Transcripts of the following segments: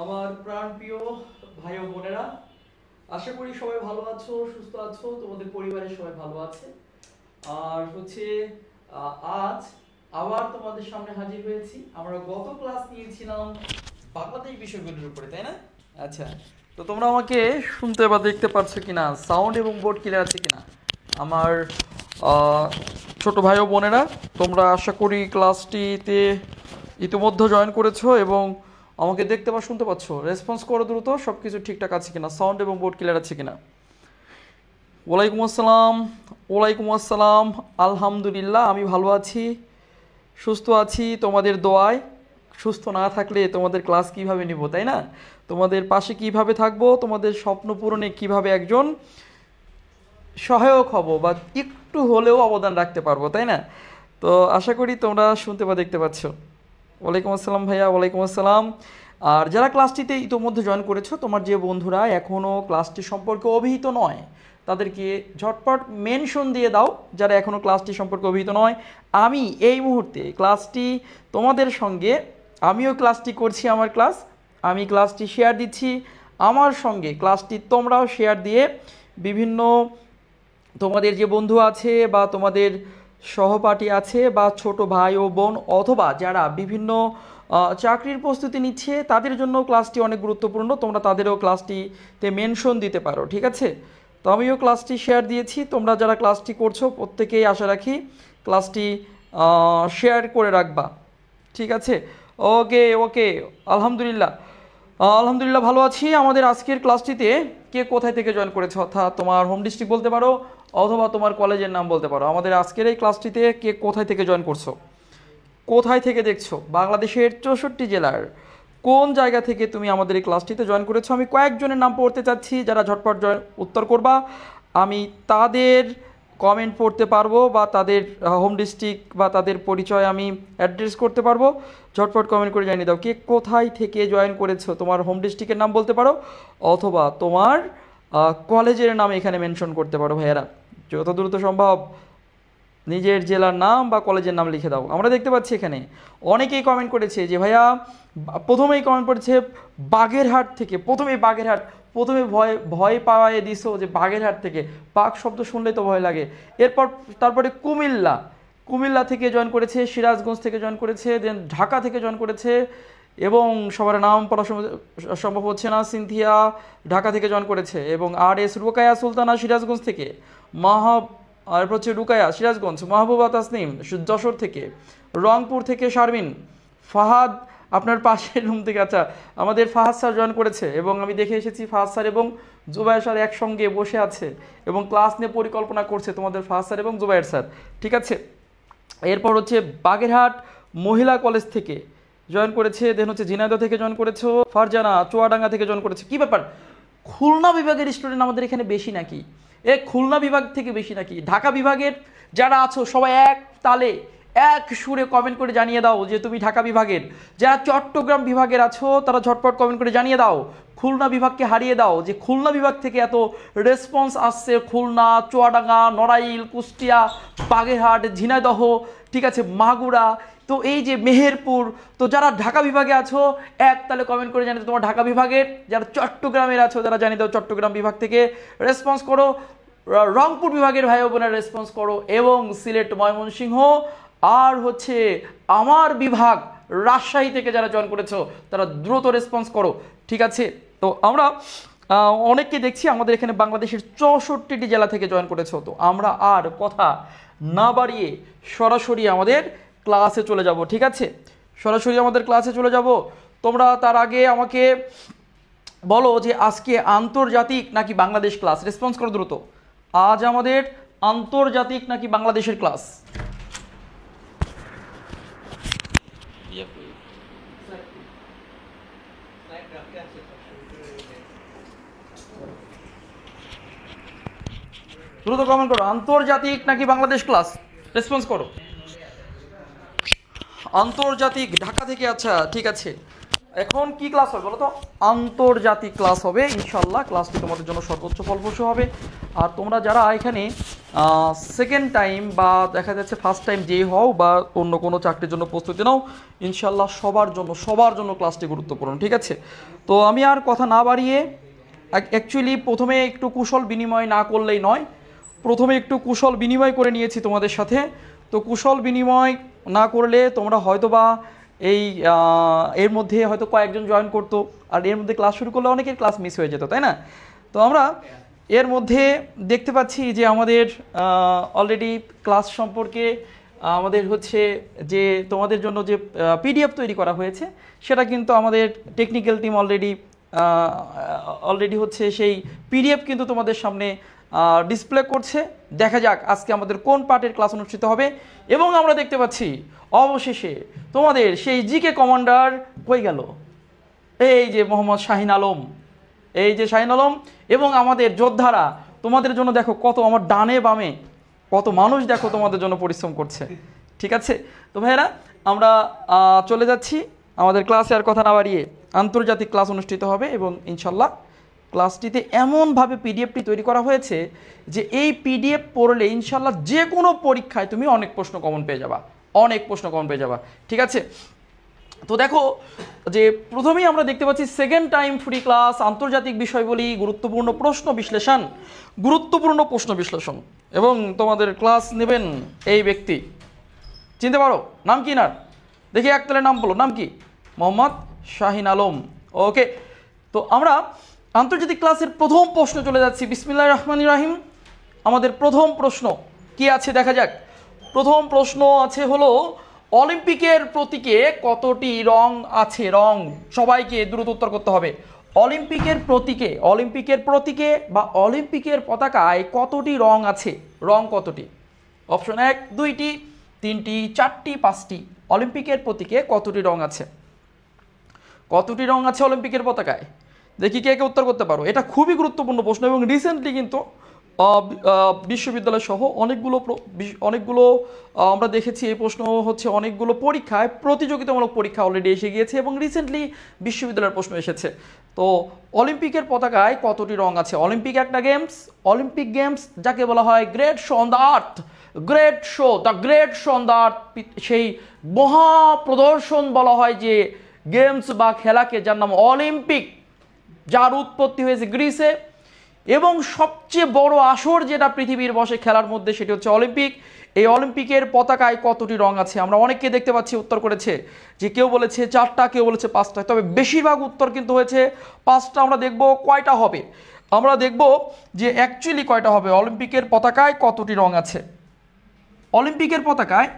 আমার প্রাণপ্রিয় ভাই ও বোনেরা, আশা করি সবাই ভালো আছো, সুস্থ আছো, তোমাদের পরিবারের সবাই ভালো আছে। আর হচ্ছে আজ আবার তোমাদের সামনে হাজির হয়েছি। আমরা গত ক্লাস নিয়েছিলাম বাংলাদেশ বিষয়গুলোর উপরে, তাই না? আচ্ছা, তো তোমরা আমাকে শুনতে বা দেখতে পাচ্ছ কিনা, সাউন্ড এবং বোর্ড ক্লিয়ার আছে কিনা আমার ছোট ভাই ও বোনেরা? তোমরা আশা করি ক্লাসটিতে ইতিমধ্যে জয়েন করেছো এবং আমাকে দেখতে বা শুনতে পাচ্ছ। রেসপন্স করো দ্রুত, সব কিছু ঠিকঠাক আছে কিনা, সাউন্ড এবং বোর্ড ক্লিয়ার আছে কিনা। ওয়ালাইকুম আসসালাম। ওয়ালাইকুম আসসালাম। আলহামদুলিল্লাহ, আমি ভালো আছি, সুস্থ আছি তোমাদের দোয়ায়। সুস্থ না থাকলে তোমাদের ক্লাস কিভাবে নিব, তাই না? তোমাদের পাশে কিভাবে থাকবো, তোমাদের স্বপ্ন পূরণে কিভাবে একজন সহায়ক হব বা একটু হলেও অবদান রাখতে পারবো, তাই না? তো আশা করি তোমরা শুনতে বা দেখতে পাচ্ছ। ওয়ালাইকুম আসসালাম ভাইয়া, ওয়ালাইকুম আসসালাম। আর যারা ক্লাসটিতে ইতোমধ্যে জয়েন করেছো, তোমার যে বন্ধুরা এখনও ক্লাসটি সম্পর্কে অভিহিত নয়, তাদেরকে ঝটপট মেনশন দিয়ে দাও যারা এখনও ক্লাসটি সম্পর্কে অভিহিত নয়। আমি এই মুহূর্তে ক্লাসটি তোমাদের সঙ্গে, আমিও ক্লাসটি করছি, আমার ক্লাস, আমি ক্লাসটি শেয়ার দিচ্ছি আমার সঙ্গে, ক্লাসটি তোমরাও শেয়ার দিয়ে বিভিন্ন তোমাদের যে বন্ধু আছে বা তোমাদের সহপাঠী আছে বা ছোট ভাই ও বোন অথবা যারা বিভিন্ন চাকরির প্রস্তুতি নিচ্ছে, তাদের জন্য ক্লাসটি অনেক গুরুত্বপূর্ণ, তোমরা তাদেরও ক্লাসটিতে মেনশন দিতে পারো, ঠিক আছে? তো আমিও ক্লাসটি শেয়ার দিয়েছি, তোমরা যারা ক্লাসটি করছো প্রত্যেকেই আশা রাখি ক্লাসটি শেয়ার করে রাখবা, ঠিক আছে? ওকে ওকে, আলহামদুলিল্লাহ। আলহামদুলিল্লাহ ভালো আছি। আমাদের আজকের ক্লাসটিতে কে কোথায় থেকে জয়েন করেছে, অর্থাৎ তোমার হোম ডিস্ট্রিক্ট বলতে পারো অথবা তোমার কলেজের নাম বলতে পারো। আমাদের আজকের এই ক্লাসটিতে কে কোথায় থেকে জয়েন করছো, কোথায় থেকে দেখছো, বাংলাদেশের 64 জেলার কোন জায়গা থেকে তুমি আমাদের এই ক্লাসটিতে জয়েন করেছো? আমি কয়েকজনের নাম পড়তে চাচ্ছি, যারা ঝটপট উত্তর করবা, আমি তাদের কমেন্ট পড়তে পারবো বা তাদের হোম ডিস্ট্রিক্ট বা তাদের পরিচয় আমি অ্যাড্রেস করতে পারবো। ঝটপট কমেন্ট করে জানিয়ে দাও কে কোথায় থেকে জয়েন করেছো, তোমার হোম ডিস্ট্রিক্টের নাম বলতে পারো অথবা তোমার কলেজের নাম এখানে মেনশন করতে পারো। ভাইয়েরা, যত দ্রুত সম্ভব নিজের জেলার নাম বা কলেজের নাম লিখে দাও। আমরা দেখতে পাচ্ছি এখানে অনেকেই কমেন্ট করেছে যে ভাইয়া, প্রথমেই কমেন্ট করেছে বাগেরহাট থেকে, প্রথমে ভয় ভয় পাওয়ায় দিছো যে বাগেরহাট থেকে, বাঘ শব্দ শুনলেই তো ভয় লাগে। তারপরে কুমিল্লা থেকে জয়েন করেছে, সিরাজগঞ্জ থেকে জয়েন করেছে, দেন ঢাকা থেকে জয়েন করেছে এবং সবার নাম পড়া সম্ভব হচ্ছে না। সিনথিয়া ঢাকা থেকে জয়েন করেছে এবং RS রুকায়া সুলতানা সিরাজগঞ্জ থেকে, আর হচ্ছে রুকায়া সিরাজগঞ্জ, মাহবুবা তাসনিম যশোর থেকে, রংপুর থেকে শারমিন, ফাহাদ আপনার পাশের রুম থেকে, আচ্ছা আমাদের ফাহাদ স্যার জয়েন করেছে এবং আমি দেখে এসেছি ফাহাদ স্যার এবং জুবাইর স্যার একসঙ্গে বসে আছে এবং ক্লাস নিয়ে পরিকল্পনা করছে তোমাদের ফাহাদ স্যার এবং জুবাইর স্যার, ঠিক আছে? এরপর হচ্ছে বাগেরহাট মহিলা কলেজ থেকে জয়েন করেছে, দেন হচ্ছে ঝিনাইদহ থেকে জয়েন করেছো, ফারজানা চুয়াডাঙ্গা থেকে জয়েন করেছে। কি ব্যাপার, খুলনা বিভাগের স্টুডেন্ট আমাদের এখানে বেশি নাকি? খুলনা বিভাগ থেকে বেশি নাকি? ঢাকা বিভাগের যারা আছো সবাই এক তালে এক সুরে কমেন্ট করে জানিয়ে দাও যে তুমি ঢাকা বিভাগের। যারা চট্টগ্রাম বিভাগের আছো তারা ঝটপট কমেন্ট করে জানিয়ে দাও, খুলনা বিভাগকে হারিয়ে দাও যে খুলনা বিভাগ থেকে এত রেসপন্স আসছে। খুলনা, চুয়াডাঙ্গা, নড়াইল, কুষ্টিয়া, বাগেরহাট, ঝিনাইদহ, ঠিক আছে, মাগুরা, তো এই যে মেহেরপুর, তো যারা ঢাকা বিভাগে আছো এক তাহলে কমেন্ট করে জানিয়ে দাও তোমার ঢাকা বিভাগের। যারা চট্টগ্রামের আছো তারা জানিয়ে দাও চট্টগ্রাম বিভাগ থেকে রেসপন্স করো। রংপুর বিভাগের ভাই বোনেরা রেসপন্স করো এবং সিলেট, ময়মনসিংহ আর হচ্ছে আমার বিভাগ রাজশাহী থেকে যারা জয়েন করেছো তারা দ্রুত রেসপন্স করো, ঠিক আছে? তো আমরা অনেককে দেখছি আমাদের এখানে বাংলাদেশের 64টি জেলা থেকে জয়েন করেছো। তো আমরা আর কথা না বাড়িয়ে সরাসরি আমাদের ক্লাসে চলে যাব, ঠিক আছে? সরাসরি আমাদের ক্লাসে চলে যাব। তোমরা তার আগে আমাকে বলো যে আজকে আন্তর্জাতিক নাকি বাংলাদেশ ক্লাস, রেসপন্স করো দ্রুত। আজ আমাদের আন্তর্জাতিক নাকি বাংলাদেশের ক্লাস? দ্রুত কমেন্ট করো, আন্তর্জাতিক নাকি বাংলাদেশ ক্লাস, রেসপন্স করো। আন্তর্জাতিক ঢাকা থেকে, আচ্ছা ঠিক আছে। এখন কি ক্লাস হবে বলো তো? আন্তর্জাতিক ক্লাস হবে ইনশাল্লাহ। ক্লাসটি তোমাদের জন্য সর্বোচ্চ ফলপ্রসূ হবে। আর তোমরা যারা এখানে সেকেন্ড টাইম বা দেখা যাচ্ছে ফার্স্ট টাইম যেই হও বা অন্য কোনো চাকরির জন্য প্রস্তুতি নাও, ইনশাল্লাহ সবার জন্য ক্লাসটি গুরুত্বপূর্ণ, ঠিক আছে? তো আমি আর কথা না বাড়িয়ে অ্যাকচুয়ালি প্রথমে একটু কুশল বিনিময় না করলেই নয়, প্রথমে একটু কুশল বিনিময় করে নিয়েছি তোমাদের সাথে। তো কুশল বিনিময় না করলে তোমরা হয়তো বা এই এর মধ্যে হয়তো কয়েকজন জয়েন করতো, আর এর মধ্যে ক্লাস শুরু করলে অনেকের ক্লাস মিস হয়ে যেত, তাই না? তো আমরা এর মধ্যে দেখতে পাচ্ছি যে আমাদের অলরেডি ক্লাস সম্পর্কে আমাদের হচ্ছে যে তোমাদের জন্য যে পিডিএফ তৈরি করা হয়েছে সেটা কিন্তু আমাদের টেকনিক্যাল টিম অলরেডি হচ্ছে সেই পিডিএফ কিন্তু তোমাদের সামনে ডিসপ্লে করছে। দেখা যাক আজকে আমাদের কোন পার্টের ক্লাস অনুষ্ঠিত হবে। এবং আমরা দেখতে পাচ্ছি অবশেষে তোমাদের সেই জিকে কমান্ডার কই গেল, এই যে মোহাম্মদ শাহিন আলম, এই যে শাহিন আলম এবং আমাদের যোদ্ধারা তোমাদের জন্য দেখো কত, আমার ডানে বামে কত মানুষ দেখো তোমাদের জন্য পরিশ্রম করছে, ঠিক আছে? তো ভাইয়েরা আমরা চলে যাচ্ছি আমাদের ক্লাসে, আর কথা না বাড়িয়ে আন্তর্জাতিক ক্লাস অনুষ্ঠিত হবে এবং ইনশাল্লাহ ক্লাসটিতে এমনভাবে পিডিএফটি তৈরি করা হয়েছে যে এই পিডিএফ পড়লে ইনশাল্লাহ যে কোনো পরীক্ষায় তুমি অনেক প্রশ্ন কমন পেয়ে যাবা, ঠিক আছে? তো দেখো যে প্রথমেই আমরা দেখতে পাচ্ছি সেকেন্ড টাইম ফ্রি ক্লাস, আন্তর্জাতিক বিষয়বলী, গুরুত্বপূর্ণ প্রশ্ন বিশ্লেষণ এবং তোমাদের ক্লাস নেবেন এই ব্যক্তি, চিনতে পারো নাম কি? নার দেখি একতলে নাম বলো, নাম কি? মোহাম্মদ শাহিন আলম। ওকে, তো আমরা আন্তর্জাতিক ক্লাসের প্রথম প্রশ্ন চলে যাচ্ছি। বিসমিল্লাহির রহমানির রহিম। আমাদের প্রথম প্রশ্ন কি আছে দেখা যাক। প্রথম প্রশ্ন আছে হলো অলিম্পিকের প্রতীকে কতটি রং আছে? রং সবাইকে দ্রুত উত্তর করতে হবে। অলিম্পিকের প্রতীকে বা অলিম্পিকের পতাকায় কতটি রং আছে? রং কতটি? অপশন 1 2টি, 3টি, 4টি, 5টি। অলিম্পিকের প্রতীকে কতটি রং আছে? কতটি রং আছে অলিম্পিকের পতাকায়? দেখি কে কে উত্তর করতে পারো। এটা খুবই গুরুত্বপূর্ণ প্রশ্ন এবং রিসেন্টলি কিন্তু বিশ্ববিদ্যালয় সহ অনেকগুলো আমরা দেখেছি এই প্রশ্ন হচ্ছে অনেকগুলো পরীক্ষায়, প্রতিযোগিতামূলক পরীক্ষা অলরেডি এসে গিয়েছে এবং রিসেন্টলি বিশ্ববিদ্যালয়ের প্রশ্ন এসেছে। তো অলিম্পিকের পতাকায় কতটি রং আছে? অলিম্পিক একটা গেমস, অলিম্পিক গেমস যাকে বলা হয় great show on the earth, the great show on the earth, সেই মহা প্রদর্শন বলা হয় যে গেমস বা খেলাকে, যার নাম অলিম্পিক, যার উৎপত্তি হয়েছে গ্রিসে, এবং সবচেয়ে বড় আসর যেটা পৃথিবীর বসে খেলার মধ্যে সেটি হচ্ছে অলিম্পিক। এই অলিম্পিকের পতাকায় কতটি রং আছে? আমরা অনেককে দেখতে পাচ্ছি উত্তর করেছে, যে কেউ বলেছে 4টা, কেউ বলেছে 5টা, তবে বেশিরভাগ উত্তর কিন্তু হয়েছে 5টা। আমরা দেখব কয়টা হবে, আমরা দেখব যে অ্যাকচুয়ালি কয়টা হবে। অলিম্পিকের পতাকায় কতটি রং আছে? অলিম্পিকের পতাকায়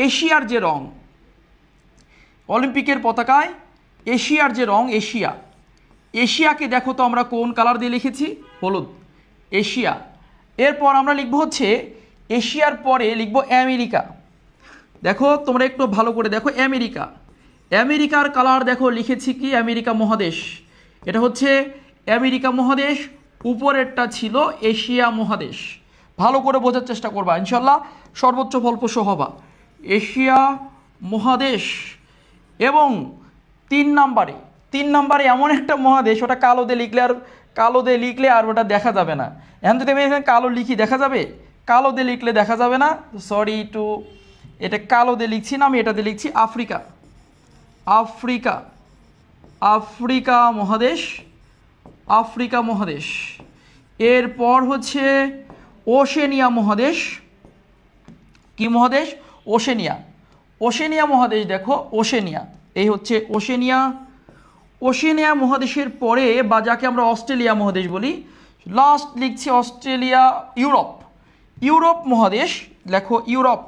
এশিয়ার যে রং, অলিম্পিকের পতাকায় এশিয়ার যে রং, এশিয়াকে দেখো তো আমরা কোন কালার দিয়ে লিখেছি? হলুদ, এশিয়া। এরপর আমরা লিখব হচ্ছে এশিয়ার পরে লিখব আমেরিকা। দেখো তোমরা একটু ভালো করে দেখো, আমেরিকার কালার দেখো লিখেছি কি? আমেরিকা মহাদেশ, এটা হচ্ছে আমেরিকা মহাদেশ, উপরেরটা ছিল এশিয়া মহাদেশ। ভালো করে বোঝার চেষ্টা করবা, ইনশাল্লাহ সর্বোচ্চ ফলপ্রসূ হবা। এশিয়া মহাদেশ। এবং 3 নম্বরে এমন একটা মহাদেশ, ওটা কালো দিয়ে লিখলে আর ওটা দেখা যাবে না। এখন যদি আমি এখানে কালো লিখি দেখা যাবে? কালো দিয়ে লিখলে দেখা যাবে না, সরি টু, এটা কালো দিয়ে লিখছি না, আমি এটা দিয়ে লিখছি আফ্রিকা মহাদেশ। এরপর হচ্ছে ওশেনিয়া মহাদেশ। কি মহাদেশ? ওশেনিয়া মহাদেশ। দেখো ওশেনিয়া, এই হচ্ছে ওশেনিয়া মহাদেশের পরে, বা যাকে আমরা অস্ট্রেলিয়া মহাদেশ বলি, লাস্ট লিখছি অস্ট্রেলিয়া। ইউরোপ মহাদেশ, লেখো ইউরোপ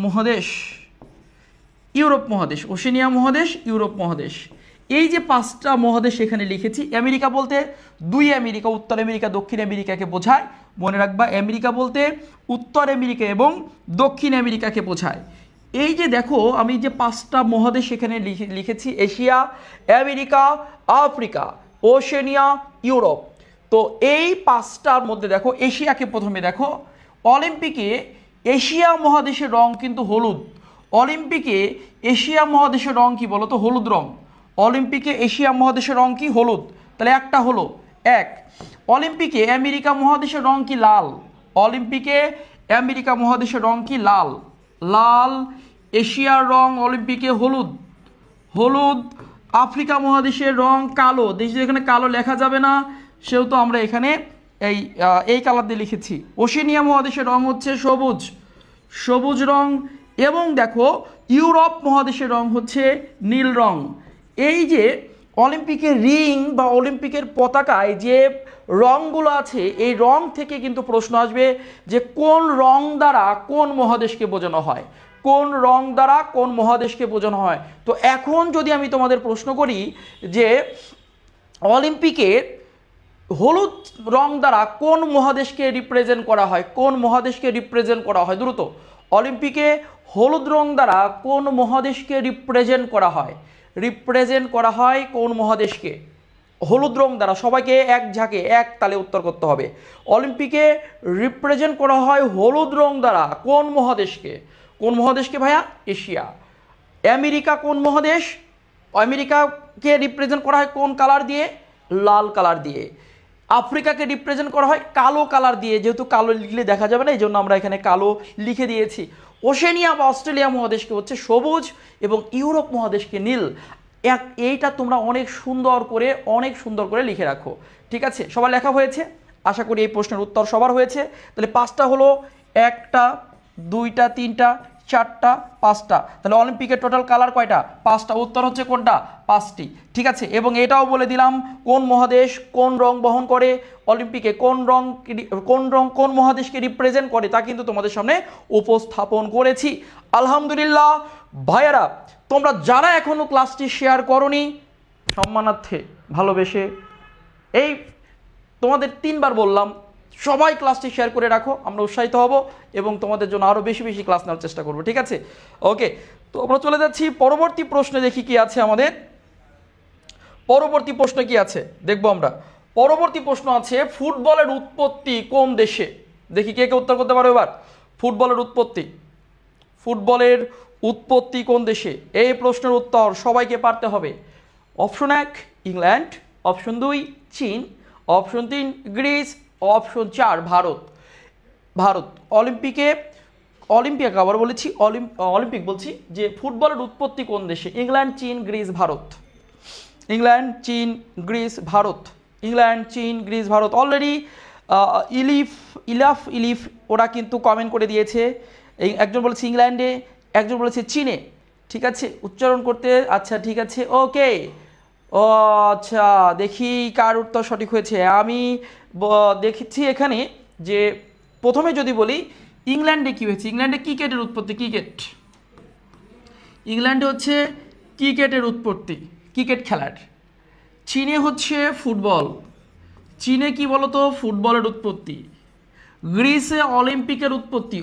মহাদেশ, ওশেনিয়া মহাদেশ, ইউরোপ মহাদেশ। এই যে 5টা মহাদেশ এখানে লিখেছি। আমেরিকা বলতে 2 আমেরিকা, উত্তর আমেরিকা দক্ষিণ আমেরিকাকে বোঝায়, মনে রাখবা। আমেরিকা বলতে উত্তর আমেরিকা এবং দক্ষিণ আমেরিকাকে বোঝায়। এই যে দেখো আমি যে 5টা মহাদেশ এখানে লিখেছি, Asia, America, Africa, Oceania, Europe. তো এই 5টার মধ্যে দেখো এশিয়াকে প্রথমে দেখো। অলিম্পিকে এশিয়া মহাদেশের রং কিন্তু হলুদ। অলিম্পিকে এশিয়া মহাদেশের রং কি বলো তো? হলুদ রং। অলিম্পিকে এশিয়া মহাদেশের রং কি? হলুদ। তাহলে একটা হলো এক, অলিম্পিকে আমেরিকা মহাদেশের রং কি? লাল। অলিম্পিকে আমেরিকা মহাদেশের রং কি? লাল। লাল। এশিয়ার রং অলিম্পিকে হলুদ। হলুদ। আফ্রিকা মহাদেশের রং কালো। দেশ এখানে কালো লেখা যাবে না, সেহেতু আমরা এখানে এই কালার দিয়ে লিখেছি। ওশেনিয়া মহাদেশের রং হচ্ছে সবুজ। সবুজ রং। এবং দেখো ইউরোপ মহাদেশের রং হচ্ছে নীল রং। এই যে অলিম্পিকের রিং বা অলিম্পিকের পতাকায় যে রংগুলো আছে, এই রং থেকে কিন্তু প্রশ্ন আসবে যে কোন রং দ্বারা কোন মহাদেশকে বোঝানো হয়, কোন রং দ্বারা কোন মহাদেশকে বোঝানো হয়। তো এখন যদি আমি তোমাদের প্রশ্ন করি যে অলিম্পিকের হলুদ রং দ্বারা কোন মহাদেশকে রিপ্রেজেন্ট করা হয়, কোন মহাদেশকে রিপ্রেজেন্ট করা হয়, দ্রুত। অলিম্পিকে হলুদ রং দ্বারা কোন মহাদেশকে রিপ্রেজেন্ট করা হয়, রিপ্রেজেন্ট করা হয় কোন মহাদেশকে হলুদ রং দ্বারা? সবাইকে এক ঝাঁকে এক তালে উত্তর করতে হবে। অলিম্পিকে রিপ্রেজেন্ট করা হয় হলুদ রং দ্বারা কোন মহাদেশকে? কোন মহাদেশকে ভাইয়া? এশিয়া। আমেরিকা কোন মহাদেশ? আমেরিকাকে রিপ্রেজেন্ট করা হয় কোন কালার দিয়ে? লাল কালার দিয়ে। আফ্রিকাকে রিপ্রেজেন্ট করা হয় কালো কালার দিয়ে, যেহেতু কালো লিখলে দেখা যাবে না এই জন্য আমরা এখানে কালো লিখে দিয়েছি। ওশেনিয়া বা অস্ট্রেলিয়া মহাদেশকে হচ্ছে সবুজ এবং ইউরোপ মহাদেশকে নীল। এইটা তোমরা অনেক সুন্দর করে লিখে রাখো, ঠিক আছে? সবার লেখা হয়েছে? আশা করি এই প্রশ্নের উত্তর সবার হয়েছে। তাহলে পাঁচটা হলো, একটা, দুইটা, তিনটা, চারটা, পাঁচটা। তাহলে অলিম্পিকের টোটাল কালার কয়টা? পাঁচটা। উত্তর হচ্ছে কোনটা? পাঁচটি, ঠিক আছে? এবং এটাও বলে দিলাম কোন মহাদেশ কোন রং বহন করে, অলিম্পিকে কোন মহাদেশকে রিপ্রেজেন্ট করে তা কিন্তু তোমাদের সামনে উপস্থাপন করেছি। আলহামদুলিল্লাহ ভাইয়ারা, তোমরা যারা এখনো ক্লাসটি শেয়ার করনি, সম্মানার্থে ভালোবেসে এই তোমাদের 3বার বললাম, সবাই ক্লাসটি শেয়ার করে রাখো, আমরা উৎসাহিত হব এবং তোমাদের জন্য আরও বেশি বেশি ক্লাস নেওয়ার চেষ্টা করবো, ঠিক আছে? ওকে, তো আমরা চলে যাচ্ছি পরবর্তী প্রশ্নে। দেখি কি আছে আমাদের পরবর্তী প্রশ্ন কি আছে দেখবো আমরা। পরবর্তী প্রশ্ন আছে ফুটবলের উৎপত্তি কোন দেশে? দেখি কে কে উত্তর করতে পারো এবার। ফুটবলের উৎপত্তি কোন দেশে? এই প্রশ্নের উত্তর সবাইকে পারতে হবে। অপশন 1 ইংল্যান্ড, অপশন 2 চীন, option 3 Greece, option 4 Bharat. Olympic বলছি যে ফুটবলের উৎপত্তি কোন দেশে? ইংল্যান্ড, চীন, গ্রিস, ভারত। ইংল্যান্ড, চীন, গ্রিস, ভারত। ইংল্যান্ড, চীন, গ্রিস, ভারত। অলরেডি ইলিফ ওরা কিন্তু কমেন্ট করে দিয়েছে। একজন বলেছে ইংল্যান্ডে, একজন বলেছে চীনে, ঠিক আছে? উচ্চারণ করতে, আচ্ছা ঠিক আছে, ওকে। ও আচ্ছা, দেখি কার উত্তর সঠিক হয়েছে। আমি দেখেছি এখানে যে প্রথমে যদি বলি ইংল্যান্ডে কি হয়েছে, ইংল্যান্ডে ক্রিকেটের উৎপত্তি, ইংল্যান্ডে হচ্ছে ক্রিকেটের উৎপত্তি, ক্রিকেট খেলার। চীনে হচ্ছে ফুটবল, চীনে কি বলতো? ফুটবলের উৎপত্তি। গ্রিসে অলিম্পিকের উৎপত্তি,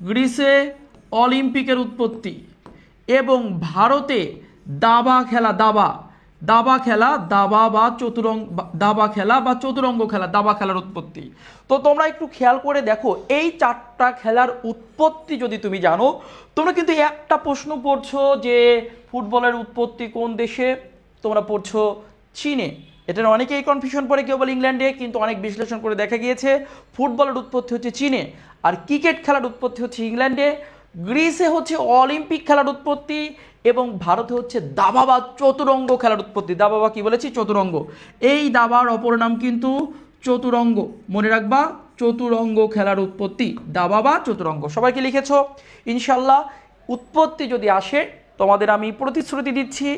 গ্রিসে অলিম্পিকের উৎপত্তি। এবং ভারতে দাবা খেলা বা চতুরঙ্গ খেলা, দাবা খেলার উৎপত্তি। তো তোমরা একটু খেয়াল করে দেখো, এই 4টা খেলার উৎপত্তি যদি তুমি জানো, তোমরা কিন্তু একটা প্রশ্ন পড়ছো যে ফুটবলের উৎপত্তি কোন দেশে, তোমরা পড়ছো চীনে। এটা অনেকেই কনফিউশন পড়ে, কেউ বলে ইংল্যান্ডে, কিন্তু অনেক বিশ্লেষণ করে দেখা গিয়েছে ফুটবলের উৎপত্তি হচ্ছে চীনে, আর ক্রিকেট খেলার উৎপত্তি হচ্ছে ইংল্যান্ডে। গ্রিসে হচ্ছে অলিম্পিক খেলার উৎপত্তি এবং ভারতে হচ্ছে দাবা বা চতুরঙ্গ খেলার উৎপত্তি। দাবা বা কি বলেছি? চতুরঙ্গ। এই দাবার অপর নাম কিন্তু চতুরঙ্গ, মনে রাখবা, চতুরঙ্গ খেলার উৎপত্তি দাবা বা চতুরঙ্গ। সবাইকে লিখেছো ইনশাল্লাহ। উৎপত্তি যদি আসে, তোমাদের আমি প্রতিশ্রুতি দিচ্ছি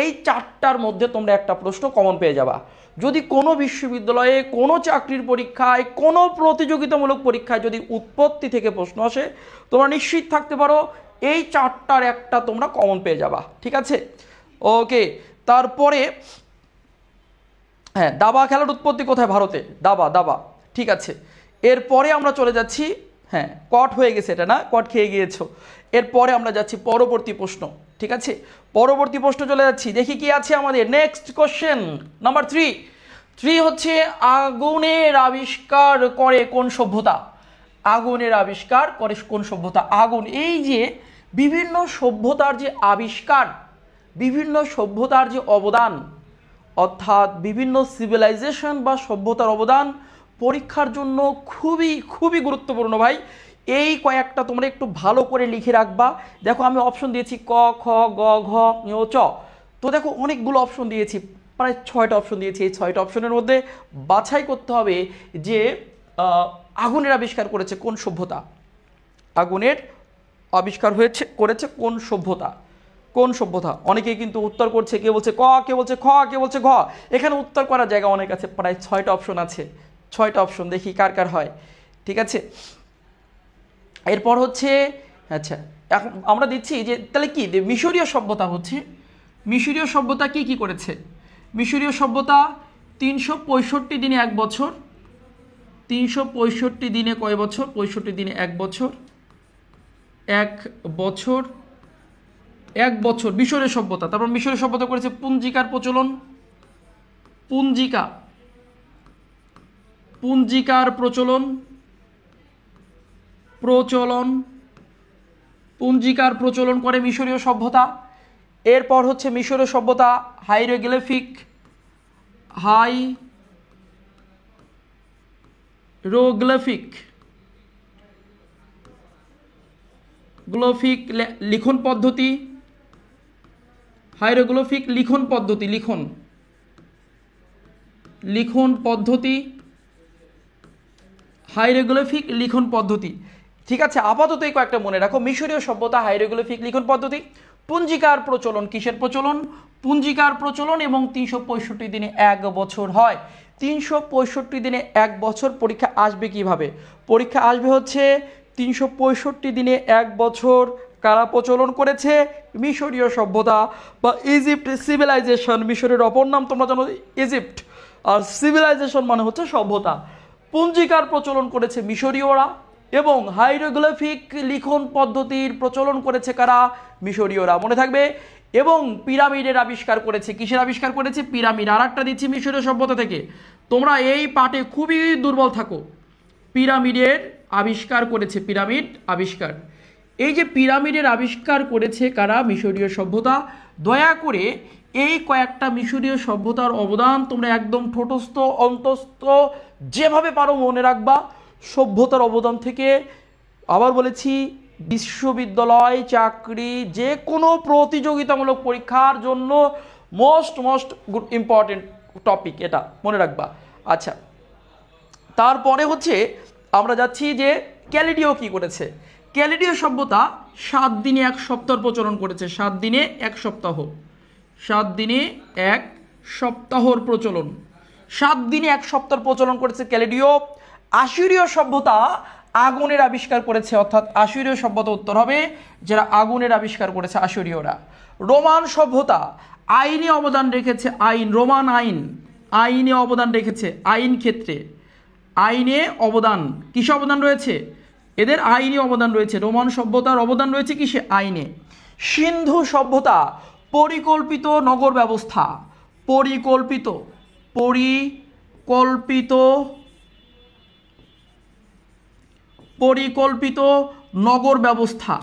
এই 4টার মধ্যে তোমরা একটা প্রশ্ন কমন পেয়ে যাবা। যদি কোনো বিশ্ববিদ্যালয়ে, কোনো চাকরির পরীক্ষায়, কোনো প্রতিযোগিতামূলক পরীক্ষায় যদি উৎপত্তি থেকে প্রশ্ন আসে, তোমরা নিশ্চিত থাকতে পারো এই 4টার একটা তোমরা কমন পেয়ে যাবা, ঠিক আছে? ওকে, তারপরে হ্যাঁ, দাবা খেলার উৎপত্তি কোথায়? ভারতে, দাবা, ঠিক আছে। এরপরে আমরা চলে যাচ্ছি, হ্যাঁ কট হয়ে গেছে, এটা না, কট খেয়ে গিয়েছো। এরপরে আমরা যাচ্ছি পরবর্তী প্রশ্ন, ঠিক আছে? পরবর্তী প্রশ্ন চলে যাচ্ছি, দেখি কি আছে আমাদের। নেক্সট কোশ্চেন নাম্বার 3 হচ্ছে আগুনের আবিষ্কার করে কোন সভ্যতা? আগুনের আবিষ্কার করে কোন সভ্যতা? আগুন, এই যে বিভিন্ন সভ্যতার যে আবিষ্কার, বিভিন্ন সভ্যতার যে অর্থাৎ বিভিন্ন সিভিলাইজেশন বা সভ্যতার অবদান পরীক্ষার জন্য খুবই খুবই গুরুত্বপূর্ণ ভাই। এই কয়েকটা তোমরা একটু ভালো করে লিখে রাখবা। দেখো আমি অপশন দিয়েছি ক, খ, গ, ঘ, ঞ, চ। তো দেখো অনেকগুলো অপশন দিয়েছি, প্রায় 6টা অপশন দিয়েছি। এই 6টা অপশনের মধ্যে বাছাই করতে হবে যে আগুনের আবিষ্কার করেছে কোন সভ্যতা, আগুনের আবিষ্কার করেছে কোন সভ্যতা, কোন সভ্যতা। অনেকেই কিন্তু উত্তর করছে, কে বলছে ক, কে বলছে খ, কে বলছে ঘ। এখানে উত্তর করার জায়গা অনেক আছে, প্রায় 6টা অপশন আছে। 6টা অপশন, দেখি কার কার হয়। ঠিক আছে, এরপর হচ্ছে আচ্ছা এখন আমরা দিচ্ছি যে তাহলে কি মিশরীয় সভ্যতা হচ্ছে, মিশরীয় সভ্যতা কি কি করেছে। মিশরীয় সভ্যতা 365 দিনে 1 বছর, 365 দিনে কয় বছর, 65 দিনে 1 বছর, 1 বছর, 1 বছর মিশরীয় সভ্যতা। তারপর মিশরীয় সভ্যতা করেছে পুঞ্জিকার প্রচলন, পুঞ্জিকার প্রচলন, পুঞ্জিকার প্রচলন করে মিশরীয় সভ্যতা। এরপর হচ্ছে মিশরীয় সভ্যতা হাইরোগ্লিফিক লিখন পদ্ধতি, হাইরোগ্লিফিক লিখন পদ্ধতি, হাইরোগ্লিফিক লিখন পদ্ধতি। ঠিক আছে, আপাতত এই কয়েকটা মনে রাখো, মিশরীয় সভ্যতা, হাইরোগ্লিফিক লিখন পদ্ধতি, পুঞ্জিকার প্রচলন। কিসের প্রচলন? পুঞ্জিকার প্রচলন। এবং 365 দিনে 1 বছর হয়। 365 দিনে 1 বছর পরীক্ষা আসবে কিভাবে? পরীক্ষা আসবে হচ্ছে 365 দিনে 1 বছর কারা প্রচলন করেছে? মিশরীয় সভ্যতা বা ইজিপ্ট সিভিলাইজেশন। মিশরের অপর নাম তোমরা জানো ইজিপ্ট, আর সিভিলাইজেশন মানে হচ্ছে সভ্যতা। পুঞ্জিকার প্রচলন করেছে মিশরীয়রা এবং হাইরোগ্লিফিক লিখন পদ্ধতির প্রচলন করেছে কারা? মিশরীয়রা, মনে থাকবে। এবং পিরামিডের আবিষ্কার করেছে। কিসের আবিষ্কার করেছে? পিরামিড। আর একটা দিচ্ছি মিশরীয় সভ্যতা থেকে, তোমরা এই পাঠে খুবই দুর্বল থাকো। পিরামিডের আবিষ্কার করেছে, পিরামিড আবিষ্কার। এই যে পিরামিডের আবিষ্কার করেছে কারা? মিশরীয় সভ্যতা। দয়া করে এই কয়েকটা মিশরীয় সভ্যতার অবদান তোমরা একদম ঠোঁটস্থ অন্তস্থ যেভাবে পারো মনে রাখবা। সভ্যতার অবদান থেকে আবার বলেছি, বিশ্ববিদ্যালয়, চাকরি, যে কোনো প্রতিযোগিতামূলক পরীক্ষার জন্য মোস্ট ইম্পর্টেন্ট টপিক, এটা মনে রাখবা। আচ্ছা, তারপরে হচ্ছে আমরা যাচ্ছি যে ক্যালিডিও কি করেছে। ক্যালিডিও সভ্যতা 7 দিনে 1 সপ্তাহ প্রচলন করেছে। 7 দিনে 1 সপ্তাহ, 7 দিনে 1 সপ্তাহর প্রচলন, 7 দিনে 1 সপ্তাহ প্রচলন করেছে ক্যালিডিও। আশুরীয় সভ্যতা আগুনের আবিষ্কার করেছে, অর্থাৎ আশুরীয় সভ্যতা উত্তর হবে, যারা আগুনের আবিষ্কার করেছে আশুরীয়রা। রোমান সভ্যতা আইনে অবদান রেখেছে, রোমান আইনে অবদান রেখেছে, আইন ক্ষেত্রে আইনে অবদান। কিসে অবদান রয়েছে? এদের আইনে অবদান রয়েছে। রোমান সভ্যতার অবদান রয়েছে কিসে? আইনে। সিন্ধু সভ্যতা পরিকল্পিত নগর ব্যবস্থা, পরিকল্পিত নগর ব্যবস্থা,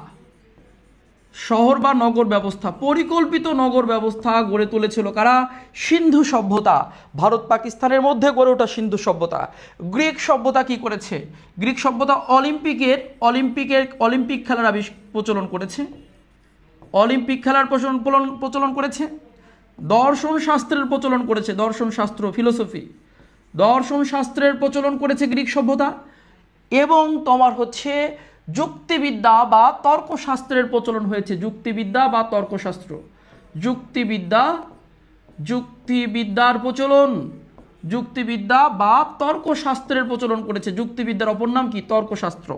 শহর বা নগর ব্যবস্থা, পরিকল্পিত নগর ব্যবস্থা গড়ে তুলেছিল কারা? সিন্ধু সভ্যতা। ভারত পাকিস্তানের মধ্যে গড়ে ওঠা সিন্ধু সভ্যতা। গ্রিক সভ্যতা কি করেছে? গ্রিক সভ্যতা অলিম্পিক খেলার প্রচলন করেছে, অলিম্পিক খেলার প্রচলন করেছে। দর্শন শাস্ত্রের প্রচলন করেছে, দর্শন শাস্ত্র, ফিলোসফি, দর্শন শাস্ত্রের প্রচলন করেছে গ্রিক সভ্যতা। এবং তোমার হচ্ছে যুক্তিবিদ্যা বা তর্কশাস্ত্রের প্রচলন হয়েছে, যুক্তিবিদ্যা বা তর্কশাস্ত্র, যুক্তিবিদ্যার প্রচলন, যুক্তিবিদ্যা বা তর্কশাস্ত্রের প্রচলন করেছে। যুক্তিবিদ্যার অপর নাম কি? তর্কশাস্ত্র,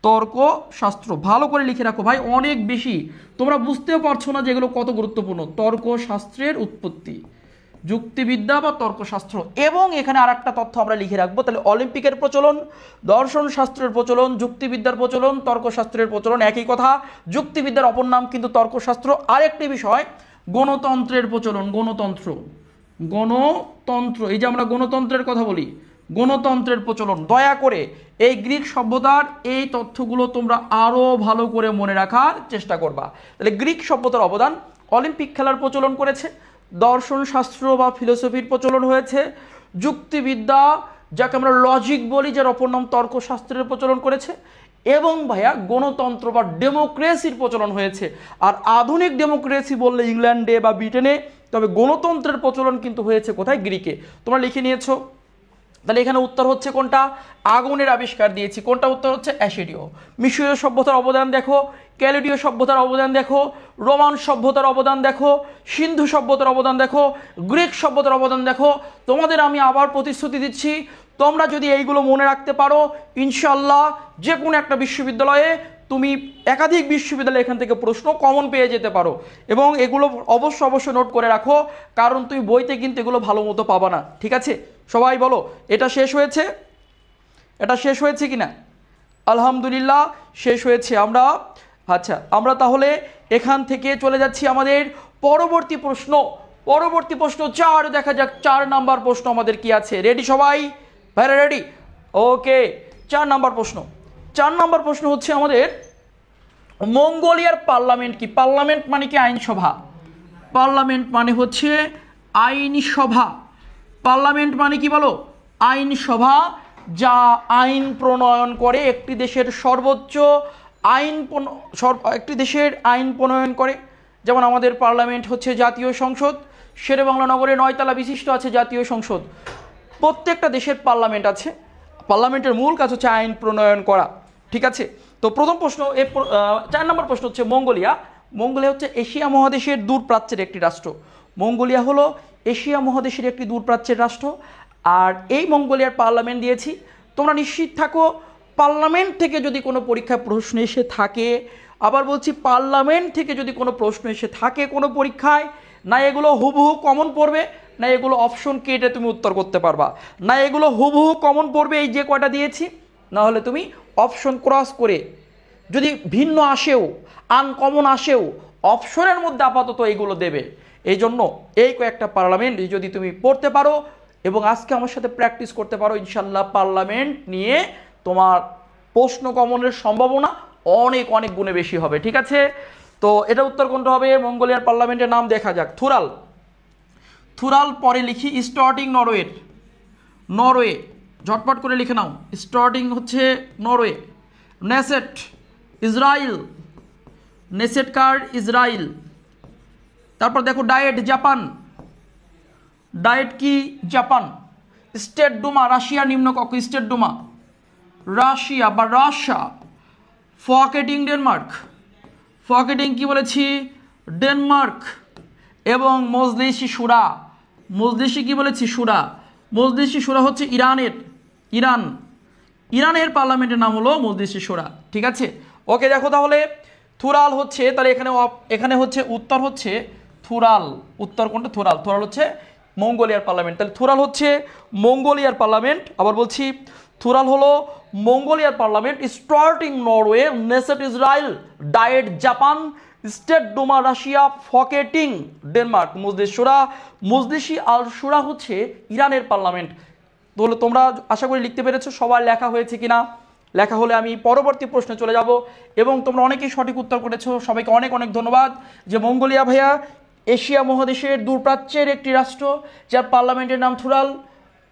তর্কশাস্ত্র। ভালো করে লিখে রাখো ভাই, অনেক বেশি তোমরা বুঝতেও পারছো না যেগুলো কত গুরুত্বপূর্ণ। তর্কশাস্ত্রের উৎপত্তি, যুক্তিবিদ্যা বা তর্কশাস্ত্র। এবং এখানে আর একটা তথ্য আমরা লিখে রাখবো, তাহলে অলিম্পিকের প্রচলন, দর্শন শাস্ত্রের প্রচলন, যুক্তিবিদ্যার প্রচলন, তর্কশাস্ত্রের প্রচলন একই কথা। যুক্তিবিদ্যার অপর নাম কিন্তু তর্কশাস্ত্র। আরেকটি বিষয়, গণতন্ত্রের প্রচলন, গণতন্ত্র, এই যে আমরা গণতন্ত্রের কথা বলি, গণতন্ত্রের প্রচলন। দয়া করে এই গ্রিক সভ্যতার এই তথ্যগুলো তোমরা আরও ভালো করে মনে রাখার চেষ্টা করবা। তাহলে গ্রিক সভ্যতার অবদান, অলিম্পিক খেলার প্রচলন করেছে, দর্শন শাস্ত্র বা ফিলোসফির প্রচলন হয়েছে, যুক্তিবিদ্যা যাকে আমরা লজিক বলি, যার অপর নাম তর্কশাস্ত্রের প্রচলন করেছে, এবং ভাইয়া গণতন্ত্র বা ডেমোক্রেসির প্রচলন হয়েছে। আর আধুনিক ডেমোক্রেসি বললে ইংল্যান্ডে বা ব্রিটেনে, তবে গণতন্ত্রের প্রচলন কিন্তু হয়েছে কোথায়? গ্রিকে। তোমরা লিখে নিয়েছো? তাহলে এখানে উত্তর হচ্ছে কোনটা? আগুনের আবিষ্কার দিয়েছি। কোনটা উত্তর হচ্ছে? অ্যাসিডীয়। মিশরীয় সভ্যতার অবদান দেখো, ক্যালিডীয় সভ্যতার অবদান দেখো, রোমান সভ্যতার অবদান দেখো, সিন্ধু সভ্যতার অবদান দেখো, গ্রিক সভ্যতার অবদান দেখো। তোমাদের আমি আবার প্রতিশ্রুতি দিচ্ছি, তোমরা যদি এইগুলো মনে রাখতে পারো, ইনশাল্লাহ যে কোনো একটা বিশ্ববিদ্যালয়ে তুমি একাধিক বিশ্ববিদ্যালয়ে এখান থেকে প্রশ্ন কমন পেয়ে যেতে পারো। এবং এগুলো অবশ্যই নোট করে রাখো, কারণ তুমি বইতে কিন্তু এগুলো ভালো মতো পাবা না। ঠিক আছে, সবাই বলো এটা শেষ হয়েছে? এটা শেষ হয়েছে কি না? আলহামদুলিল্লাহ শেষ হয়েছে। আমরা তাহলে এখান থেকে চলে যাচ্ছি আমাদের পরবর্তী প্রশ্ন। পরবর্তী প্রশ্ন 4, দেখা যাক 4 নাম্বার প্রশ্ন আমাদের কি আছে। রেডি সবাই? ভাইরা রেডি? ওকে, 4 নাম্বার প্রশ্ন। 4 নাম্বার প্রশ্ন হচ্ছে আমাদের, মঙ্গোলিয়ার পার্লামেন্ট কি? পার্লামেন্ট মানে কি? আইনসভা। পার্লামেন্ট মানে হচ্ছে আইনসভা। পার্লামেন্ট মানে কি বলো? আইনসভা, যা আইন প্রণয়ন করে। একটি দেশের সর্বোচ্চ একটি দেশের আইন প্রণয়ন করে। যেমন আমাদের পার্লামেন্ট হচ্ছে জাতীয় সংসদ, শেরেবাংলা নগরে 9 তলা বিশিষ্ট আছে জাতীয় সংসদ। প্রত্যেকটা দেশের পার্লামেন্ট আছে। পার্লামেন্টের মূল কাজ হচ্ছে আইন প্রণয়ন করা। ঠিক আছে, তো প্রথম প্রশ্ন, 4 নম্বর প্রশ্ন হচ্ছে মঙ্গোলিয়া। মঙ্গোলিয়া হচ্ছে এশিয়া মহাদেশের দূরপ্রাচ্যের একটি রাষ্ট্র। মঙ্গোলিয়া হলো এশিয়া মহাদেশের একটি দূরপ্রাচ্যের রাষ্ট্র। আর এই মঙ্গোলিয়ার পার্লামেন্ট দিয়েছি। তোমরা নিশ্চিত থাকো, পার্লামেন্ট থেকে যদি কোনো পরীক্ষায় প্রশ্ন এসে থাকে, আবার বলছি পার্লামেন্ট থেকে যদি কোনো প্রশ্ন এসে থাকে কোনো পরীক্ষায়, না এগুলো হুবহু কমন পড়বে, না এগুলো অপশন কেটে তুমি উত্তর করতে পারবা, না এগুলো হুবহু কমন পড়বে এই যে কয়টা দিয়েছি, না হলে তুমি অপশন ক্রস করে যদি ভিন্ন আসেও, আনকমন আসেও, অপশনের মধ্যে আপাতত এইগুলো দেবে। এই জন্য এই কয়েকটা পার্লামেন্ট যদি তুমি পড়তে পারো এবং আজকে আমার সাথে প্র্যাকটিস করতে পারো, ইনশাল্লাহ পার্লামেন্ট নিয়ে তোমার প্রশ্ন কমনের সম্ভাবনা অনেক অনেক গুণে বেশি হবে। ঠিক আছে, তো এটা উত্তর কোনটা হবে? মঙ্গোলিয়ার পার্লামেন্টের নাম দেখা যাক। থুরাল। থুরাল পরে লিখি স্টার্টিং নরওয়ে। নরওয়ে ঝটপট করে লিখে নাও। স্টার্টিং হচ্ছে নরওয়ে। Knesset Israel. নেসেট কার? ইসরায়েল। তারপর দেখো ডায়েট জাপান। ডায়েট কি? জাপান। স্টেট ডুমা রাশিয়া নিম্নকক্ষ। স্টেট ডুমা রাশিয়া বা রাশিয়া। Folketing Denmark. ফকেটিং কি বলেছি? ডেনমার্ক। এবং মজলিসি শুরা। মজলিসি কি বলেছি? শুরা। মজলিসি শুরা হচ্ছে ইরানের। ইরানের পার্লামেন্টের নাম হলো মজলিসি শুরা। ঠিক আছে, ওকে। দেখো তাহলে থুরাল হচ্ছে, তাহলে এখানে হচ্ছে উত্তর হচ্ছে থুরাল। উত্তর কোনটা? থুরাল। থুরাল হচ্ছে মঙ্গোলিয়ার পার্লামেন্ট। তাহলে থুরাল হচ্ছে মঙ্গোলিয়ার পার্লামেন্ট। আবার বলছি, থুরাল হলো মঙ্গোলিয়ার parliament. Starting Norway. Knesset Israel. Diet Japan. State Duma Russia. Folketing Denmark. Majlis Shura. Majlis al Shura হচ্ছে ইরানের পার্লামেন্ট। তাহলে তোমরা আশা করি লিখতে পেরেছো। সবার লেখা হয়েছে কিনা? লেখা হলে আমি পরবর্তী প্রশ্নে চলে যাব। এবং তোমরা অনেকেই সঠিক উত্তর করেছো, সবাইকে অনেক অনেক ধন্যবাদ। যে মঙ্গোলিয়া ভাইয়া এশিয়া মহাদেশের দূরপ্রাচ্যের একটি রাষ্ট্র, যার পার্লামেন্টের নাম থুরাল।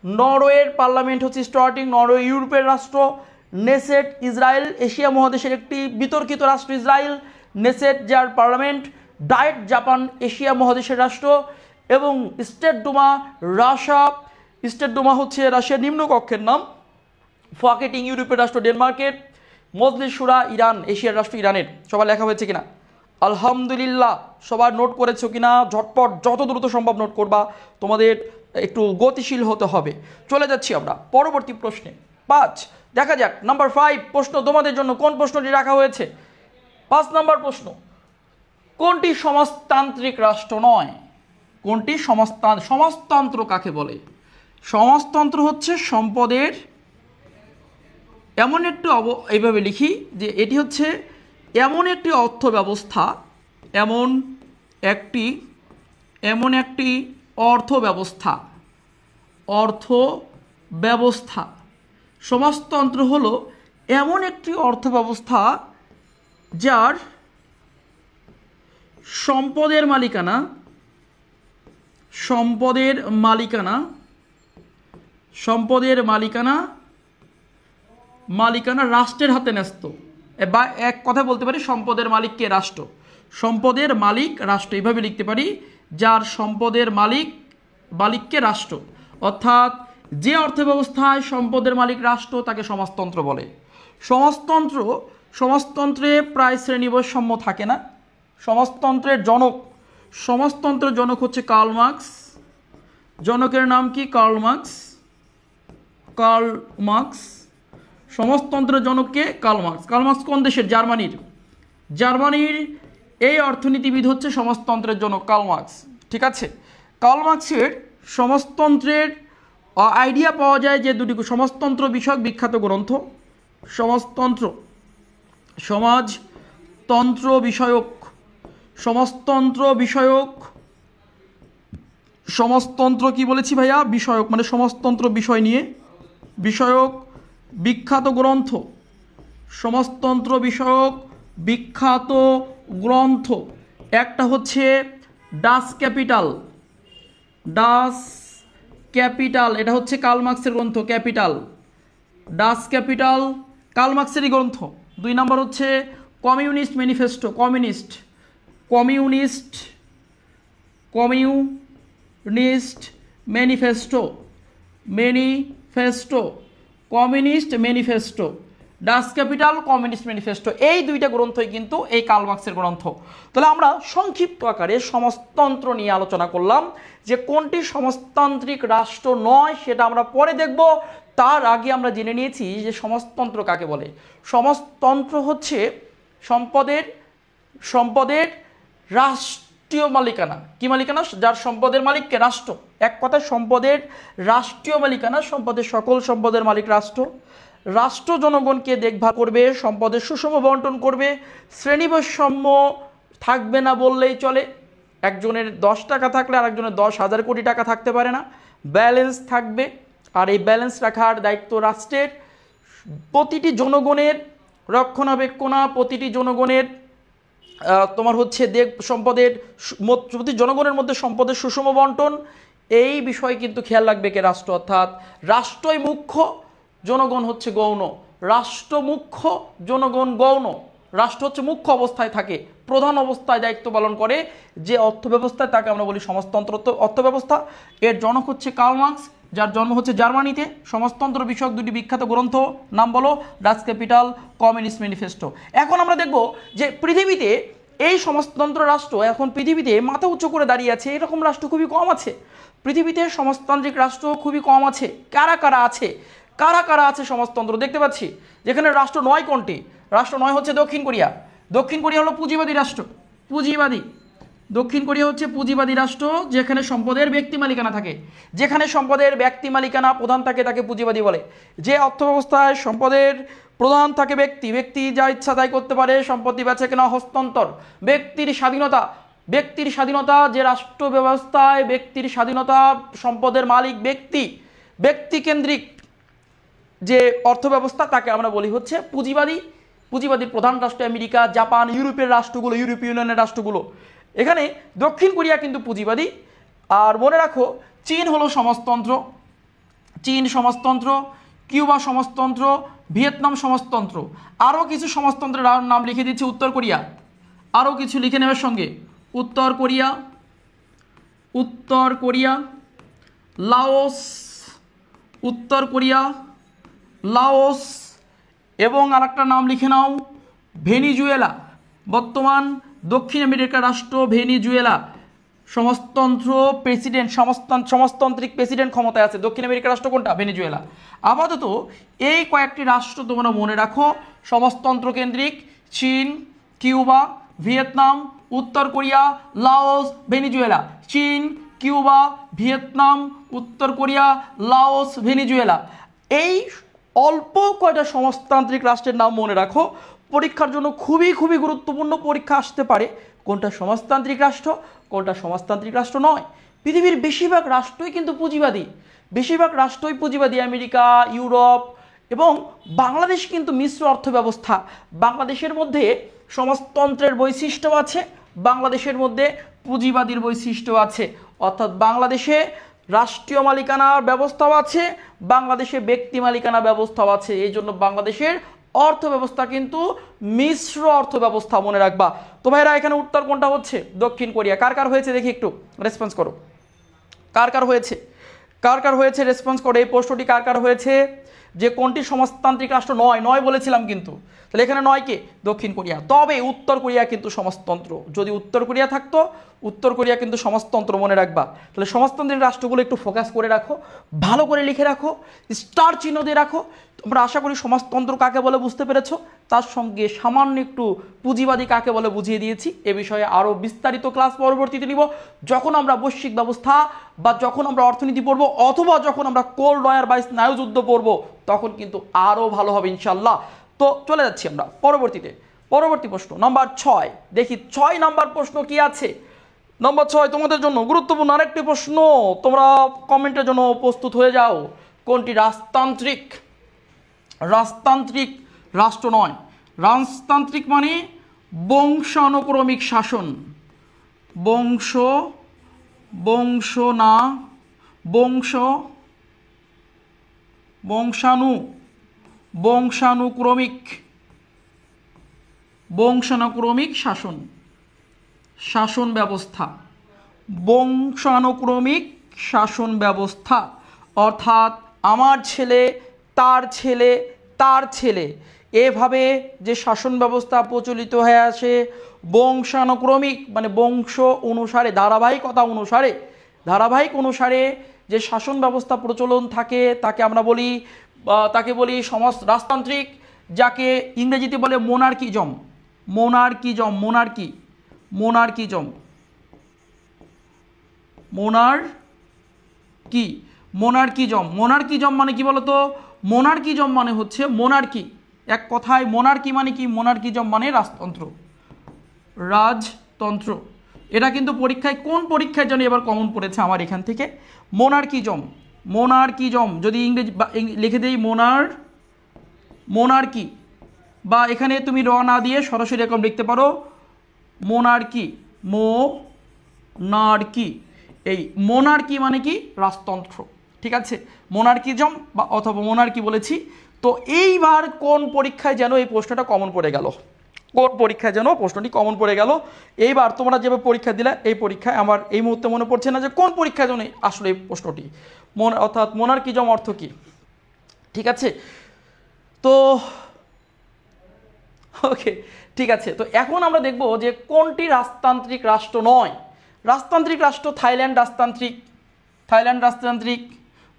নরওয়ের পার্লামেন্ট হচ্ছে স্টার্টিং নরওয়ে ইউরোপের রাষ্ট্র। নেসেট ইসরায়েল এশিয়া মহাদেশের একটি বিতর্কিত রাষ্ট্র ইসরায়েল, নেসেট যার পার্লামেন্ট। ডায়েট জাপান এশিয়া মহাদেশের রাষ্ট্র। এবং স্টেট ডুমা রাশিয়া। স্টেট ডুমা হচ্ছে রাশিয়ার নিম্নকক্ষের নাম। ফকেটিং ইউরোপের রাষ্ট্র ডেনমার্কের। মজলিস শুরা ইরান এশিয়ার রাষ্ট্র ইরানের। সবার লেখা হয়েছে কিনা? আলহামদুলিল্লাহ। সবার নোট করেছো কিনা? ঝটপট যত দ্রুত সম্ভব নোট করবা, তোমাদের একটু গতিশীল হতে হবে। চলে যাচ্ছি আমরা পরবর্তী প্রশ্নে। 5 দেখা যাক। নাম্বার 5 প্রশ্ন তোমাদের জন্য কোন প্রশ্নটি রাখা হয়েছে? 5 নম্বর প্রশ্ন, কোনটি সমাজতান্ত্রিক রাষ্ট্র নয়? কোনটি সমাজতন্ত্র কাকে বলে? সমাজতন্ত্র হচ্ছে সম্পদের এমন একটি এইভাবে লিখি যে এটি হচ্ছে এমন একটি অর্থ ব্যবস্থা, এমন একটি অর্থ ব্যবস্থা। সমাজতন্ত্র হলো এমন একটি অর্থ ব্যবস্থা যার সম্পদের মালিকানা সম্পদের মালিকানা, সম্পদের মালিকানা মালিকানা রাষ্ট্রের হাতে ন্যস্ত, বা এক কথা বলতে পারি সম্পদের মালিককে রাষ্ট্র, সম্পদের মালিক রাষ্ট্র, এইভাবে লিখতে পারি, যার সম্পদের মালিককে রাষ্ট্র, অর্থাৎ যে অর্থব্যবস্থায় সম্পদের মালিক রাষ্ট্র তাকে সমাজতন্ত্র বলে। সমাজতন্ত্রে প্রায় শ্রেণীবৈষম্য থাকে না। সমাজতন্ত্রের জনক হচ্ছে কার্ল মার্কস। জনকের নাম কি? Karl Marx. সমাজতন্ত্রের জনককে কার্ল মার্কস। কার্ল মার্কস কোন দেশের? জার্মানির এই অর্থনীতিবিদ হচ্ছে সমাজতন্ত্রের জনক কার্ল মার্কস। ঠিক আছে, কার্ল মার্কসের সমাজতন্ত্রের আইডিয়া পাওয়া যায় যে দুটি সমাজতন্ত্র বিষয়ক বিখ্যাত গ্রন্থ, সমাজতন্ত্র কি বলেছি ভাইয়া? বিষয়ক, মানে সমাজতন্ত্র বিষয়ক বিখ্যাত গ্রন্থ, সমাজতন্ত্র বিষয়ক বিখ্যাত গ্রন্থ। একটা হচ্ছে ডাস ক্যাপিটাল, এটা হচ্ছে কার্ল মার্কসের গ্রন্থ। ডাস ক্যাপিটাল কার্ল মার্কসেরই গ্রন্থ। 2 নম্বর হচ্ছে কমিউনিস্ট ম্যানিফেস্টো, ডাস ক্যাপিটাল, কমিউনিস্ট ম্যানিফেস্টো, এই 2টা গ্রন্থই কিন্তু এই কার্ল মার্কসের গ্রন্থ। তাহলে আমরা সংক্ষিপ্ত আকারে সমাজতন্ত্র নিয়ে আলোচনা করলাম, যে কোনটি সমাজতান্ত্রিক রাষ্ট্র নয় সেটা আমরা পরে দেখব। তার আগে আমরা জেনে নিয়েছি যে সমাজতন্ত্র কাকে বলে। সমাজতন্ত্র হচ্ছে সম্পদের রাষ্ট্রীয় মালিকানা। কি মালিকানা? যার সম্পদের মালিককে রাষ্ট্র। এক কথায় সম্পদের রাষ্ট্রীয় মালিকানা, সকল সম্পদের মালিক রাষ্ট্র জনগণকে দেখভাল করবে, সম্পদের সুষম বন্টন করবে, শ্রেণীবৈষম্য থাকবে না বললেই চলে। একজনের 10 টাকা থাকলে আরেকজনের 10,000 কোটি টাকা থাকতে পারে না, ব্যালেন্স থাকবে। আর এই ব্যালেন্স রাখার দায়িত্ব রাষ্ট্রের। প্রতিটি জনগণের রক্ষণাবেক্ষণা, প্রতিটি জনগণের তোমার হচ্ছে প্রতি জনগণের মধ্যে সম্পদের সুষম বন্টন, এই বিষয় কিন্তু খেয়াল রাখবে কে? রাষ্ট্র। অর্থাৎ রাষ্ট্রই মুখ্য, জনগণ হচ্ছে গৌণ। রাষ্ট্র মুখ্য, জনগণ গৌণ। রাষ্ট্র হচ্ছে মুখ্য অবস্থায় থাকে, প্রধান অবস্থায় দায়িত্ব পালন করে যে অর্থব্যবস্থায়, তাকে আমরা বলি সমাজতন্ত্র অর্থব্যবস্থা। এর জনক হচ্ছে কার্ল মার্কস, যার জন্ম হচ্ছে জার্মানিতে। সমাজতন্ত্র বিষয়ক 2টি বিখ্যাত গ্রন্থ নাম বলো? ডাস ক্যাপিটাল, কমিউনিস্ট ম্যানিফেস্টো। এখন আমরা দেখব যে পৃথিবীতে এই সমাজতন্ত্র রাষ্ট্র এখন পৃথিবীতে মাথা উঁচু করে দাঁড়িয়ে আছে। এরকম রাষ্ট্র খুবই কম আছে পৃথিবীতে, সমাজতান্ত্রিক রাষ্ট্র খুবই কম আছে। কারা কারা আছে সমাজতন্ত্র দেখতে পাচ্ছি, যেখানে রাষ্ট্র নয়। কোনটি রাষ্ট্র নয়? হচ্ছে দক্ষিণ কোরিয়া হলো পুঁজিবাদী রাষ্ট্র। দক্ষিণ কোরিয়া হচ্ছে পুঁজিবাদী রাষ্ট্র, যেখানে সম্পদের ব্যক্তি মালিকানা থাকে। যেখানে সম্পদের ব্যক্তি মালিকানা প্রধান থাকে তাকে পুঁজিবাদী বলে। যে অর্থব্যবস্থায় সম্পদের প্রধান থাকে ব্যক্তি যা ইচ্ছা তাই করতে পারে, সম্পত্তি বেচাকেনা, হস্তান্তর, ব্যক্তির স্বাধীনতা, যে রাষ্ট্র ব্যবস্থায় ব্যক্তির স্বাধীনতা, সম্পদের মালিক ব্যক্তিকেন্দ্রিক যে অর্থব্যবস্থা, তাকে আমরা বলি হচ্ছে পুঁজিবাদীর প্রধান রাষ্ট্র আমেরিকা, জাপান, ইউরোপীয় ইউনিয়নের রাষ্ট্রগুলো। এখানে দক্ষিণ কোরিয়া কিন্তু পুঁজিবাদী। আর মনে রাখো, চীন হলো সমাজতন্ত্র, কিউবা সমাজতন্ত্র, ভিয়েতনাম সমাজতন্ত্র। আরও কিছু সমাজতন্ত্রের নাম লিখে দিচ্ছি। উত্তর কোরিয়া, আরও কিছু লিখে নেওয়ার সঙ্গে, উত্তর কোরিয়া, লাওস, এবং আরেকটা নাম লিখে নাও, ভেনিজুয়েলা। বর্তমান দক্ষিণ আমেরিকার রাষ্ট্র ভেনিজুয়েলা। সমাজতান্ত্রিক প্রেসিডেন্ট ক্ষমতায় আছে। দক্ষিণ আমেরিকার রাষ্ট্র কোনটা? ভেনিজুয়েলা। আপাতত এই কয়েকটি রাষ্ট্র তোমরা মনে রাখো সমাজতন্ত্র কেন্দ্রিক: চীন, কিউবা, ভিয়েতনাম, উত্তর কোরিয়া, লাওস, ভেনিজুয়েলা। চীন, কিউবা, ভিয়েতনাম, উত্তর কোরিয়া, লাওস, ভেনিজুয়েলা। এই অল্প কয়টা সমাজতান্ত্রিক রাষ্ট্রের নাম মনে রাখো। পরীক্ষার জন্য খুবই গুরুত্বপূর্ণ পরীক্ষা আসতে পারে কোনটা সমাজতান্ত্রিক রাষ্ট্র, কোনটা সমাজতান্ত্রিক রাষ্ট্র নয়। পৃথিবীর বেশিরভাগ রাষ্ট্রই কিন্তু পুঁজিবাদী। আমেরিকা, ইউরোপ এবং বাংলাদেশ কিন্তু মিশ্র অর্থব্যবস্থা। বাংলাদেশের মধ্যে সমাজতন্ত্রের বৈশিষ্ট্য আছে, বাংলাদেশের মধ্যে পুঁজিবাদীর বৈশিষ্ট্য আছে, অর্থাৎ বাংলাদেশে রাষ্ট্রীয় মালিকানার ব্যবস্থাও আছে, বাংলাদেশে ব্যক্তি মালিকানা ব্যবস্থাও আছে। এই জন্য বাংলাদেশের অর্থ ব্যবস্থা কিন্তু মিশ্র অর্থ ব্যবস্থা, মনে রাখবা। তো ভাইরা এখানে উত্তর কোনটা হচ্ছে? দক্ষিণ কোরিয়া। কার কার হয়েছে দেখি একটু রেসপন্স করো, কার কার হয়েছে, কার কার হয়েছে রেসপন্স করো। এই প্রশ্নটি কার কার হয়েছে যে কোনটি সমাজতান্ত্রিক রাষ্ট্র নয়? নয় বলেছিলাম কিন্তু, তাহলে এখানে নয় কে? দক্ষিণ কোরিয়া। তবে উত্তর কোরিয়া কিন্তু সমাজতন্ত্র। যদি উত্তর কোরিয়া থাকতো, উত্তর কোরিয়া কিন্তু সমাজতন্ত্র, মনে রাখবা। তাহলে সমাজতান্ত্রিক রাষ্ট্রগুলো একটু ফোকাস করে রাখো, ভালো করে লিখে রাখো, স্টার চিহ্ন দিয়ে রাখো। তোমরা আশা করি সমাজতন্ত্র কাকে বলে বুঝতে পেরেছো। তার সঙ্গে সামান্য একটু পুঁজিবাদী কাকে বলে বুঝিয়ে দিয়েছি। এ বিষয়ে আরও বিস্তারিত ক্লাস পরবর্তীতে নিব, যখন আমরা বৈশ্বিক ব্যবস্থা বা যখন আমরা অর্থনীতি পড়বো, অথবা যখন আমরা কোল্ড ওয়ার বা স্নায়ুযুদ্ধ পড়বো, তখন কিন্তু আরও ভালো হবে ইনশাল্লাহ। তো চলে যাচ্ছি আমরা পরবর্তীতে। পরবর্তী প্রশ্ন নাম্বার 6। দেখি 6 নাম্বার প্রশ্ন কি আছে। নম্বর 6 তোমাদের জন্য গুরুত্বপূর্ণ আরেকটি প্রশ্ন, তোমরা কমেন্টের জন্য প্রস্তুত হয়ে যাও। কোনটি রাজতান্ত্রিক রাজতান্ত্রিক রাষ্ট্র নয়? রাজতান্ত্রিক মানে বংশানুক্রমিক শাসন, বংশ বংশ না বংশ বংশানুক্রমিক বংশানুক্রমিক শাসন, শাসন ব্যবস্থা, বংশানুক্রমিক শাসন ব্যবস্থা। অর্থাৎ আমার ছেলে, তার ছেলে, তার ছেলে, এভাবে যে শাসন ব্যবস্থা প্রচলিত হয়ে আসে, বংশানুক্রমিক মানে বংশ অনুসারে, ধারাবাহিক অনুসারে যে শাসন ব্যবস্থা প্রচলন থাকে, তাকে আমরা বলি সমাজ রাজতান্ত্রিক, যাকে ইংরেজিতে বলে মোনার্কিজম। মোনার্কিজম মানে কি বলতো? মোনার্কিজম মানে হচ্ছে মোনার্কি। এক কথায় মোনার্কি মানে কি? মোনার্কিজম মানে রাজতন্ত্র। এটা কিন্তু পরীক্ষায়, কোন পরীক্ষায় জানি এবার কমন পড়েছে আমার এখান থেকে। মোনার্কিজম যদি ইংরেজি লিখে দেই মোনার্কি, বা এখানে তুমি র না দিয়ে সরাসরি এরকম লিখতে পারো মোনার্কি। এই মোনার্কি মানে কি? রাজতন্ত্র। ঠিক আছে, মোনার্কিজম বা অথবা মোনার্কি বলেছি। তো এইবার কোন পরীক্ষায় যেন এই প্রশ্নটা কমন পড়ে গেল, প্রশ্নটি কমন পড়ে গেল। এইবার তোমরা যেভাবে পরীক্ষা দিলে, এই পরীক্ষায় আমার এই মুহূর্তে মনে পড়ছে না যে কোন পরীক্ষায় যেন আসলে এই প্রশ্নটি, অর্থাৎ মোনার্কিজম অর্থ কি। ঠিক আছে, তো ওকে, ঠিক আছে। তো এখন আমরা দেখব যে কোনটি রাজতান্ত্রিক রাষ্ট্র নয়। রাজতান্ত্রিক রাষ্ট্র থাইল্যান্ড রাজতান্ত্রিক,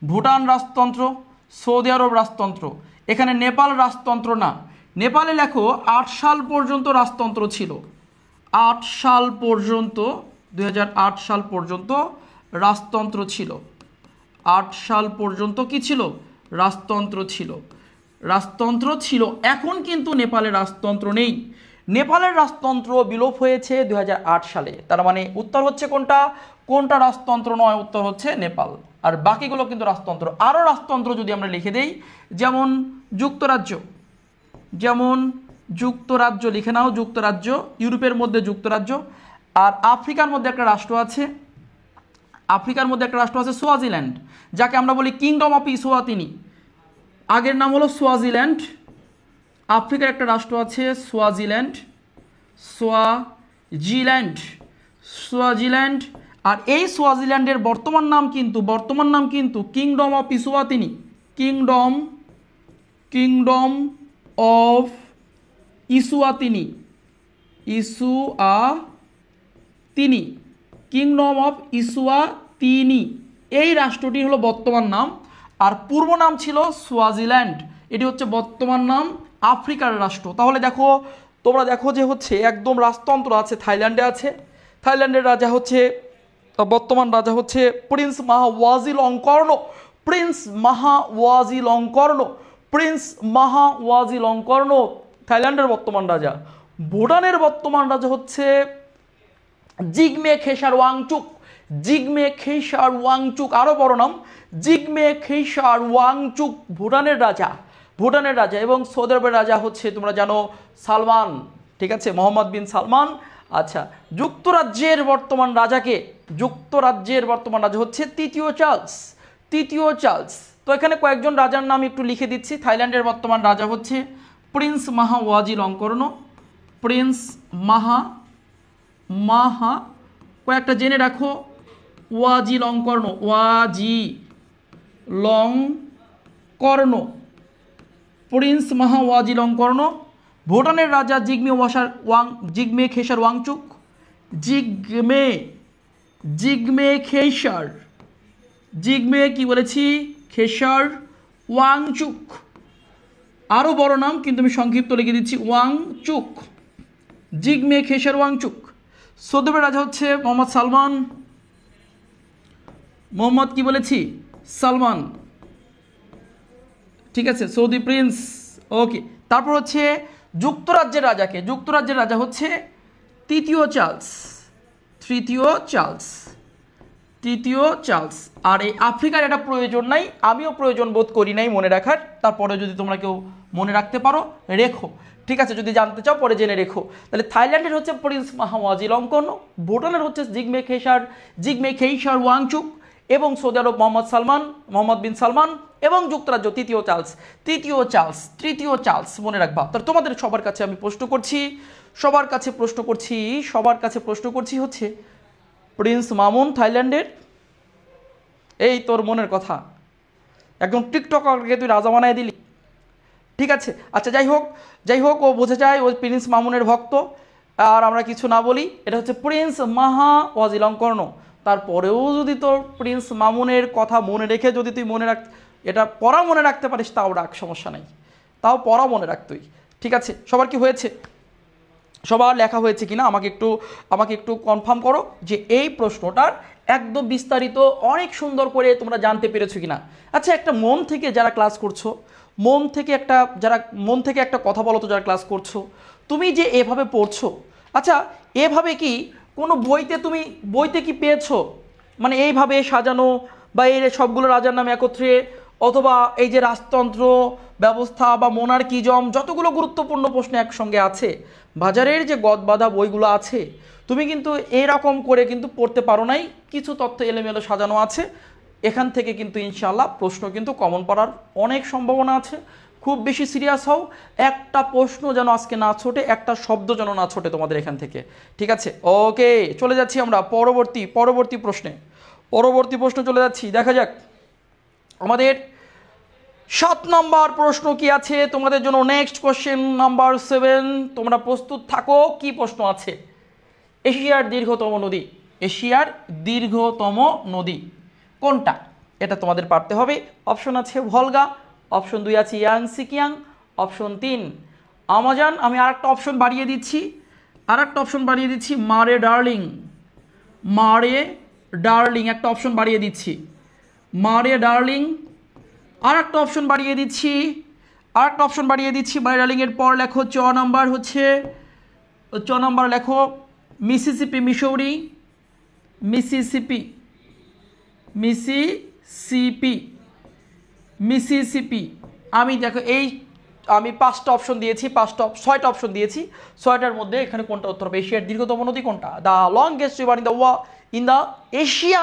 ভুটান রাজতন্ত্র, সৌদি আরব রাজতন্ত্র। এখানে নেপাল রাজতন্ত্র না। নেপালে লেখো 8 সাল পর্যন্ত রাজতন্ত্র ছিল। 8 সাল পর্যন্ত, 2008 সাল পর্যন্ত রাজতন্ত্র ছিল। 8 সাল পর্যন্ত কি ছিল? রাজতন্ত্র ছিল। এখন কিন্তু নেপালে রাজতন্ত্র নেই। নেপালের রাজতন্ত্র বিলোপ হয়েছে 2008 সালে। তার মানে উত্তর হচ্ছে কোনটা রাজতন্ত্র নয়? উত্তর হচ্ছে নেপাল। আর বাকিগুলো কিন্তু রাজতন্ত্র। আরও রাজতন্ত্র যদি আমরা লিখে দেই, যেমন যুক্তরাজ্য লিখে নাও, যুক্তরাজ্য, ইউরোপের মধ্যে যুক্তরাজ্য। আর আফ্রিকার মধ্যে একটা রাষ্ট্র আছে, সোয়াজিল্যান্ড, যাকে আমরা বলি কিংডম অফ ইসওয়াতিনি। আগের নাম হলো সোয়াজিল্যান্ড। আফ্রিকার একটা রাষ্ট্র আছে সোয়াজিল্যান্ড। আর এই সোয়াজিল্যান্ডের বর্তমান নাম কিন্তু kingdom of Eswatini. Kingdom of Eswatini. Kingdom of Eswatini, এই রাষ্ট্রটি হলো বর্তমান নাম। আর পূর্ব নাম ছিল সোয়াজিল্যান্ড। এটি হচ্ছে বর্তমান নাম, আফ্রিকার রাষ্ট্র। তাহলে তোমরা দেখো যে হচ্ছে একদম রাজতন্ত্র আছে, থাইল্যান্ডে আছে। থাইল্যান্ডের রাজা হচ্ছে, বর্তমান রাজা হচ্ছে প্রিন্স মাহাওয়াজিলঙ্কর্ণ, থাইল্যান্ডের বর্তমান রাজা। ভুটানের বর্তমান রাজা হচ্ছে জিগমে খেসার ওয়াংচুক, আরও বড় নাম জিগমে খেসার ওয়াংচুক, ভুটানের রাজা। এবং সৌদি আরবের রাজা হচ্ছে তোমরা জানো সালমান। ঠিক আছে, মোহাম্মদ বিন সালমান। আচ্ছা, যুক্তরাজ্যের বর্তমান রাজাকে, যুক্তরাজ্যের বর্তমান রাজা হচ্ছে তৃতীয় চার্লস, তৃতীয় চার্লস। তো এখানে কয়েকজন রাজার নাম একটু লিখে দিচ্ছি। থাইল্যান্ডের বর্তমান রাজা হচ্ছে প্রিন্স মাহা ওয়াজিলঙ্কর্ণ, প্রিন্স মাহা কয়েকটা জেনে রাখো, ওয়াজিলঙ্কর্ণ, ওয়াজিলঙ্কর্ণ, প্রিন্স মাহা ওয়াজিলঙ্কর্ণ। ভুটানের রাজা জিগমে খেসার ওয়াংচুক, জিগমে কি বলেছি, খেসার ওয়াংচুক। আরও বড় নাম কিন্তু আমি সংক্ষিপ্ত লিখে দিচ্ছি, ওয়াংচুক, জিগমে খেসার ওয়াংচুক। সৌদি আরবের রাজা হচ্ছে মোহাম্মদ সালমান, মোহাম্মদ কি বলেছি, সালমান, ঠিক আছে, সৌদি প্রিন্স। ওকে, তারপর হচ্ছে যুক্তরাজ্যের রাজাকে, যুক্তরাজ্যের রাজা হচ্ছে তৃতীয় চার্লস, তৃতীয় চার্লস। আর এই আফ্রিকার এটা প্রয়োজন নাই, আমিও প্রয়োজন বোধ করি নাই মনে রাখার, তারপরে যদি তোমরা কেউ মনে রাখতে পারো রেখো, ঠিক আছে, যদি জানতে চাও পরে জেনে রেখো। তাহলে থাইল্যান্ডের হচ্ছে প্রিন্স মাহা ওয়াজিলঙ্কর্ণ, ভুটানের হচ্ছে জিগমে খেইসার ওয়াংচুক, এবং সৌদি আরব মোহাম্মদ বিন সালমান, এবং যুক্তরাজ্য তৃতীয় চার্লস মনে রাখবা। তো তোমাদের সবার কাছে আমি প্রশ্ন করছি হচ্ছে প্রিন্স মামুন থাইল্যান্ডের, এই তোর মনের কথা, একদম টিকটকারকে তুই রাজা বানায় দিলি, ঠিক আছে। আচ্ছা, যাই হোক ও বোঝা যায় ও প্রিন্স মামুনের ভক্ত, আর আমরা কিছু না বলি। এটা হচ্ছে প্রিন্স মাহা ওয়াজিলঙ্কর্ণ। তারপরেও যদি তোর প্রিন্স মামুনের কথা মনে রেখে যদি তুই এটা পড়া মনে রাখতে পারিস, তাও রাখ, সমস্যা নাই, তাও পড়া মনে রাখ তুই, ঠিক আছে। সবার কি হয়েছে, সবার লেখা হয়েছে কিনা আমাকে একটু কনফার্ম করো যে এই প্রশ্নটার একদম বিস্তারিত অনেক সুন্দর করে তোমরা জানতে পেরেছো কিনা। আচ্ছা, একটা মন থেকে যারা ক্লাস করছো, মন থেকে একটা কথা বলো তো, যারা ক্লাস করছো, তুমি যে এভাবে পড়ছো, আচ্ছা এভাবে কি কোনো বইতে কি পেয়েছো, মানে এইভাবে সাজানো, বা এই সবগুলো রাজার নাম একত্রে, অথবা এই যে রাজতন্ত্র ব্যবস্থা বা মোনার্কিজম, যতগুলো গুরুত্বপূর্ণ প্রশ্ন একসঙ্গে আছে, বাজারের যে গদবাঁধা বইগুলো আছে, তুমি কিন্তু এরকম করে কিন্তু পড়তে পারো নাই, কিছু তথ্য এলোমেলো সাজানো আছে। এখান থেকে কিন্তু ইনশাআল্লাহ প্রশ্ন কিন্তু কমন পড়ার অনেক সম্ভাবনা আছে। খুব বেশি সিরিয়াস হও, একটা প্রশ্ন যেন আজকে না ছোটে, একটা শব্দ যেন না ছোটে তোমাদের এখান থেকে, ঠিক আছে। ওকে, চলে যাচ্ছি আমরা পরবর্তী প্রশ্ন চলে যাচ্ছি। দেখা যাক আমাদের 7 নম্বর প্রশ্ন কি আছে তোমাদের জন্য। নেক্সট কোশ্চেন নাম্বার 7, তোমরা প্রস্তুত থাকো। কি প্রশ্ন আছে? এশিয়ার দীর্ঘতম নদী কোনটা? এটা তোমাদের পারতে হবে। অপশন আছে ভলগা, অপশন 2 আছে ইয়াংসি কিয়াং, অপশন 3 আমাজন। আমি আরেকটা অপশন বাড়িয়ে দিচ্ছি, মারে ডার্লিং একটা অপশন বাড়িয়ে দিচ্ছি, মারে ডার্লিং। আরেকটা অপশন বাড়িয়ে দিচ্ছি, মারে ডার্লিং এর পর লেখো চ নাম্বার লেখো মিসিসিপি, মিসিসিপি। আমি দেখো আমি 6টা অপশন দিয়েছি, 6টার মধ্যে এখানে কোনটা উত্তর হবে? এশিয়ার দীর্ঘতম নদী কোনটা? The longest river in the Asia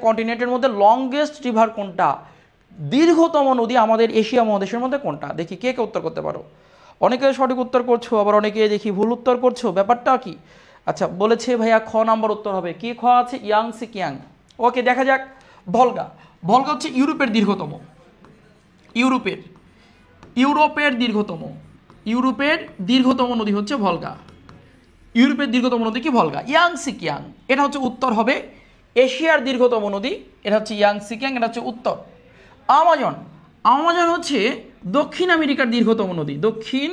কন্টিনেন্টের মধ্যে লংগেস্ট রিভার কোনটা? দীর্ঘতম নদী আমাদের এশিয়া মহাদেশের মধ্যে কোনটা? দেখি কে উত্তর করতে পারো। অনেকে সঠিক উত্তর করছো, আবার অনেকে দেখি ভুল উত্তর করছো, ব্যাপারটা কি? আচ্ছা, বলেছে ভাইয়া খ নাম্বার উত্তর হবে। কি খ আছে? ইয়াংসি কিয়াং। ওকে, দেখা যাক। ভলগা হচ্ছে ইউরোপের দীর্ঘতম নদী হচ্ছে ভলগা। ইউরোপের দীর্ঘতম নদী কি? ভলগা। ইয়াংসি কিয়াং এটা হচ্ছে উত্তর হবে। এশিয়ার দীর্ঘতম নদী এটা হচ্ছে ইয়াংসি কিয়াং, এটা হচ্ছে উত্তর। আমাজন হচ্ছে দক্ষিণ আমেরিকার দীর্ঘতম নদী, দক্ষিণ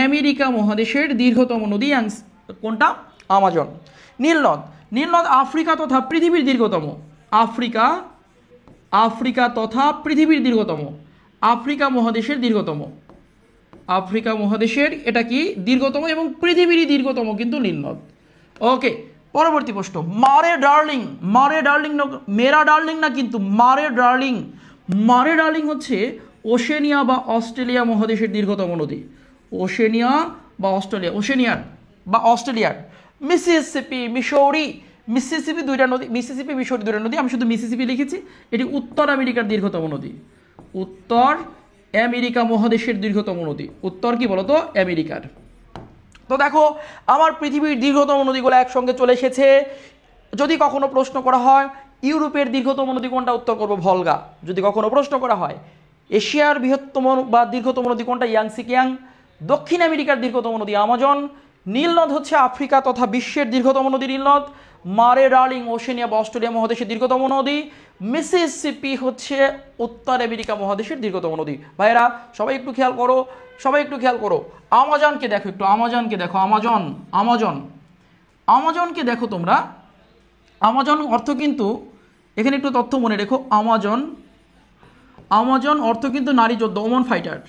আমেরিকা মহাদেশের দীর্ঘতম নদী কোনটা? আমাজন। নীলনদ আফ্রিকা তথা পৃথিবীর দীর্ঘতম, আফ্রিকা মহাদেশের এটা কি? দীর্ঘতম, এবং পৃথিবীরই দীর্ঘতম কিন্তু নীলনদ। ওকে, পরবর্তী প্রশ্ন। মারে ডার্লিং মেরা ডার্লিং না, কিন্তু মারে ডার্লিং হচ্ছে ওশেনিয়া বা অস্ট্রেলিয়া মহাদেশের দীর্ঘতম নদী? ওশেনিয়া বা অস্ট্রেলিয়া, ওশেনিয়ার বা অস্ট্রেলিয়ার। Mississippi, Missouri. মিসিসিপি দুইটা নদী, মিসিসিপি মিসৌরি দুইটা নদী, আমি শুধু মিসিসিপি লিখেছি। এটি উত্তর আমেরিকার দীর্ঘতম নদী, উত্তর আমেরিকা মহাদেশের দীর্ঘতম নদী। উত্তর কি বলতো? আমেরিকার। তো দেখো আমার পৃথিবীর দীর্ঘতম নদীগুলো একসঙ্গে চলে এসেছে। যদি কখনো প্রশ্ন করা হয় ইউরোপের দীর্ঘতম নদী কোনটা, উত্তর করব ভলগা। যদি কখনো প্রশ্ন করা হয় এশিয়ার বৃহত্তম বা দীর্ঘতম নদী কোনটা, ইয়াংসি কিয়াং। দক্ষিণ আমেরিকার দীর্ঘতম নদী আমাজন। নীলনদ হচ্ছে আফ্রিকা তথা বিশ্বের দীর্ঘতম নদী নীলনদ। মারে ডার্লিং ওশেনিয়া বা অস্ট্রেলিয়া মহাদেশের দীর্ঘতম নদী। মিসিসিপি হচ্ছে উত্তর আমেরিকা মহাদেশের দীর্ঘতম নদী। ভাইয়েরা সবাই একটু খেয়াল করো, সবাই একটু খেয়াল করো। আমাজনকে দেখো একটু, আমাজনকে দেখো, আমাজন, আমাজন, আমাজনকে দেখো তোমরা। আমাজন অর্থ কিন্তু এখানে একটু তথ্য মনে রেখো, আমাজন, আমাজন অর্থ কিন্তু নারী যোদ্ধা, ওমেন ফাইটার।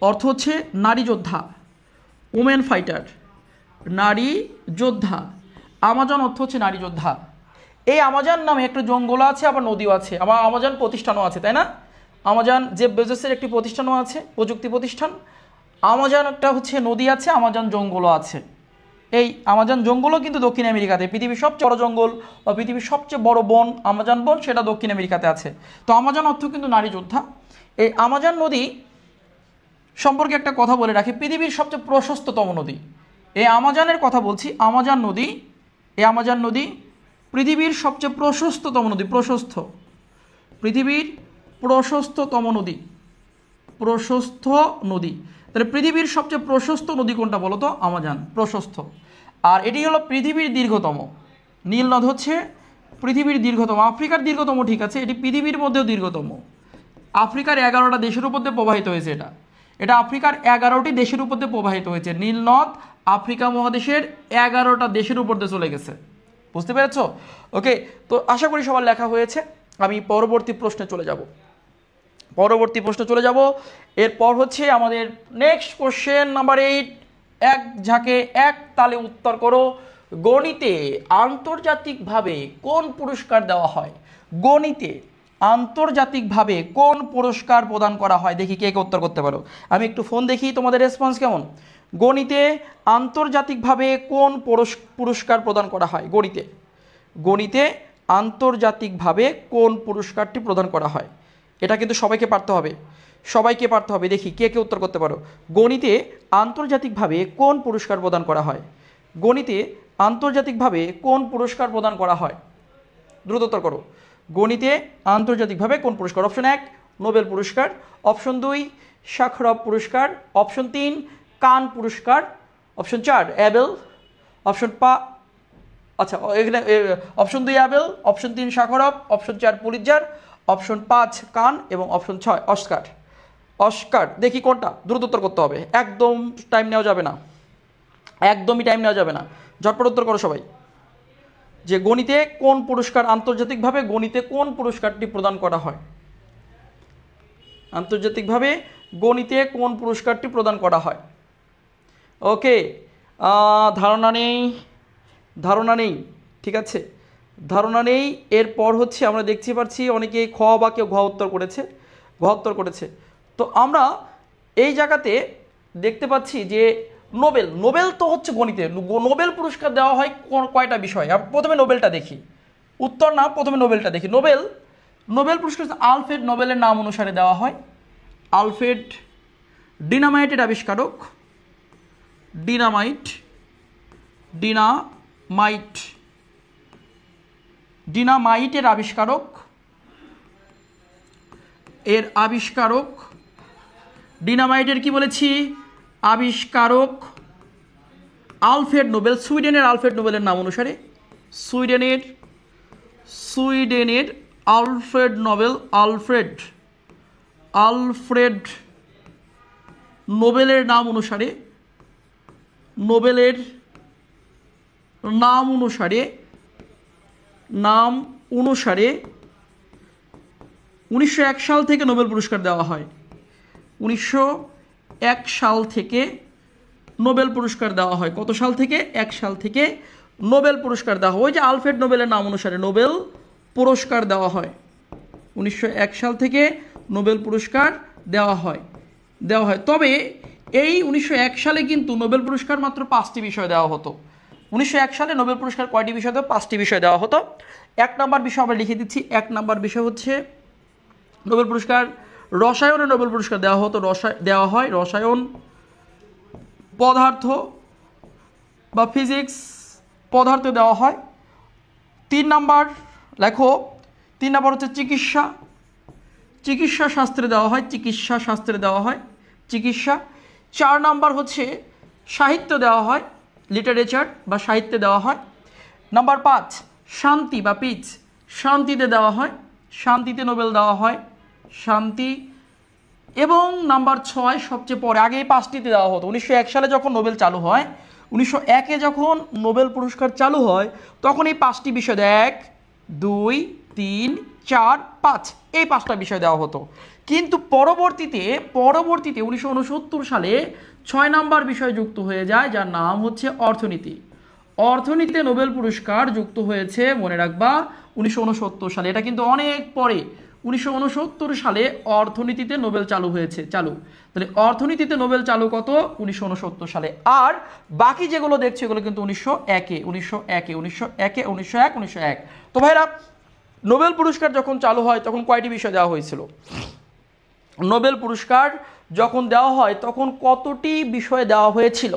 অর্থ হচ্ছে নারী যোদ্ধা, ওমেন ফাইটার, নারী যোদ্ধা। আমাজন অর্থ হচ্ছে নারী যোদ্ধা। এই আমাজন নামে একটা জঙ্গল আছে, আবার নদীও আছে, আবার আমাজন প্রতিষ্ঠানও আছে, তাই না? আমাজন জেফ বেজোসের একটি প্রতিষ্ঠানও আছে, প্রযুক্তি প্রতিষ্ঠান। আমাজন একটা হচ্ছে নদী আছে, আমাজন জঙ্গলও আছে। এই আমাজন জঙ্গলও কিন্তু দক্ষিণ আমেরিকাতে। পৃথিবীর সবচেয়ে বড় জঙ্গল বা পৃথিবীর সবচেয়ে বড় বন আমাজন বন, সেটা দক্ষিণ আমেরিকাতে আছে। তো আমাজন অর্থ কিন্তু নারী যোদ্ধা। এই আমাজন নদী সম্পর্কে একটা কথা বলে রাখি, পৃথিবীর সবচেয়ে প্রশস্ততম নদী। এই আমাজনের কথা বলছি, আমাজন নদী, এই আমাজন নদী পৃথিবীর সবচেয়ে প্রশস্ততম নদী, প্রশস্ত, পৃথিবীর প্রশস্ততম নদী, প্রশস্ত নদী। তাহলে পৃথিবীর সবচেয়ে প্রশস্ত নদী কোনটা বলো তো? আমাজন, প্রশস্ত। আর এটি হলো পৃথিবীর দীর্ঘতম। নীল নদ হচ্ছে পৃথিবীর দীর্ঘতম। আফ্রিকার দীর্ঘতম ঠিক আছে, এটি পৃথিবীর মধ্যেও দীর্ঘতম। আফ্রিকার 11টা দেশের উপর দিয়ে প্রবাহিত হয়েছে। এটা এটা আফ্রিকার 11টি দেশের উপর দিয়ে প্রবাহিত হয়েছে। নীল নদ আফ্রিকা মহাদেশের 11টা দেশের উপর দিয়ে চলে গেছে। বুঝতে পেরেছ? ওকে, তো আশা করি সবার লেখা হয়েছে। আমি পরবর্তী প্রশ্নে চলে যাব, পরবর্তী প্রশ্নে চলে যাব। এরপর হচ্ছে আমাদের নেক্সট কোশ্চেন নাম্বার 8। এক ঝাঁকে এক তালে উত্তর করো। গণিতে আন্তর্জাতিকভাবে কোন পুরস্কার দেওয়া হয়? গণিতে আন্তর্জাতিকভাবে কোন পুরস্কার প্রদান করা হয়? দেখি কে কে উত্তর করতে পারো। আমি একটু ফোন দেখি তোমাদের রেসপন্স কেমন। গণিতে আন্তর্জাতিকভাবে কোন পুরস্কার প্রদান করা হয়? গণিতে, গণিতে আন্তর্জাতিকভাবে কোন পুরস্কারটি প্রদান করা হয়? এটা কিন্তু সবাইকে পারতে হবে, সবাইকে পারতে হবে। দেখি কে কে উত্তর করতে পারো। গণিতে আন্তর্জাতিকভাবে কোন পুরস্কার প্রদান করা হয়? গণিতে আন্তর্জাতিকভাবে কোন পুরস্কার প্রদান করা হয়? দ্রুত উত্তর করো। গণিতে আন্তর্জাতিকভাবে কোন পুরস্কার? অপশন 1 নোবেল পুরস্কার, অপশন 2 শাখরভ পুরস্কার, অপশন 3 কান পুরস্কার, অপশন 4 অ্যাবেল, অপশন আচ্ছা এখানে option 2 Abel, option 3 Sakharov, option 4 Pulitzer, option 5 Cannes এবং অপশন 6 অস্কার। অস্কার দেখি কোনটা, দ্রুত উত্তর করতে হবে, একদম টাইম নেওয়া যাবে না, একদমই টাইম নেওয়া যাবে না। ঝটপট উত্তর করো সবাই, যে গণিতে কোন পুরস্কার, আন্তর্জাতিকভাবে গণিতে কোন পুরস্কারটি প্রদান করা হয়? আন্তর্জাতিকভাবে গণিতে কোন পুরস্কারটি প্রদান করা হয়? ওকে, ধারণা নেই, ধারণা নেই, ঠিক আছে, ধারণা নেই। এরপর হচ্ছে আমরা দেখতে পাচ্ছি অনেকে খ বা কেউ ঘ উত্তর করেছে, ঘ উত্তর করেছে। তো আমরা এই জায়গাতে দেখতে পাচ্ছি যে নোবেল, নোবেল তো হচ্ছে গণিতে, নোবেল পুরস্কার দেওয়া হয় কয়টা বিষয়? প্রথমে নোবেলটা দেখি, উত্তর না, প্রথমে নোবেলটা দেখি। নোবেল, নোবেল পুরস্কার আলফ্রেড নোবেলের নাম অনুসারে দেওয়া হয়। আলফ্রেড ডিনামাইটের আবিষ্কারক, ডিনামাইট, ডিনামাইট, ডিনামাইটের আবিষ্কারক, এর আবিষ্কারক, ডিনামাইটের কি বলেছি? আবিষ্কারক আলফ্রেড নোবেল, সুইডেনের আলফ্রেড নোবেলের নাম অনুসারে, সুইডেনের, সুইডেনের আলফ্রেড নোবেল, আলফ্রেড, আলফ্রেড নোবেলের নাম অনুসারে, নোবেলের নাম অনুসারে, নাম অনুসারে 1901 সাল থেকে নোবেল পুরস্কার দেওয়া হয়। 1901 সাল থেকে নোবেল পুরস্কার দেওয়া হয়। কত সাল থেকে? 1 সাল থেকে নোবেল পুরস্কার দেওয়া হয়। ওই যে আলফ্রেড নোবেলের নাম অনুসারে নোবেল পুরস্কার দেওয়া হয়। 1901 সাল থেকে নোবেল পুরস্কার দেওয়া হয়। তবে এই 1901 সালে কিন্তু নোবেল পুরস্কার মাত্র 5টি বিষয় দেওয়া হতো। 1901 সালে নোবেল পুরস্কার কয়টি বিষয় দেওয়া? 5টি বিষয় দেওয়া হতো। 1 নম্বর বিষয় আমরা লিখে দিচ্ছি। 1 নম্বর বিষয় হচ্ছে নোবেল পুরস্কার রসায়নে নোবেল পুরস্কার দেওয়া হয় রসায়ন, পদার্থ বা ফিজিক্স, পদার্থে দেওয়া হয়। 3 নম্বর লেখো, 3 নম্বর হচ্ছে চিকিৎসা শাস্ত্রে দেওয়া হয় চিকিৎসা। 4 নম্বর হচ্ছে সাহিত্য দেওয়া হয়, লিটারেচার বা সাহিত্যে দেওয়া হয়। নাম্বার 5 শান্তি বা পিস, শান্তিতে দেওয়া হয়, শান্তিতে নোবেল দেওয়া হয়, শান্তি। এবং নাম্বার 6 সবচেয়ে পরে, আগে এই 5টিতে দেওয়া হতো। 1901 সালে যখন নোবেল চালু হয়, 1901-এ যখন নোবেল পুরস্কার চালু হয়, তখন এই 5টি বিষয় 1, 2, 3, 4, 5 এই 5টা বিষয় দেওয়া হতো। কিন্তু পরবর্তীতে 1969 সালে 6 নাম্বার বিষয় যুক্ত হয়ে যায়, যার নাম হচ্ছে অর্থনীতি। অর্থনীতিতে নোবেল পুরস্কার যুক্ত হয়েছে, মনে রাখবা, 1969 সালে। এটা কিন্তু অনেক পরে, 1969 সালে অর্থনীতিতে নোবেল চালু হয়েছে। তাহলে অর্থনীতিতে নোবেল চালু কত? 1969 সালে। আর বাকি যেগুলো দেখছে এগুলো কিন্তু 1901। তো ভাইরা, নোবেল পুরস্কার যখন চালু হয় তখন কয়টি বিষয় দেওয়া হয়েছিল? নোবেল পুরস্কার যখন দেওয়া হয় তখন কতটি বিষয় দেওয়া হয়েছিল?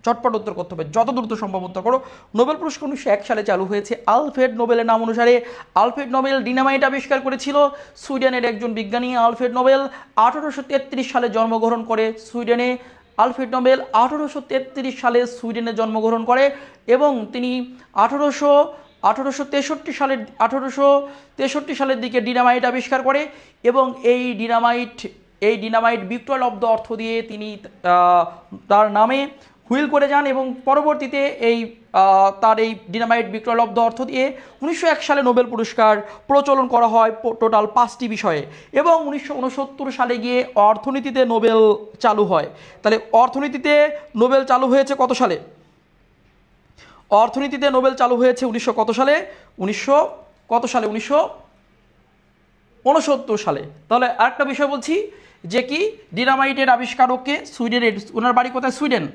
চটপট উত্তর করতে হবে, যত দ্রুত সম্ভব উত্তর করো। নোবেল পুরস্কার 1901 সালে চালু হয়েছে। আলফ্রেড নোবেলের নাম অনুসারে। আলফ্রেড নোবেল ডিনামাইট আবিষ্কার করেছিল। সুইডেনের একজন বিজ্ঞানী আলফ্রেড নোবেল 1833 সালে জন্মগ্রহণ করে সুইডেনে। আলফ্রেড নোবেল 1833 সালে সুইডেনে জন্মগ্রহণ করে এবং তিনি 1863 সালের দিকে ডিনামাইট আবিষ্কার করে এবং এই ডিনামাইট বিক্রয় লব্ধ অর্থ দিয়ে তিনি তার নামে হুইল করে যান এবং পরবর্তীতে তার এই ডিনামাইট বিক্রয় লব্ধ অর্থ দিয়ে 1901 সালে নোবেল পুরস্কার প্রচলন করা হয় টোটাল 5টি বিষয়ে। এবং 1969 সালে গিয়ে অর্থনীতিতে নোবেল চালু হয়। তাহলে অর্থনীতিতে নোবেল চালু হয়েছে কত সালে? অর্থনীতিতে নোবেল চালু হয়েছে 1969 সালে। তাহলে আরেকটা বিষয় বলছি যে কি, ডিনামাইটের আবিষ্কারককে সুইডেনের, ওনার বাড়ি কোথায়? সুইডেন।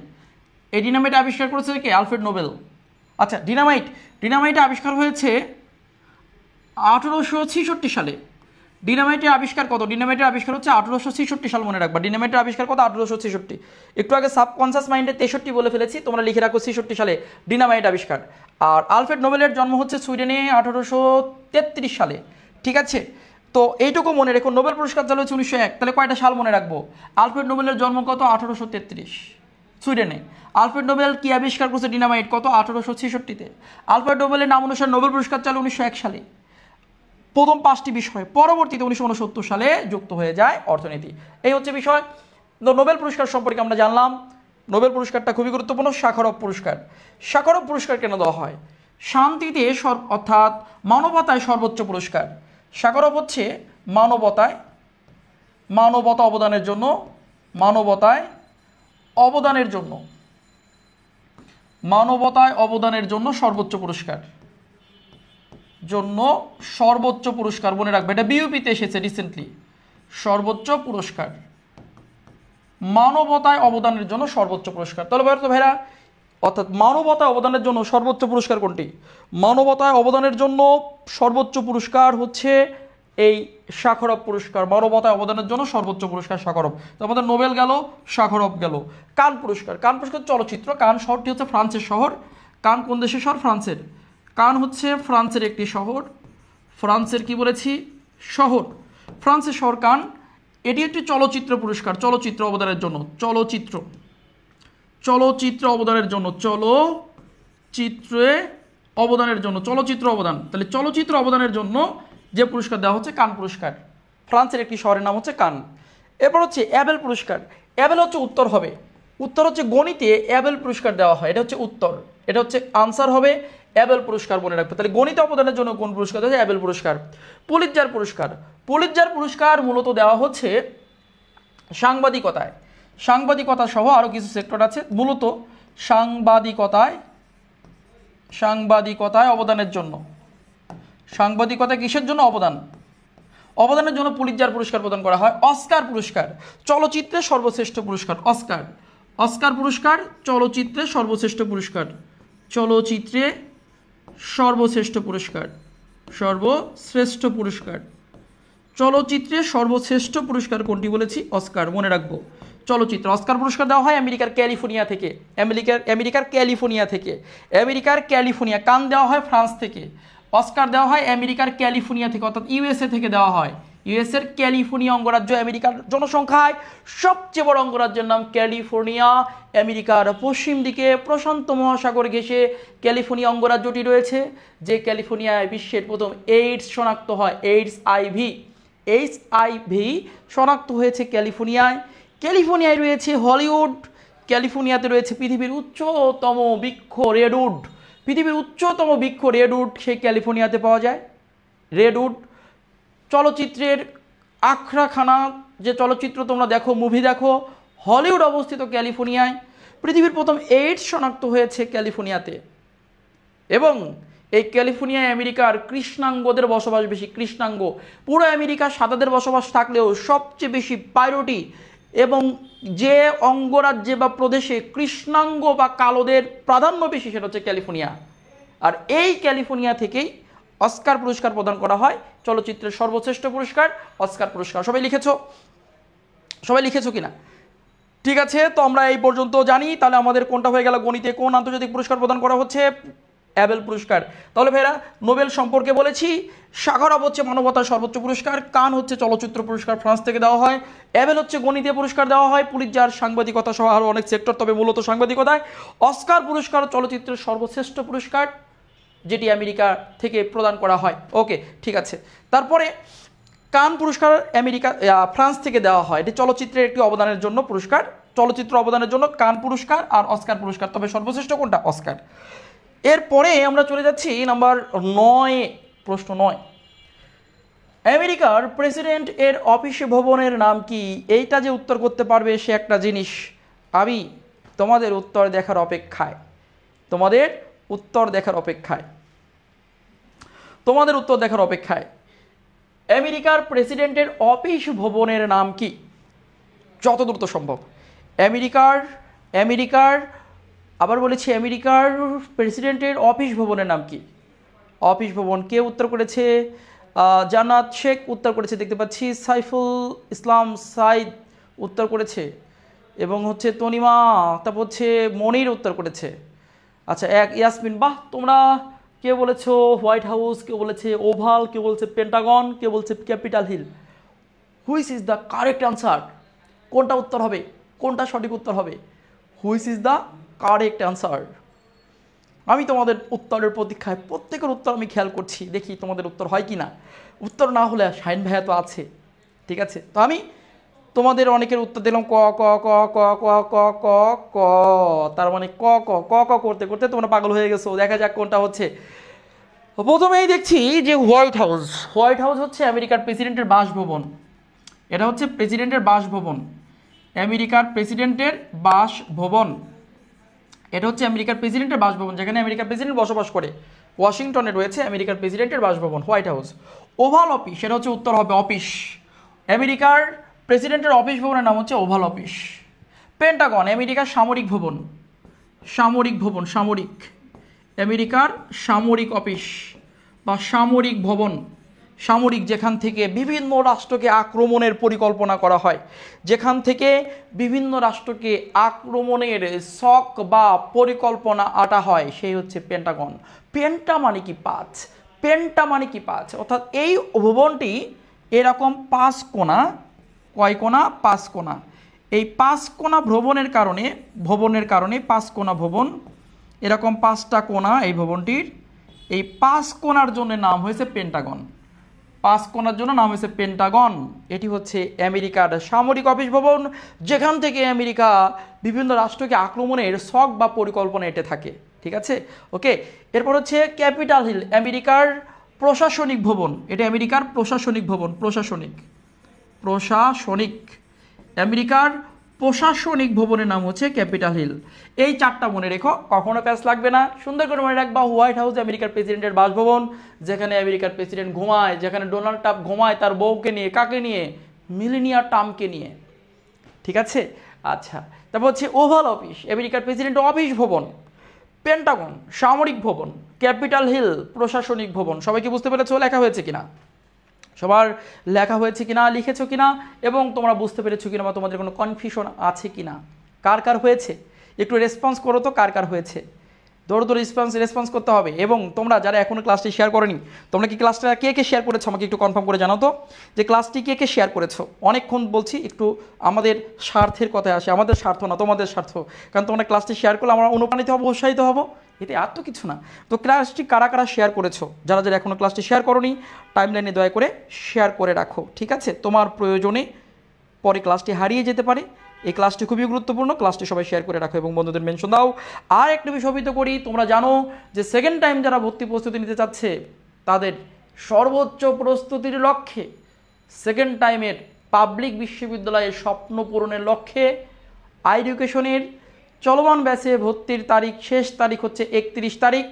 এই ডিনামাইট আবিষ্কার করেছে কে? Alfred Nobel. আচ্ছা, ডিনামাইট আবিষ্কার হয়েছে 1866 সালে। ডিনামাইটের আবিষ্কার কত? ডিনামাইটের আবিষ্কার হচ্ছে 1866 সাল, মনে রাখবা। ডিনামাইটের আবিষ্কার কত? 1866। একটু আগে সাবকনসিয়াস মাইন্ডে 63 বলে ফেলেছি, তোমরা লিখে রাখো 66 সালে ডিনামাইট আবিষ্কার। আর আলফ্রেড নোবেলের জন্ম হচ্ছে সুইডেনে 1833 সালে। ঠিক আছে, তো এইটুকু মনে রেখো। নোবেল পুরস্কার চালু হচ্ছে 1901। তাহলে কয়টা সাল মনে রাখবো? আলফ্রেড নোবেলের জন্ম কত? 1833 সুইডেনে। আলফ্রেড নোবেল কি আবিষ্কার করছে? ডিনামাইট। কত? 1866-তে। আলফ্রেড নোবেলের নাম অনুসারে নোবেল পুরস্কার চালু 1901 সালে। প্রথম 5টি বিষয়, পরবর্তীতে 1969 সালে যুক্ত হয়ে যায় অর্থনীতি। এই হচ্ছে বিষয়। তো নোবেল পুরস্কার সম্পর্কে আমরা জানলাম। নোবেল পুরস্কারটা খুবই গুরুত্বপূর্ণ। শাখারভ পুরস্কার কেন দেওয়া হয়? শান্তিতে অর্থাৎ মানবতায় সর্বোচ্চ পুরস্কার। শাখারভ হচ্ছে মানবতায় অবদানের জন্য সর্বোচ্চ পুরস্কার, মনে রাখবে। এটা বিইউপিতে এসেছে রিসেন্টলি। সর্বোচ্চ পুরস্কার, মানবতায় অবদানের জন্য সর্বোচ্চ পুরস্কার। তাহলে ভাইরা, অর্থাৎ মানবতায় অবদানের জন্য সর্বোচ্চ পুরস্কার কোনটি? মানবতায় অবদানের জন্য সর্বোচ্চ পুরস্কার হচ্ছে এই শাখারভ পুরস্কার। মানবতায় অবদানের জন্য সর্বোচ্চ পুরস্কার শাখারভ। তো আমাদের নোবেল গেল, শাখারভ গেল। কান পুরস্কার চলচ্চিত্র। কান শহরটি হচ্ছে ফ্রান্সের শহর। কান কোন দেশের শহর? ফ্রান্সের। কান হচ্ছে ফ্রান্সের একটি শহর। ফ্রান্সের কি বলেছি? শহর। ফ্রান্সের শহর কান। এটি একটি চলচ্চিত্র পুরস্কার, চলচ্চিত্র অবদানের জন্য। চলচ্চিত্র অবদানের জন্য, চলচ্চিত্র অবদান। তাহলে চলচ্চিত্র অবদানের জন্য যে পুরস্কার দেওয়া হচ্ছে কান পুরস্কার। ফ্রান্সের একটি শহরের নাম হচ্ছে কান। এরপর হচ্ছে অ্যাবেল পুরস্কার। অ্যাবেল হচ্ছে উত্তর হবে। উত্তর হচ্ছে গণিতে অ্যাবেল পুরস্কার দেওয়া হয়। এটা হচ্ছে উত্তর, এটা হচ্ছে আনসার হবে অ্যাবেল পুরস্কার, মনে রাখবে। তাহলে গণিত অবদানের জন্য কোন পুরস্কার দেওয়া হয়? অ্যাবেল পুরস্কার। পুলিৎজার পুরস্কার মূলত দেওয়া হচ্ছে সাংবাদিকতা সহ আরও কিছু সেক্টর আছে। মূলত সাংবাদিকতায় অবদানের জন্য। সাংবাদিকতা কিসের জন্য? অবদান। অবদানের জন্য পুলিৎজার পুরস্কার প্রদান করা হয়। অস্কার পুরস্কার চলচ্চিত্রের সর্বশ্রেষ্ঠ পুরস্কার। অস্কার, অস্কার পুরস্কার চলচ্চিত্রের সর্বশ্রেষ্ঠ পুরস্কার, চলচ্চিত্রে সর্বশ্রেষ্ঠ পুরস্কার, সর্বশ্রেষ্ঠ পুরস্কার, চলচ্চিত্রের সর্বশ্রেষ্ঠ পুরস্কার কোনটি বলেছি? অস্কার, মনে রাখবো। চলচ্চিত্র অস্কার পুরস্কার দেওয়া হয় আমেরিকার ক্যালিফোর্নিয়া থেকে, আমেরিকার ক্যালিফোর্নিয়া থেকে, আমেরিকার ক্যালিফোর্নিয়া। কান দেওয়া হয় ফ্রান্স থেকে। অস্কার দেওয়া হয় আমেরিকার ক্যালিফোর্নিয়া থেকে, অর্থাৎ ইউএসএ থেকে দেওয়া হয়। ইউএসএর ক্যালিফোর্নিয়া অঙ্গরাজ্য আমেরিকার জনসংখ্যায় সবচেয়ে বড় অঙ্গরাজ্যের নাম ক্যালিফোর্নিয়া। আমেরিকার পশ্চিম দিকে প্রশান্ত মহাসাগর ঘেঁষে ক্যালিফোর্নিয়া অঙ্গরাজ্যটি রয়েছে, যে ক্যালিফোর্নিয়ায় বিশ্বের প্রথম এইডস শনাক্ত হয়। এইচআইভি শনাক্ত হয়েছে ক্যালিফোর্নিয়ায়। ক্যালিফোর্নিয়ায় রয়েছে হলিউড, ক্যালিফোর্নিয়াতে রয়েছে পৃথিবীর উচ্চতম বৃক্ষ রেডউড। পৃথিবীর উচ্চতম বৃক্ষ রেডউড সেই ক্যালিফোর্নিয়াতে পাওয়া যায়। রেডউড চলচ্চিত্রের আখড়াখানা, যে চলচ্চিত্র তোমরা দেখো, মুভি দেখো, হলিউড অবস্থিত ক্যালিফোর্নিয়ায়। পৃথিবীর প্রথম এইডস শনাক্ত হয়েছে ক্যালিফোর্নিয়াতে। এবং এই ক্যালিফোর্নিয়ায় আমেরিকার কৃষ্ণাঙ্গদের বসবাস বেশি। কৃষ্ণাঙ্গ, পুরো আমেরিকা সাদাদের বসবাস থাকলেও সবচেয়ে বেশি প্রায়োরিটি এবং যে অঙ্গরাজ্যে বা প্রদেশে কৃষ্ণাঙ্গ বা কালোদের প্রাধান্য বেশি সেটা হচ্ছে ক্যালিফোর্নিয়া। আর এই ক্যালিফোর্নিয়া থেকেই অস্কার পুরস্কার প্রদান করা হয়, চলচ্চিত্রের সর্বশ্রেষ্ঠ পুরস্কার অস্কার পুরস্কার। সবাই লিখেছো কিনা? ঠিক আছে, তো আমরা এই পর্যন্ত জানি। তাহলে আমাদের কোনটা হয়ে গেল? গণিতে কোন আন্তর্জাতিক পুরস্কার প্রদান করা হচ্ছে? অ্যাবেল পুরস্কার। তাহলে ভাইরা নোবেল সম্পর্কে বলেছি। সাখারভ হচ্ছে মানবতার সর্বোচ্চ পুরস্কার, কান হচ্ছে চলচ্চিত্র পুরস্কার ফ্রান্স থেকে দেওয়া হয়, অ্যাবেল হচ্ছে গণিতে পুরস্কার দেওয়া হয়, পুলিৎজার সাংবাদিকতা সহ আরও অনেক সেক্টর, তবে মূলত সাংবাদিকতায়। অস্কার পুরস্কার চলচ্চিত্রের সর্বশ্রেষ্ঠ পুরস্কার, যেটি আমেরিকা থেকে প্রদান করা হয়। ওকে, ঠিক আছে। তারপরে কান পুরস্কার ফ্রান্স থেকে দেওয়া হয়, এটি চলচ্চিত্রের একটি অবদানের জন্য পুরস্কার, চলচ্চিত্র অবদানের জন্য কান পুরস্কার আর অস্কার পুরস্কার, তবে সর্বশ্রেষ্ঠ কোনটা? অস্কার। এরপরে আমরা চলে যাচ্ছি নাম্বার 9, প্রশ্ন 9। আমেরিকার প্রেসিডেন্ট এর অফিস ভবনের নাম কি? এইটা যে উত্তর করতে পারবে সে একটা জিনিস। আমি তোমাদের উত্তর দেখার অপেক্ষায়, আমেরিকার প্রেসিডেন্টের অফিস ভবনের নাম কি? যত দ্রুত সম্ভব। আমেরিকার আবার বলেছি, আমেরিকার প্রেসিডেন্টের অফিস ভবনের নাম কি? অফিস ভবন। কে উত্তর করেছে? জান্নাত শেখ উত্তর করেছে, দেখতে পাচ্ছি। সাইফুল ইসলাম সাইদ উত্তর করেছে, এবং হচ্ছে তনিমা, তারপর হচ্ছে মনির উত্তর করেছে। আচ্ছা, ইয়াসমিন, বাহ, তোমরা কে বলেছো হোয়াইট হাউস, কেউ বলেছে ওভাল, কেউ বলছে পেন্টাগন, কেউ বলছে Capitol Hill. Which is the correct answer? কোনটা উত্তর হবে? কোনটা সঠিক উত্তর হবে? Which is the correct answer? আমি তোমাদের উত্তরের প্রতীক্ষায়, প্রত্যেকের উত্তর আমি খেয়াল করছি, দেখি তোমাদের উত্তর হয় কি না। উত্তর না হলে শাহিন ভাইয়া তো আছে, ঠিক আছে। তো আমি তোমাদের অনেকের উত্তর দিলাম ক ক ক ক ক ক ক ক, তার মানে ক ক ক ক করতে করতে তোমরা পাগল হয়ে গেছো। দেখা যাক কোনটা হচ্ছে। প্রথমেই দেখছি যে হোয়াইট হাউস হচ্ছে আমেরিকার প্রেসিডেন্টের বাসভবন। এটা হচ্ছে প্রেসিডেন্টের বাসভবন, আমেরিকার প্রেসিডেন্টের বাসভবন। এটা হচ্ছে আমেরিকার প্রেসিডেন্টের বাসভবন, যেখানে আমেরিকার প্রেসিডেন্ট বসবাস করে। ওয়াশিংটনে রয়েছে আমেরিকার প্রেসিডেন্টের বাসভবন, হোয়াইট হাউস। ওভাল অফিস, সেটা হচ্ছে উত্তর হবে অফিস। আমেরিকার প্রেসিডেন্টের অফিস ভবনের নাম হচ্ছে ওভাল অফিস। পেন্টাগন, আমেরিকার সামরিক ভবন, আমেরিকার সামরিক অফিস বা সামরিক ভবন। সামরিক, যেখান থেকে বিভিন্ন রাষ্ট্রকে আক্রমণের পরিকল্পনা করা হয়, যেখান থেকে বিভিন্ন রাষ্ট্রকে আক্রমণের শক বা পরিকল্পনা আটা হয়, সেই হচ্ছে পেন্টাগন। পেন্টা মানে কি পাঁচ, অর্থাৎ এই ভবনটি এরকম 5 কোণা। কয় কোণা? 5 কোণা। এই 5 কোণা ভবনের কারণে 5 কোণা ভবন, এরকম 5টা কোণা এই ভবনটির। এই 5 কোণার জন্য নাম হয়েছে পেন্টাগন। 5 কোণার জন্য নাম হয়েছে পেন্টাগন। এটি হচ্ছে আমেরিকার সামরিক অফিস ভবন, যেখান থেকে আমেরিকা বিভিন্ন রাষ্ট্রকে আক্রমণের শক বা পরিকল্পনা এঁটে থাকে, ঠিক আছে। ওকে, এরপর হচ্ছে ক্যাপিটাল হিল, আমেরিকার প্রশাসনিক ভবন। এটা আমেরিকার প্রশাসনিক ভবন, প্রশাসনিক। আমেরিকার প্রশাসনিক ভবনের নাম হচ্ছে ক্যাপিটাল হিল। এই চারটা মনে রেখো, কখনো প্যাচ লাগবে না, সুন্দর করে মনে রাখবা। হোয়াইট হাউস আমেরিকার প্রেসিডেন্টের বাসভবন, যেখানে আমেরিকার প্রেসিডেন্ট ঘুমায়, যেখানে ডোনাল্ড ট্রাম্প ঘুমায় তার বউকে নিয়ে, কাকে নিয়ে, মিলেনিয়া ট্রাম্পকে নিয়ে, ঠিক আছে। আচ্ছা, তারপর হচ্ছে ওভাল অফিস, আমেরিকার প্রেসিডেন্টের অফিস ভবন। পেন্টাগন সামরিক ভবন, ক্যাপিটাল হিল প্রশাসনিক ভবন। সবাইকে বুঝতে পেরেছো লেখা হয়েছে কিনা? সবার লেখা হয়েছে কিনা, লিখেছো কিনা, এবং তোমরা বুঝতে পেরেছো কিনা বা তোমাদের কোনো কনফিউশন আছে কিনা? কার কার হয়েছে একটু রেসপন্স করো তো, কার কার হয়েছে? দৌড় দৌড় রেসপন্স করতে হবে। এবং তোমরা যারা এখনও ক্লাসটি শেয়ার করোনি, তোমরা কি ক্লাসটা কে কে শেয়ার করেছো আমাকে একটু কনফার্ম করে জানাও তো, যে ক্লাসটি কে কে শেয়ার করেছো। অনেকক্ষণ বলছি, একটু আমাদের স্বার্থের কথায় আসে, আমাদের স্বার্থ না তোমাদের স্বার্থ, কারণ তোমরা ক্লাসটি শেয়ার করলে আমরা অনুপ্রাণিত হবো, উৎসাহিত হবো, এতে আর তো কিছু না। তো ক্লাসটি কারা কারা শেয়ার করেছো, যারা যারা এখনও ক্লাসটি শেয়ার করোনি টাইমলাইনে দয়া করে শেয়ার করে রাখো, ঠিক আছে। তোমার প্রয়োজনে পরে ক্লাসটি হারিয়ে যেতে পারে, এই ক্লাসটি খুবই গুরুত্বপূর্ণ, ক্লাসটি সবাই শেয়ার করে রাখো এবং বন্ধুদের মেনশন দাও। আর একটা বিষয় অভিহিত করি, তোমরা জানো যে সেকেন্ড টাইম যারা ভর্তি প্রস্তুতি নিতে চাচ্ছে তাদের সর্বোচ্চ প্রস্তুতির লক্ষ্যে সেকেন্ড টাইমের পাবলিক বিশ্ববিদ্যালয়ের স্বপ্ন পূরণের লক্ষ্যে এডুকেশনের চলমান ব্যাচে ভর্তির তারিখ, শেষ তারিখ হচ্ছে 31 তারিখ।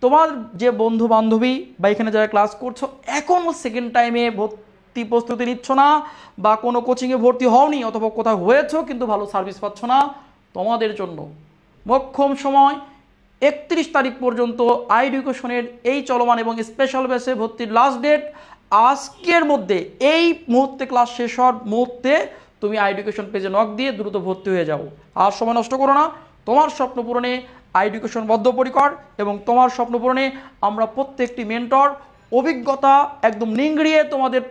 তোমার যে বন্ধু বান্ধবী বা এখানে যারা ক্লাস করছো এখনও সেকেন্ড টাইমে ভর্তি প্রস্তুতি নিচ্ছ না, বা কোনো কোচিংয়ে ভর্তি হওনি, অথবা কোথাও হয়েছো কিন্তু ভালো সার্ভিস পাচ্ছ না, তোমাদের জন্য মোক্ষম সময় 31 তারিখ পর্যন্ত এডুকেশনের এই চলমান এবং স্পেশাল ব্যাচে ভর্তির লাস্ট ডেট। আজকের মধ্যে, এই মুহূর্তে ক্লাস শেষ হওয়ার মুহূর্তে তুমি এডুকেশন পেজে নক দিয়ে দ্রুত ভর্তি হয়ে যাও। আর সময় নষ্ট করো না, তোমার স্বপ্ন পূরণে এডুকেশন বদ্ধপরিকর, এবং তোমার স্বপ্ন পূরণে আমরা প্রত্যেকটি মেন্টর অভিজ্ঞতা একদম নিংড়িয়ে তোমাদের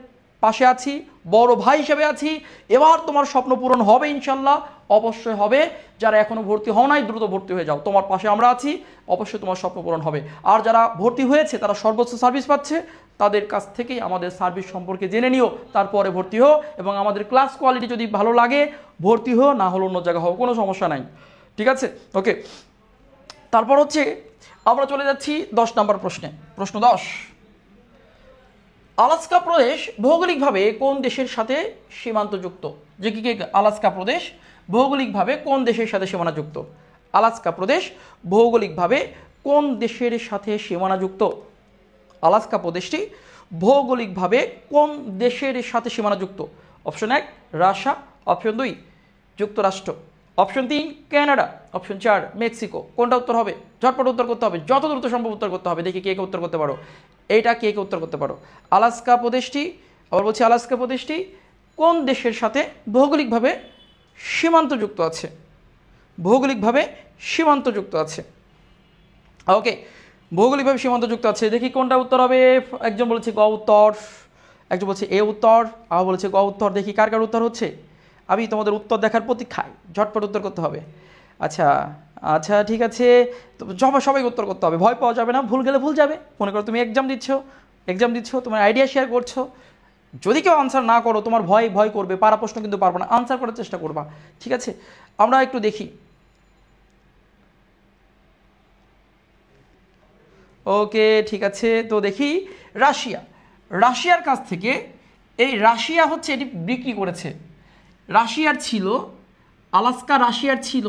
পাশে আছি, বড় ভাই হিসেবে আছি। এবার তোমার স্বপ্ন পূরণ হবে ইনশাল্লাহ, অবশ্যই হবে। যারা এখনও ভর্তি হও নাই দ্রুত ভর্তি হয়ে যাও, তোমার পাশে আমরা আছি, অবশ্যই তোমার স্বপ্ন পূরণ হবে। আর যারা ভর্তি হয়েছে তারা সর্বোচ্চ সার্ভিস পাচ্ছে, তাদের কাছ থেকেই আমাদের সার্ভিস সম্পর্কে জেনে নিও, তারপরে ভর্তি হো। এবং আমাদের ক্লাস কোয়ালিটি যদি ভালো লাগে ভর্তি হো, না হলো অন্য জায়গা হোক, কোনো সমস্যা নাই, ঠিক আছে। ওকে, তারপর হচ্ছে আমরা চলে যাচ্ছি 10 নম্বর প্রশ্নে। প্রশ্ন 10, আলাস্কা প্রদেশ ভৌগোলিকভাবে কোন দেশের সাথে সীমান্তযুক্ত? যে কি আলাস্কা প্রদেশ ভৌগোলিকভাবে কোন দেশের সাথে সীমানাযুক্ত? আলাস্কা প্রদেশ ভৌগোলিকভাবে কোন দেশের সাথে সীমানাযুক্ত? আলাস্কা প্রদেশটি ভৌগোলিকভাবে কোন দেশের সাথে সীমানাযুক্ত? অপশন 1 রাশিয়া, অপশন 2 যুক্তরাষ্ট্র, অপশন 3 কানাডা, অপশন 4 মেক্সিকো। কোনটা উত্তর হবে? ঝটপট উত্তর করতে হবে, যত দ্রুত সম্ভব উত্তর করতে হবে। দেখি কে কে উত্তর করতে পারো, এইটা কে কে উত্তর করতে পারো। আলাস্কা প্রদেশটি, আবার বলছি আলাস্কা প্রদেশটি কোন দেশের সাথে ভৌগোলিকভাবে সীমান্তযুক্ত আছে? ভৌগোলিকভাবে সীমান্তযুক্ত আছে, ওকে, ভৌগোলিকভাবে সীমান্তযুক্ত আছে। দেখি কোনটা উত্তর হবে। একজন বলেছে গ উত্তর, একজন বলছে এ উত্তর, আবার বলেছে গ উত্তর। দেখি কার কার উত্তর হচ্ছে, আমি তোমাদের উত্তর দেখার প্রতীক্ষায়, ঝটপট উত্তর করতে হবে। আচ্ছা আচ্ছা, ঠিক আছে, তো সবাই উত্তর করতে হবে, ভয় পাওয়া যাবে না, ভুল গেলে ভুল যাবে। মনে করো তুমি এক্সাম দিচ্ছ, তোমার আইডিয়া শেয়ার করছো, যদি কেউ আনসার না করো তোমার ভয় করবে, পারা প্রশ্ন কিন্তু পারবো না, আনসার করার চেষ্টা করবা, ঠিক আছে। আমরা একটু দেখি, ওকে ঠিক আছে। তো দেখি রাশিয়ার কাছ থেকে, এই রাশিয়া হচ্ছে এটি বিক্রি করেছে, রাশিয়ার ছিল, আলাস্কা রাশিয়ার ছিল,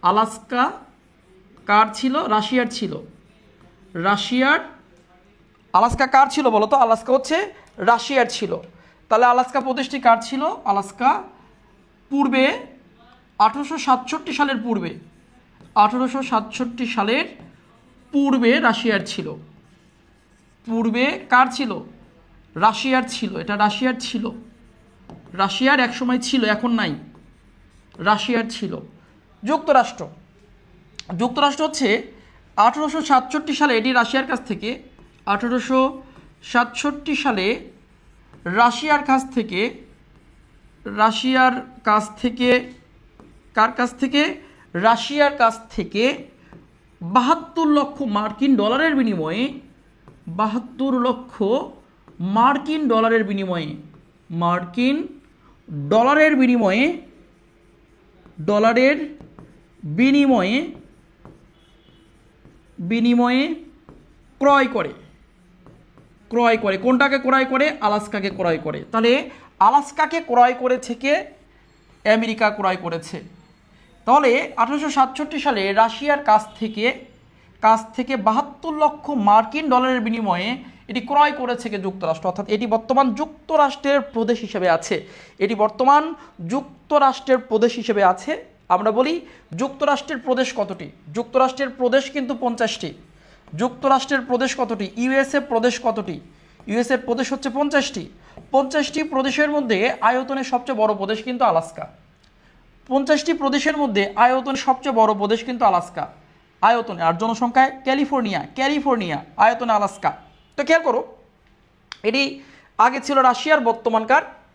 আলাস্কা কার ছিল? রাশিয়ার ছিল, আলাস্কা কার ছিল বলো তো? আলাস্কা হচ্ছে রাশিয়ার ছিল। তাহলে আলাস্কা প্রদেশটি কার ছিল? আলাস্কা পূর্বে 1867 সালের পূর্বে, 1867 সালের পূর্বে রাশিয়ার ছিল। পূর্বে কার ছিল? রাশিয়ার ছিল, এটা রাশিয়ার ছিল, রাশিয়ার এক সময় ছিল, এখন নাই, রাশিয়ার ছিল। যুক্তরাষ্ট্র হচ্ছে 1867 সালে, এটি রাশিয়ার কাছ থেকে 1867 সালে রাশিয়ার কাছ থেকে কার কাছ থেকে? রাশিয়ার কাছ থেকে 72 লক্ষ মার্কিন ডলারের বিনিময়ে, 72 লক্ষ মার্কিন ডলারের বিনিময়ে, মার্কিন ডলারের বিনিময়ে, ডলারের বিনিময়ে ক্রয় করে। কোনটাকে ক্রয় করে? আলাস্কাকে ক্রয় করে। তাহলে আলাস্কাকে ক্রয় করেছে কে? আমেরিকা ক্রয় করেছে। তাহলে 1867 সালে রাশিয়ার কাছ থেকে 72 লক্ষ মার্কিন ডলারের বিনিময়ে এটি ক্রয় করেছে কে যুক্তরাষ্ট্র, অর্থাৎ এটি বর্তমান যুক্তরাষ্ট্রের প্রদেশ হিসেবে আছে। এটি বর্তমান যুক্তরাষ্ট্রের প্রদেশ হিসেবে আছে। আমরা বলি যুক্তরাষ্ট্রের প্রদেশ কতটি? যুক্তরাষ্ট্রের প্রদেশ কিন্তু 50টি। যুক্তরাষ্ট্রের প্রদেশ কতটি? ইউএসএ প্রদেশ কতটি? ইউএসএ প্রদেশ হচ্ছে 50টি। 50টি প্রদেশের মধ্যে আয়তনে সবচেয়ে বড় প্রদেশ কিন্তু আলাস্কা। 50টি প্রদেশের মধ্যে আয়তনে সবচেয়ে বড় প্রদেশ কিন্তু আলাস্কা আয়তনে, আর জনসংখ্যায় ক্যালিফোর্নিয়া আয়তনে আলাস্কা। তো খেয়াল করো, এটি আগে ছিল রাশিয়ার,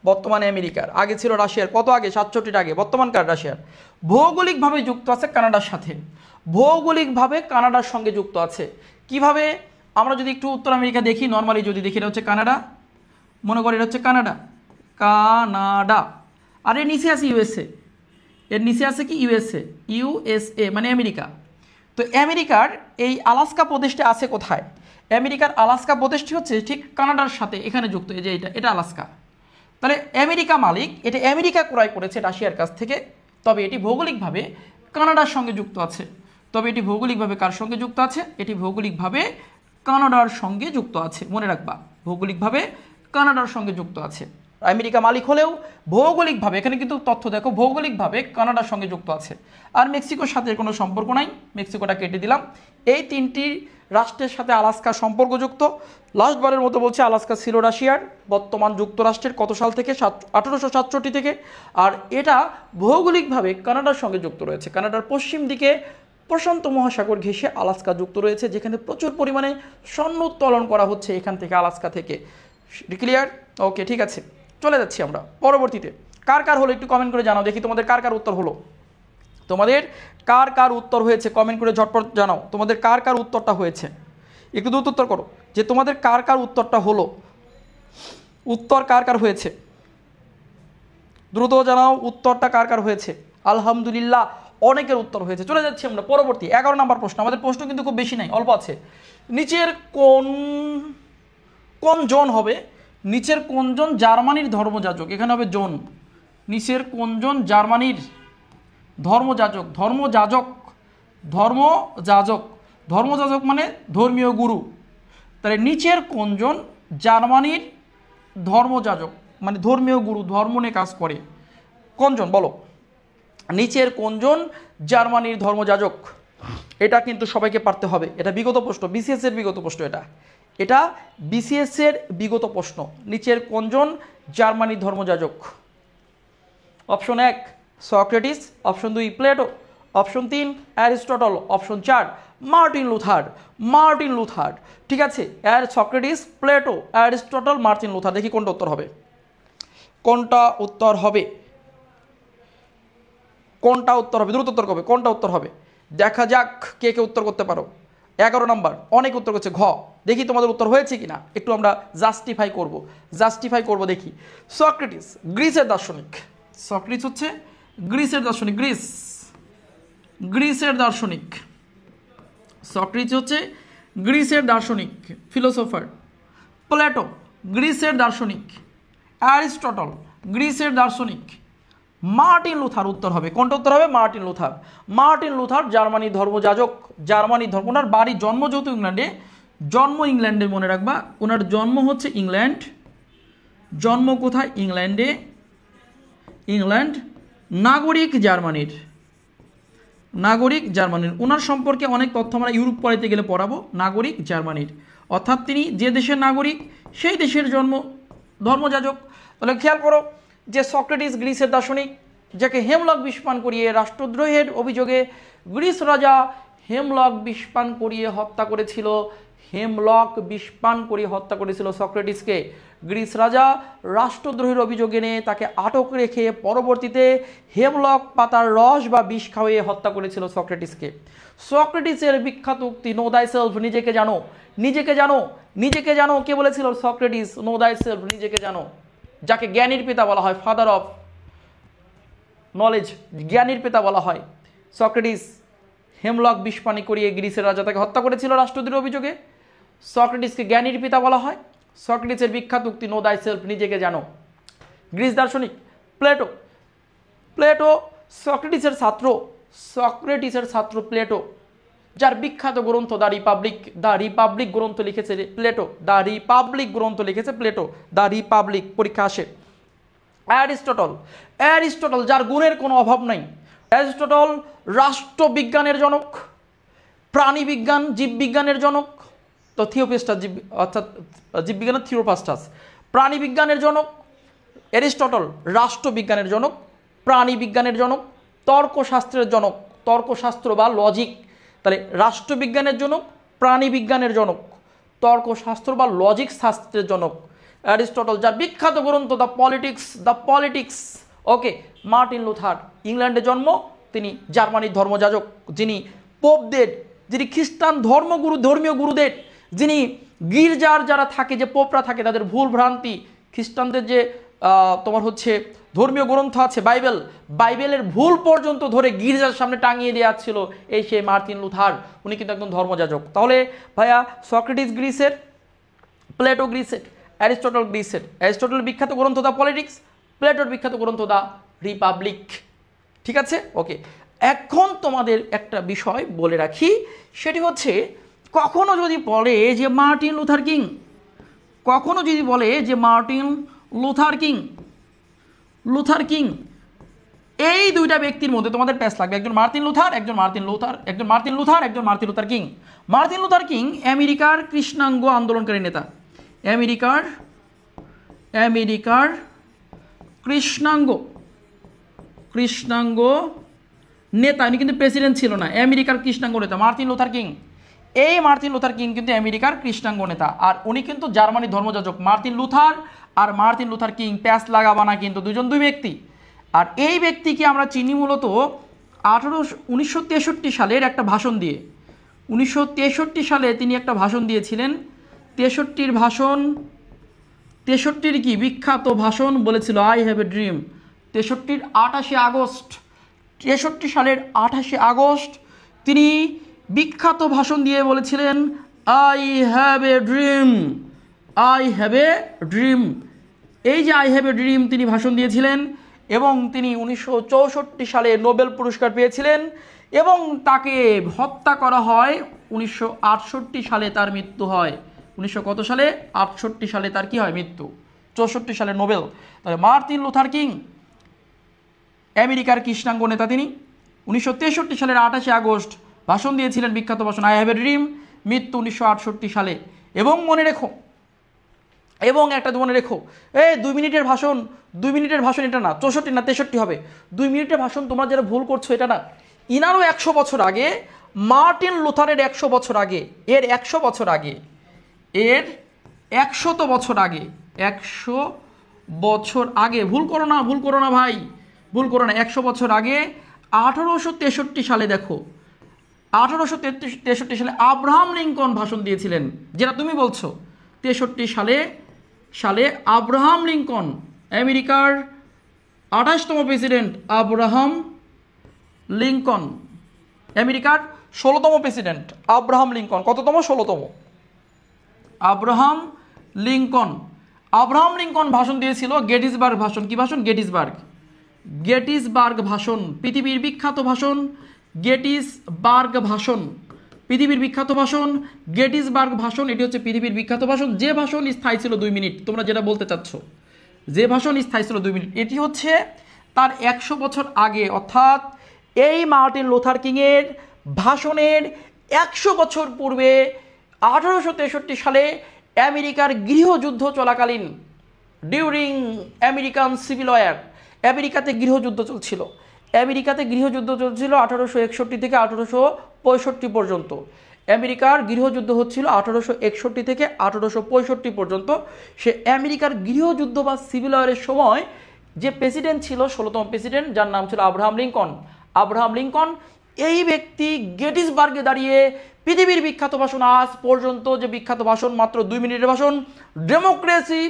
বর্তমানে আমেরিকার। আগে ছিল রাশিয়ার, কত আগে? 67 আগে। বর্তমানকার রাশিয়ার। ভৌগোলিকভাবে যুক্ত আছে কানাডার সাথে, ভৌগোলিকভাবে কানাডার সঙ্গে যুক্ত আছে। কিভাবে? আমরা যদি একটু উত্তর আমেরিকা দেখি, নর্মালি যদি দেখি, এটা হচ্ছে কানাডা, মনে করি এটা হচ্ছে কানাডা, আর এর নিচে আছে ইউএসএ, এর নিচে আছে কি? ইউএসএ মানে আমেরিকা। তো আমেরিকার এই আলাস্কা প্রদেশটা আছে কোথায়? আমেরিকার আলাস্কা প্রদেশটি হচ্ছে ঠিক কানাডার সাথে এখানে যুক্ত। এই যে এটা আলাস্কা। তাহলে আমেরিকা মালিক, এটা আমেরিকা ক্রয় করেছে রাশিয়ার কাছ থেকে, তবে এটি ভৌগোলিকভাবে কানাডার সঙ্গে যুক্ত আছে। তবে এটি ভৌগোলিকভাবে কার সঙ্গে যুক্ত আছে? এটি ভৌগোলিকভাবে কানাডার সঙ্গে যুক্ত আছে, মনে রাখবা, ভৌগোলিকভাবে কানাডার সঙ্গে যুক্ত আছে। আমেরিকা মালিক হলেও ভৌগোলিকভাবে, এখানে কিন্তু তথ্য দেখো, ভৌগোলিকভাবে কানাডার সঙ্গে যুক্ত আছে। আর মেক্সিকোর সাথে কোনো সম্পর্ক নাই, মেক্সিকোটা কেটে দিলাম। এই তিনটি রাষ্ট্রের সাথে আলাস্কা সম্পর্কযুক্ত। লাস্টবারের মতো বলছে, আলাস্কা ছিল রাশিয়ার, বর্তমান যুক্তরাষ্ট্রের। কত সাল থেকে? 1867 থেকে। আর এটা ভৌগোলিকভাবে কানাডার সঙ্গে যুক্ত রয়েছে। কানাডার পশ্চিম দিকে প্রশান্ত মহাসাগর ঘেঁষে আলাস্কা যুক্ত রয়েছে, যেখানে প্রচুর পরিমাণে স্বর্ণ উত্তোলন করা হচ্ছে এখান থেকে, আলাস্কা থেকে। ক্লিয়ার? ওকে, ঠিক আছে, চলে যাচ্ছি আমরা পরবর্তীতে। কার হলো একটু কমেন্ট করে জানাও দেখি, তোমাদের কার উত্তর হলো। তোমাদের কার উত্তর হয়েছে কমেন্ট করে ঝটপট জানাও, তোমাদের কার উত্তরটা হয়েছে। একটু দ্রুত উত্তর করো যে তোমাদের কার উত্তরটা হলো। উত্তর কার হয়েছে, দ্রুত জানাও উত্তরটা কার হয়েছে। আলহামদুলিল্লাহ, অনেকের উত্তর হয়েছে। চলে যাচ্ছি আমরা পরবর্তী 11 নম্বর প্রশ্ন। আমাদের প্রশ্ন কিন্তু খুব বেশি নাই, অল্প আছে। নিচের কোন জন হবে? নিচের কোন জন জার্মানির ধর্মযাজক? এখানে হবে জন। নিচের কোন জন জার্মানির ধর্মযাজক মানে ধর্মীয় গুরু। তাহলে নিচের কোন জন জার্মানির ধর্মযাজক মানে ধর্মীয় গুরু, ধর্ম নিয়ে কাজ করে? কোনজন বলো? নিচের কোনজন জার্মানির ধর্মযাজক? এটা কিন্তু সবাইকে পারতে হবে। এটা বিগত প্রশ্ন, বিসিএস এর বিগত প্রশ্ন। এটা বিসিএস এর বিগত প্রশ্ন। নিচের কোনজন জার্মানির ধর্মযাজক? Option 1 Socrates, option 2 Plato, option 3 Aristotle, option 4 Martin Luther. ঠিক আছে, Socrates, Plato, Aristotle, Martin Luther. দেখি কোনটা উত্তর হবে, কোনটা উত্তর হবে, দ্রুত উত্তর করবে, কোনটা উত্তর হবে। দেখা যাক কে উত্তর করতে পারো। 11 নম্বর, অনেক উত্তর করছে ঘ। দেখি তোমাদের উত্তর হয়েছে কিনা, একটু আমরা জাস্টিফাই করব দেখি। সক্রেটিস গ্রিসের দার্শনিক। সক্রেটিস হচ্ছে গ্রিসের দার্শনিক, ফিলোসোফার। প্লেটো গ্রিসের দার্শনিক, অ্যারিস্টটল গ্রিসের দার্শনিক, মার্টিন লুথার উত্তর হবে। কোনটা উত্তর হবে? মার্টিন লুথার জার্মানির ধর্মযাজক। ওনার বাড়ি জন্ম যেহেতু ইংল্যান্ডে, মনে রাখবা, ওনার জন্ম হচ্ছে ইংল্যান্ড। জন্ম কোথায়? ইংল্যান্ড। নাগরিক জার্মানির। ওনার সম্পর্কে অনেক তথ্য আমরা ইউরোপ পড়াইতে গেলে পড়াবো। নাগরিক জার্মানির, অর্থাৎ তিনি যে দেশের নাগরিক সেই দেশের ধর্মযাজক। তাহলে খেয়াল করো যে সক্রেটিস গ্রিসের দার্শনিক, যাকে হেমলক বিষপান করিয়ে রাষ্ট্রদ্রোহের অভিযোগে গ্রিস রাজা হেমলক বিষপান করিয়ে হত্যা করেছিল সক্রেটিসকে। গ্রিস রাজা রাষ্ট্রদ্রোহের অভিযোগে নিয়ে তাকে আটক রেখে পরবর্তীতে হেমলক পাতার রস বা বিষ খাওয়িয়ে হত্যা করেছিল সক্রেটিসকে। সক্রেটিসের বিখ্যাত উক্তি নো দাই সেলফ, নিজেকে জানো কে বলেছিল? সক্রেটিস। নো দাই সেলফ, নিজেকে জানো, যাকে জ্ঞানীর পিতা বলা হয়, ফাদার অফ নলেজ, জ্ঞানীর পিতা বলা হয়। সক্রেটিস হেমলক বিষপানি করিয়ে গ্রিসের রাজা তাকে হত্যা করেছিল রাষ্ট্রদ্রোহের অভিযোগে। সক্রেটিসকে জ্ঞানীর পিতা বলা হয়। সক্রেটিসের বিখ্যাত উক্তি নো দাই সেলফ, নিজেকে জানো। গ্রিস দার্শনিক প্লেটো, প্লেটো সক্রেটিসের ছাত্র প্লেটো, যার বিখ্যাত গ্রন্থ দ্য রিপাবলিক গ্রন্থ লিখেছে প্লেটো, দ্য রিপাবলিক পরীক্ষা আসে। অ্যারিস্টটল, যার গুণের কোনো অভাব নাই। অ্যারিস্টটল রাষ্ট্রবিজ্ঞানের জনক, প্রাণীবিজ্ঞান জীববিজ্ঞানের জনক, তো থিওপিস্টাস অর্থাৎ জীববিজ্ঞানের থিওপাস্টাস, প্রাণীবিজ্ঞানের জনক অ্যারিস্টটল, রাষ্ট্রবিজ্ঞানের জনক, প্রাণীবিজ্ঞানের জনক, তর্কশাস্ত্রের জনক, তর্কশাস্ত্র বা লজিক, তাহলে রাষ্ট্রবিজ্ঞানের জনক, প্রাণীবিজ্ঞানের জনক, তর্কশাস্ত্র বা লজিক শাস্ত্রের জনক অ্যারিস্টটল, যার বিখ্যাত গ্রন্থ the politics. Okay, Martin Luther, ইংল্যান্ডে জন্ম, তিনি জার্মানির ধর্মযাজক, যিনি পোপদের, যিনি খ্রিস্টান ধর্মীয় গুরুদের, যিনি গির্জার যারা থাকে, যে পোপরা থাকে তাদের ভুল ভ্রান্তি, খ্রিস্টানদের যে তোমার হচ্ছে ধর্মীয় গ্রন্থ আছে বাইবেলের ভুল পর্যন্ত ধরে গির্জার সামনে টাঙিয়ে দেওয়া ছিল এই সেই মার্টিন লুথার, উনি কিন্তু একদম ধর্মযাজক। তাহলে ভাইয়া সক্রেটিস গ্রিসের, প্লেটো গ্রিসের, অ্যারিস্টটল গ্রিসের। অ্যারিস্টটলের বিখ্যাত গ্রন্থ দ্য পলিটিক্স, প্লেটোর বিখ্যাত গ্রন্থ দ্য রিপাবলিক। ঠিক আছে, ওকে। এখন তোমাদের একটা বিষয় বলে রাখি, সেটি হচ্ছে কখনো যদি বলে যে মার্টিন লুথার কিং, এই দুইটা ব্যক্তির মধ্যে তোমাদের প্যাচ লাগবে, একজন Martin Luther king. Martin Luther king আমেরিকার কৃষ্ণাঙ্গ আন্দোলনকারী নেতা, আমেরিকার কৃষ্ণাঙ্গ নেতা, উনি কিন্তু প্রেসিডেন্ট ছিল না, আমেরিকার কৃষ্ণাঙ্গ নেতা মার্টিন লুথার কিং। এই মার্টিন লুথার কিং কিন্তু আমেরিকার কৃষ্ণাঙ্গ নেতা, আর উনি কিন্তু জার্মানির ধর্মযাজক। মার্টিন লুথার আর মার্টিন লুথার কিং প্যাচ লাগাবা না কিন্তু, দুই ব্যক্তি। আর এই ব্যক্তিকে আমরা চিনি মূলত 1963 সালের একটা ভাষণ দিয়ে। 1963 সালে তিনি একটা ভাষণ দিয়েছিলেন। 63 কি বিখ্যাত ভাষণ বলেছিল, আই হ্যাভ এ ড্রিম। 63 সালের 28 আগস্ট তিনি বিখ্যাত ভাষণ দিয়ে বলেছিলেন, আই হ্যাভ এ ড্রিম। এই যে আই হ্যাভ এ ড্রিম তিনি ভাষণ দিয়েছিলেন, এবং তিনি 1964 সালে নোবেল পুরস্কার পেয়েছিলেন, এবং তাকে হত্যা করা হয় 1968 সালে, তার মৃত্যু হয়। 1968 সালে তার কি হয়, মৃত্যু। 64 সালে নোবেল। তাহলে মার্টিন লুথার কিং আমেরিকার কৃষ্ণাঙ্গ নেতা, তিনি 1963 সালের 28 আগস্ট ভাষণ দিয়েছিলেন, বিখ্যাত ভাষণ আই হ্যাভ এ ড্রিম, মৃত্যু 1968 সালে। এবং মনে রেখো, এই 2 মিনিটের ভাষণ এটা না, 64 না 63 হবে। 2 মিনিটের ভাষণ তোমরা যারা ভুল করছো এটা না, ইনারও 100 বছর আগে, মার্টিন লুথারের 100 বছর আগে, এর 100 বছর আগে, এর 100 বছর আগে, 100 বছর আগে, ভুল করো না ভাই, 100 বছর আগে 1863 সালে, দেখো 1863 সালে আব্রাহাম লিঙ্কন ভাষণ দিয়েছিলেন, যেটা তুমি বলছো। 63 সালে আব্রাহাম লিঙ্কন, আমেরিকার 28তম প্রেসিডেন্ট আব্রাহাম লিঙ্কন, আমেরিকার 16তম প্রেসিডেন্ট আব্রাহাম লিঙ্কন। কততম? 16তম। আব্রাহাম লিঙ্কন ভাষণ দিয়েছিল গেটিসবার্গ ভাষণ। কি ভাষণ? গেটিসবার্গ ভাষণ, পৃথিবীর বিখ্যাত ভাষণ গেটিসবার্গ ভাষণ, পৃথিবীর বিখ্যাত ভাষণ গেটিসবার্গ ভাষণ। এটি হচ্ছে পৃথিবীর বিখ্যাত ভাষণ, যে ভাষণ স্থায়ী ছিল 2 মিনিট। তোমরা যেটা বলতে চাচ্ছ, যে ভাষণ স্থায়ী ছিল 2 মিনিট, এটি হচ্ছে তার 100 বছর আগে, অর্থাৎ এই মার্টিন লুথার কিংয়ের ভাষণের 100 বছর পূর্বে 1863 সালে আমেরিকার গৃহযুদ্ধ চলাকালীন, ডিউরিং আমেরিকান সিভিল ওয়ার, আমেরিকাতে গৃহযুদ্ধ চলছিল। 1861 থেকে 1865 পর্যন্ত। আমেরিকার গৃহযুদ্ধ হচ্ছিল 1861 থেকে 1865 পর্যন্ত। সে আমেরিকার গৃহযুদ্ধ বা সিভিল ওয়ারের সময় যে প্রেসিডেন্ট ছিল, 16তম প্রেসিডেন্ট, যার নাম ছিল আব্রাহাম লিঙ্কন। এই ব্যক্তি গেটিসবার্গে দাঁড়িয়ে পৃথিবীর বিখ্যাত ভাষণ, আজ পর্যন্ত যে বিখ্যাত ভাষণ, মাত্র 2 মিনিটের ভাষণ, democracy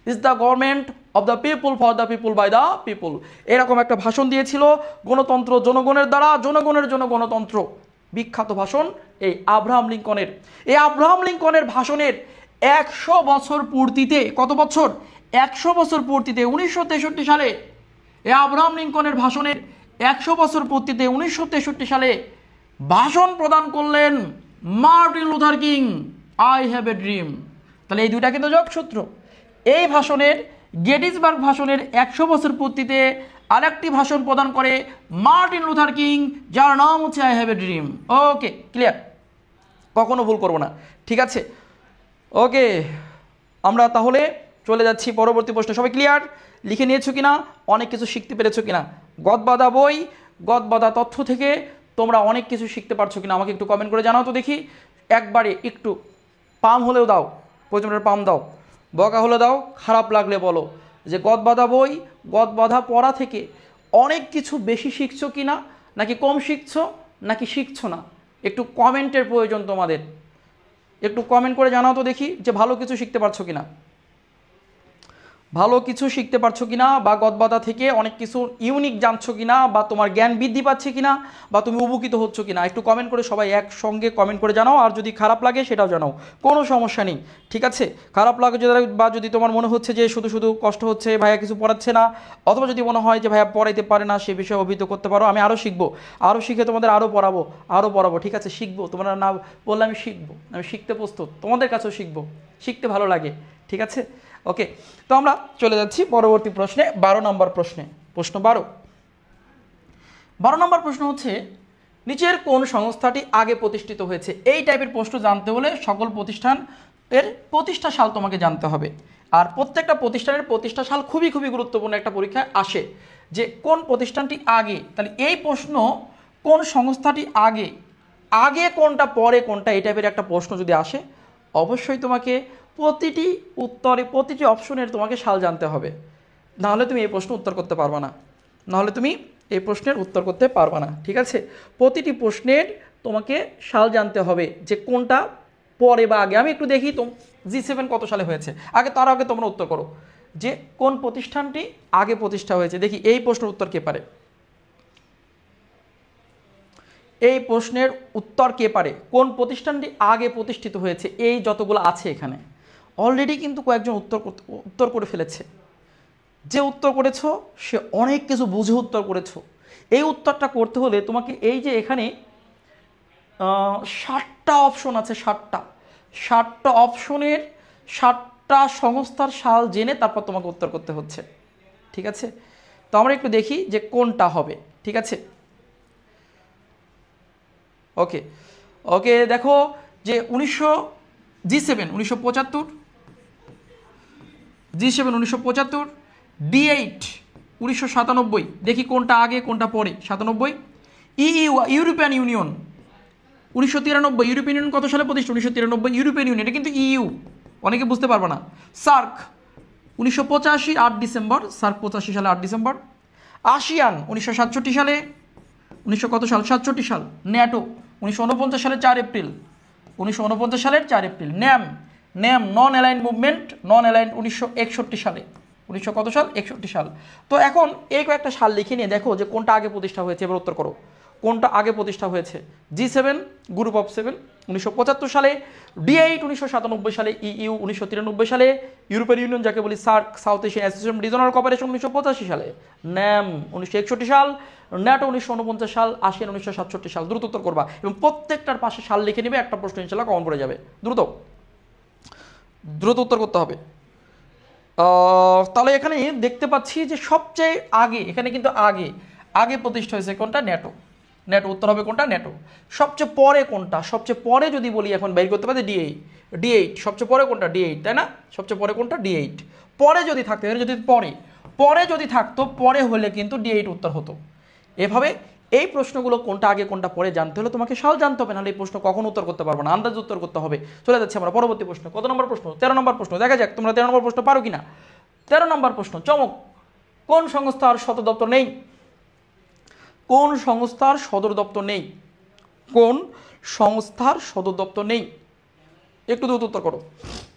is the government of the people, for the people, by the people, এরকম একটা ভাষণ দিয়েছিল। গণতন্ত্র জনগণের দ্বারা, জনগণের জন্য গণতন্ত্র, বিখ্যাত ভাষণ এই আব্রাহাম লিঙ্কনের। এই আব্রাহাম লিঙ্কনের ভাষণের 100 বছর পূর্তিতে, কত বছর? 100 বছর পূর্তিতে 1963 সালে এ আব্রাহাম লিঙ্কনের ভাষণের 100 বছর পূর্তিতে 1963 সালে ভাষণ প্রদান করলেন Martin Luther king, I have a dream. তাহলে এই দুইটা কিন্তু যোগসূত্র। এই ভাষণের গেটিসবার্গ ভাষণের 100 বছর পূর্তিতে আরেকটি ভাষণ প্রদান করে মার্টিন লুথার কিং, যার নাম হচ্ছে I have a dream. Okay, clear, কখনো ভুল করবো না, ঠিক আছে? ওকে, আমরা তাহলে চলে যাচ্ছি পরবর্তী প্রশ্ন। সবাই ক্লিয়ার? লিখে নিয়েছো কিনা? অনেক কিছু শিখতে পেরেছো কিনা? গদবাঁধা বই, গদবাঁধা তথ্য থেকে তোমরা অনেক কিছু শিখতে পারছো কিনা আমাকে একটু কমেন্ট করে জানাও তো দেখি। একবারে একটু পাম হলেও দাও, প্রচুর পাম দাও, বকা হলে দাও, খারাপ লাগলে বলো যে গদবাঁধা বই, গদবাঁধা পড়া থেকে অনেক কিছু বেশি শিখছো কিনা, নাকি কম শিখছো, নাকি শিখছো না। একটু কমেন্টের প্রয়োজন তোমাদের, একটু কমেন্ট করে জানাও তো দেখি যে ভালো কিছু শিখতে পারছো কিনা, ভালো কিছু শিখতে পারছো কিনা, বা গদবাঁধা থেকে অনেক কিছু ইউনিক জানছো কিনা, বা তোমার জ্ঞান বৃদ্ধি পাচ্ছে কিনা, বা তুমি উপকৃত হচ্ছ কিনা। একটু কমেন্ট করে সবাই একসঙ্গে কমেন্ট করে জানাও। আর যদি খারাপ লাগে সেটাও জানাও, কোনো সমস্যা নেই, ঠিক আছে? খারাপ লাগে যদি, বা যদি তোমার মনে হচ্ছে যে শুধু শুধু কষ্ট হচ্ছে, ভাইয়া কিছু পড়াচ্ছে না, অথবা যদি মনে হয় যে ভাইয়া পড়াইতে পারে না, সে বিষয়ে অভিহিত করতে পারো। আমি আরও শিখবো, আরও শিখে তোমাদের আরও পড়াবো, ঠিক আছে? শিখবো, তোমরা না বললে আমি শিখবো, আমি শিখতে প্রস্তুত, তোমাদের কাছেও শিখবো, শিখতে ভালো লাগে, ঠিক আছে? ওকে, তো আমরা চলে যাচ্ছি পরবর্তী প্রশ্নে, 12 নম্বর প্রশ্নে। প্রশ্ন 12 নম্বর প্রশ্ন হচ্ছে, নিচের কোন সংস্থাটি আগে প্রতিষ্ঠিত হয়েছে? এই টাইপের প্রশ্ন জানতে হলে সকল প্রতিষ্ঠানের প্রতিষ্ঠা সাল তোমাকে জানতে হবে। আর প্রত্যেকটা প্রতিষ্ঠানের প্রতিষ্ঠা সাল খুবই খুবই গুরুত্বপূর্ণ একটা পরীক্ষায় আসে, যে কোন প্রতিষ্ঠানটি আগে। তাহলে এই প্রশ্ন কোন সংস্থাটি আগে, আগে কোনটা পরে কোনটা, এই টাইপের একটা প্রশ্ন যদি আসে, অবশ্যই তোমাকে প্রতিটি উত্তরে, প্রতিটি অপশনের তোমাকে সাল জানতে হবে, নাহলে তুমি এই প্রশ্ন উত্তর করতে পারবে না, নাহলে তুমি এই প্রশ্নের উত্তর করতে পারবে না, ঠিক আছে? প্রতিটি প্রশ্নের তোমাকে সাল জানতে হবে যে কোনটা পরে বা আগে। আমি একটু দেখি G7 কত সালে হয়েছে, আগে তার আগে তোমরা উত্তর করো যে কোন প্রতিষ্ঠানটি আগে প্রতিষ্ঠা হয়েছে। দেখি এই প্রশ্নের উত্তর কে পারে, এই প্রশ্নের উত্তর কে পারে, কোন প্রতিষ্ঠানটি আগে প্রতিষ্ঠিত হয়েছে। এই যতগুলো আছে এখানে অলরেডি কিন্তু কয়েকজন উত্তর করে ফেলেছে। যে উত্তর করেছো সে অনেক কিছু বুঝে উত্তর করেছো। এই উত্তরটা করতে হলে তোমাকে এই যে এখানে 7টা অপশন আছে, 7টা অপশনের 7টা সংস্থার সাল জেনে তারপর তোমাকে উত্তর করতে হচ্ছে, ঠিক আছে? তো আমরা একটু দেখি যে কোনটা হবে, ঠিক আছে? ওকে ওকে, দেখো যে G7 1975, D8 1997, দেখি কোনটা আগে কোনটা পরে। 97। EU European union 1993, European union কত সালে প্রতিষ্ঠা? 1993, ইউরোপিয়ান ইউনিয়ন, এটা কিন্তু EU, অনেকে বুঝতে পারবে না। সার্ক 1985 8 ডিসেম্বর, সার্ক 85 সালে 8 ডিসেম্বর। আসিয়ান 1967 সালে, 1900 কত সাল? 67 সাল। ন্যাটো 1949 সালের 4 এপ্রিল, 1949 সালের 4 এপ্রিল। ন্যাম নন অ্যালাইন্ড মুভমেন্ট, নন অ্যালাইন্ড 1961 সালে, 1900 কত সাল? 61 সাল। তো এখন এই কয়েকটা সাল লিখে নিয়ে দেখো যে কোনটা আগে প্রতিষ্ঠা হয়েছে, এবার উত্তর করো কোনটা আগে প্রতিষ্ঠা হয়েছে। G7 গ্রুপ অফ 7 1975 সালে, D8 1997 সালে, EU 1993 সালে, ইউরোপিয়ান ইউনিয়ন যাকে বলি SAARC, south Asian association regional cooperation 1985 সালে, ন্যাম 1961 সাল, ন্যাটো 1949 সাল, আসিয়ান 1967 সাল। দ্রুত উত্তর করবা এবং প্রত্যেকটার পাশে সাল লিখে নেবে, একটা প্রশ্ন ইনশাআল্লাহ কমন পড়ে যাবে। দ্রুত উত্তর করতে হবে। তাহলে এখানে দেখতে পাচ্ছি যে সবচেয়ে আগে, এখানে কিন্তু আগে প্রতিষ্ঠা হয়েছে কোনটা? ন্যাটো। উত্তর হবে কোনটা? ন্যাটো। সবচেয়ে পরে কোনটা? সবচেয়ে পরে যদি বলি এখন বের করতে পারি D8, সবচেয়ে পরে কোনটা? D8, তাই না? সবচেয়ে পরে কোনটা? D8। পরে যদি থাকতো, যদি পরে যদি থাকতো, পরে হলে কিন্তু D8 উত্তর হতো। এভাবে এই প্রশ্নগুলো কোনটা আগে কোনটা পরে জানতে হলে তোমাকে সাল জানতে হবে, নাহলে এই প্রশ্ন কখন উত্তর করতে পারবো না, আন্দাজ উত্তর করতে হবে। চলে যাচ্ছে আমরা পরবর্তী প্রশ্ন। কত নম্বর প্রশ্ন? 13 নম্বর প্রশ্ন। দেখা যাক তোমরা 13 নম্বর প্রশ্ন পারো কিনা। 13 নম্বর প্রশ্ন, চমক। কোন সংস্থার সদর দপ্তর নেই? কোন সংস্থার সদর দপ্তর নেই? কোন সংস্থার সদর দপ্তর নেই? একটু দ্রুত উত্তর করো,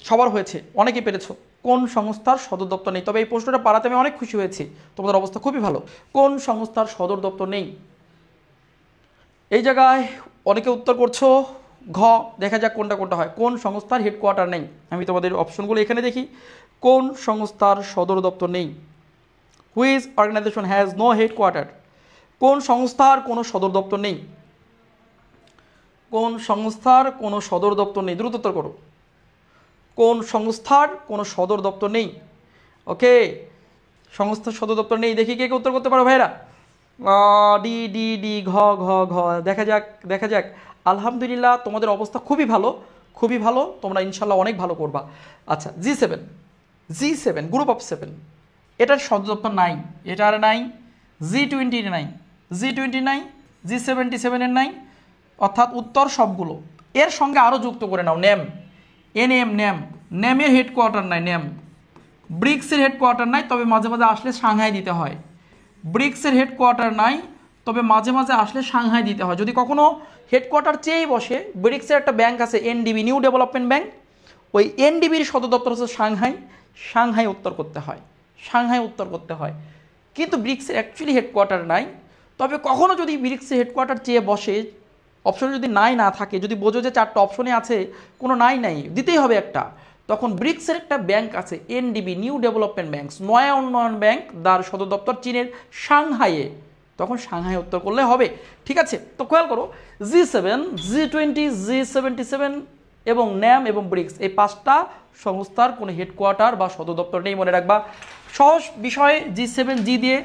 সবার হয়েছে, অনেকেই পেরেছো। কোন সংস্থার সদর দপ্তর নেই? তবে এই প্রশ্নটা পারাতে আমি অনেক খুশি হয়েছি, তোমাদের অবস্থা খুবই ভালো। কোন সংস্থার সদর দপ্তর নেই? এই জায়গায় অনেকে উত্তর করছো ঘ। দেখা যাক কোনটা কোনটা হয়। কোন সংস্থার হেডকোয়ার্টার নেই? আমি তোমাদের অপশনগুলো এখানে দেখি। কোন সংস্থার সদর দপ্তর নেই? Which organisation has no headquarter? কোন সংস্থার কোনো সদর দপ্তর নেই? কোন সংস্থার কোনো সদর দপ্তর নেই? দ্রুত উত্তর করো। কোন সংস্থার কোনো সদর দপ্তর নেই? ওকে, সংস্থার সদর দপ্তর নেই। দেখি কে কে উত্তর করতে পারো ভাইরা। ডি ডি ডি ঘ ঘ ঘ। দেখা যাক দেখা যাক। আলহামদুলিল্লাহ, তোমাদের অবস্থা খুবই ভালো, খুবই ভালো। তোমরা ইনশাল্লাহ অনেক ভালো করবা। আচ্ছা, G7 গ্রুপ অফ 7, এটার সদর দপ্তর নাই, এটার নাই। G20 নাই, G20 নাই, G77 এর নাই, অর্থাৎ উত্তর সবগুলো। এর সঙ্গে আরও যুক্ত করে নাও নেম, নেমের হেডকোয়ার্টার নাই, নেম। ব্রিক্সের হেডকোয়ার্টার নাই, তবে মাঝে মাঝে আসলে সাংহাই দিতে হয়। ব্রিক্সের হেডকোয়ার্টার নাই, তবে মাঝে মাঝে আসলে সাংহাই দিতে হয়। যদি কখনো হেডকোয়ার্টার চেয়েই বসে, ব্রিক্সের একটা ব্যাংক আছে এনডিবি, নিউ ডেভেলপমেন্ট ব্যাংক, ওই এনডিবির সদর দপ্তর হচ্ছে সাংহাই উত্তর করতে হয়। কিন্তু ব্রিক্সের অ্যাকচুয়ালি হেডকোয়ার্টার নাই, তবে কখনো যদি ব্রিক্সের হেডকোয়ার্টার চেয়ে বসে, অপশনে যদি না থাকে, যদি বোঝো যে 4টা অপশনে আছে কোনো নাই দিতেই হবে একটা, তখন ব্রিক্সের একটা ব্যাংক আছে এনডিবি, নিউ ডেভেলপমেন্ট ব্যাংক, নয়া উন্নয়ন ব্যাংক, যার সদর দপ্তর চীনের সাংহাইয়ে, তখন সাংহাই উত্তর করলে হবে। ঠিক আছে, তো খেয়াল করো, G7, G20, G77 এবং ন্যাম এবং ব্রিক্স, এই 5টা সংস্থার কোনো হেডকোয়ার্টার বা সদর দপ্তর নেই, মনে রাখবা। সহজ বিষয়ে G7 জি দিয়ে,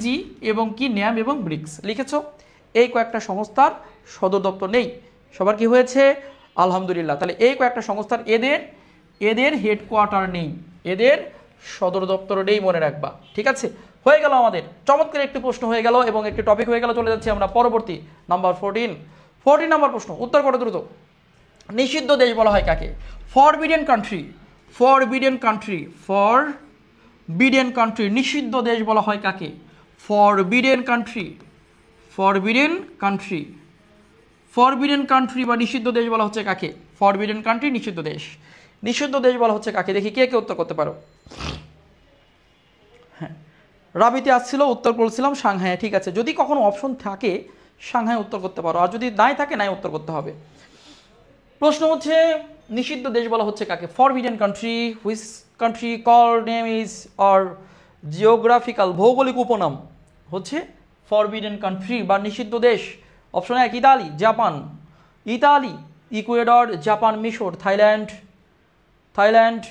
জি এবং কি ন্যাম এবং ব্রিক্স লিখেছ। এই কয়েকটা সংস্থার সদর দপ্তর নেই। সবার কি হয়েছে? আলহামদুলিল্লাহ। তাহলে এই কয়েকটা সংস্থার এদের হেডকোয়ার্টার নেই, এদের সদর দপ্তর নেই, মনে রাখবা। ঠিক আছে, হয়ে গেল আমাদের চমৎকার একটি প্রশ্ন হয়ে গেল এবং একটি টপিক হয়ে গেল। চলে যাচ্ছি আমরা পরবর্তী নাম্বার 14 নাম্বার প্রশ্ন। উত্তর করো দ্রুত। নিষিদ্ধ দেশ বলা হয় কাকে? Forbidden country. নিষিদ্ধ দেশ বলা হয় কাকে? ফরবিডেন কান্ট্রি বা নিষিদ্ধ দেশ বলা হচ্ছে কাকে? ফরবিডেন কান্ট্রি, নিষিদ্ধ দেশ বলা হচ্ছে কাকে? দেখি কে কে উত্তর করতে পারো। হ্যাঁ, রাবিতে আসছিল, উত্তর করেছিলাম সাংহাই। ঠিক আছে, যদি কখনো অপশন থাকে সাংহাই উত্তর করতে পারো, আর যদি নাই থাকে নাই উত্তর করতে হবে। প্রশ্ন হচ্ছে নিষিদ্ধ দেশ বলা হচ্ছে কাকে? Forbidden country, which country call name is or geographical, ভৌগোলিক উপনাম হচ্ছে ফরবিডেন কান্ট্রি বা নিষিদ্ধ দেশ। অপশন 1 ইতালি, ইকুয়েডর, জাপান, মিশর, থাইল্যান্ড,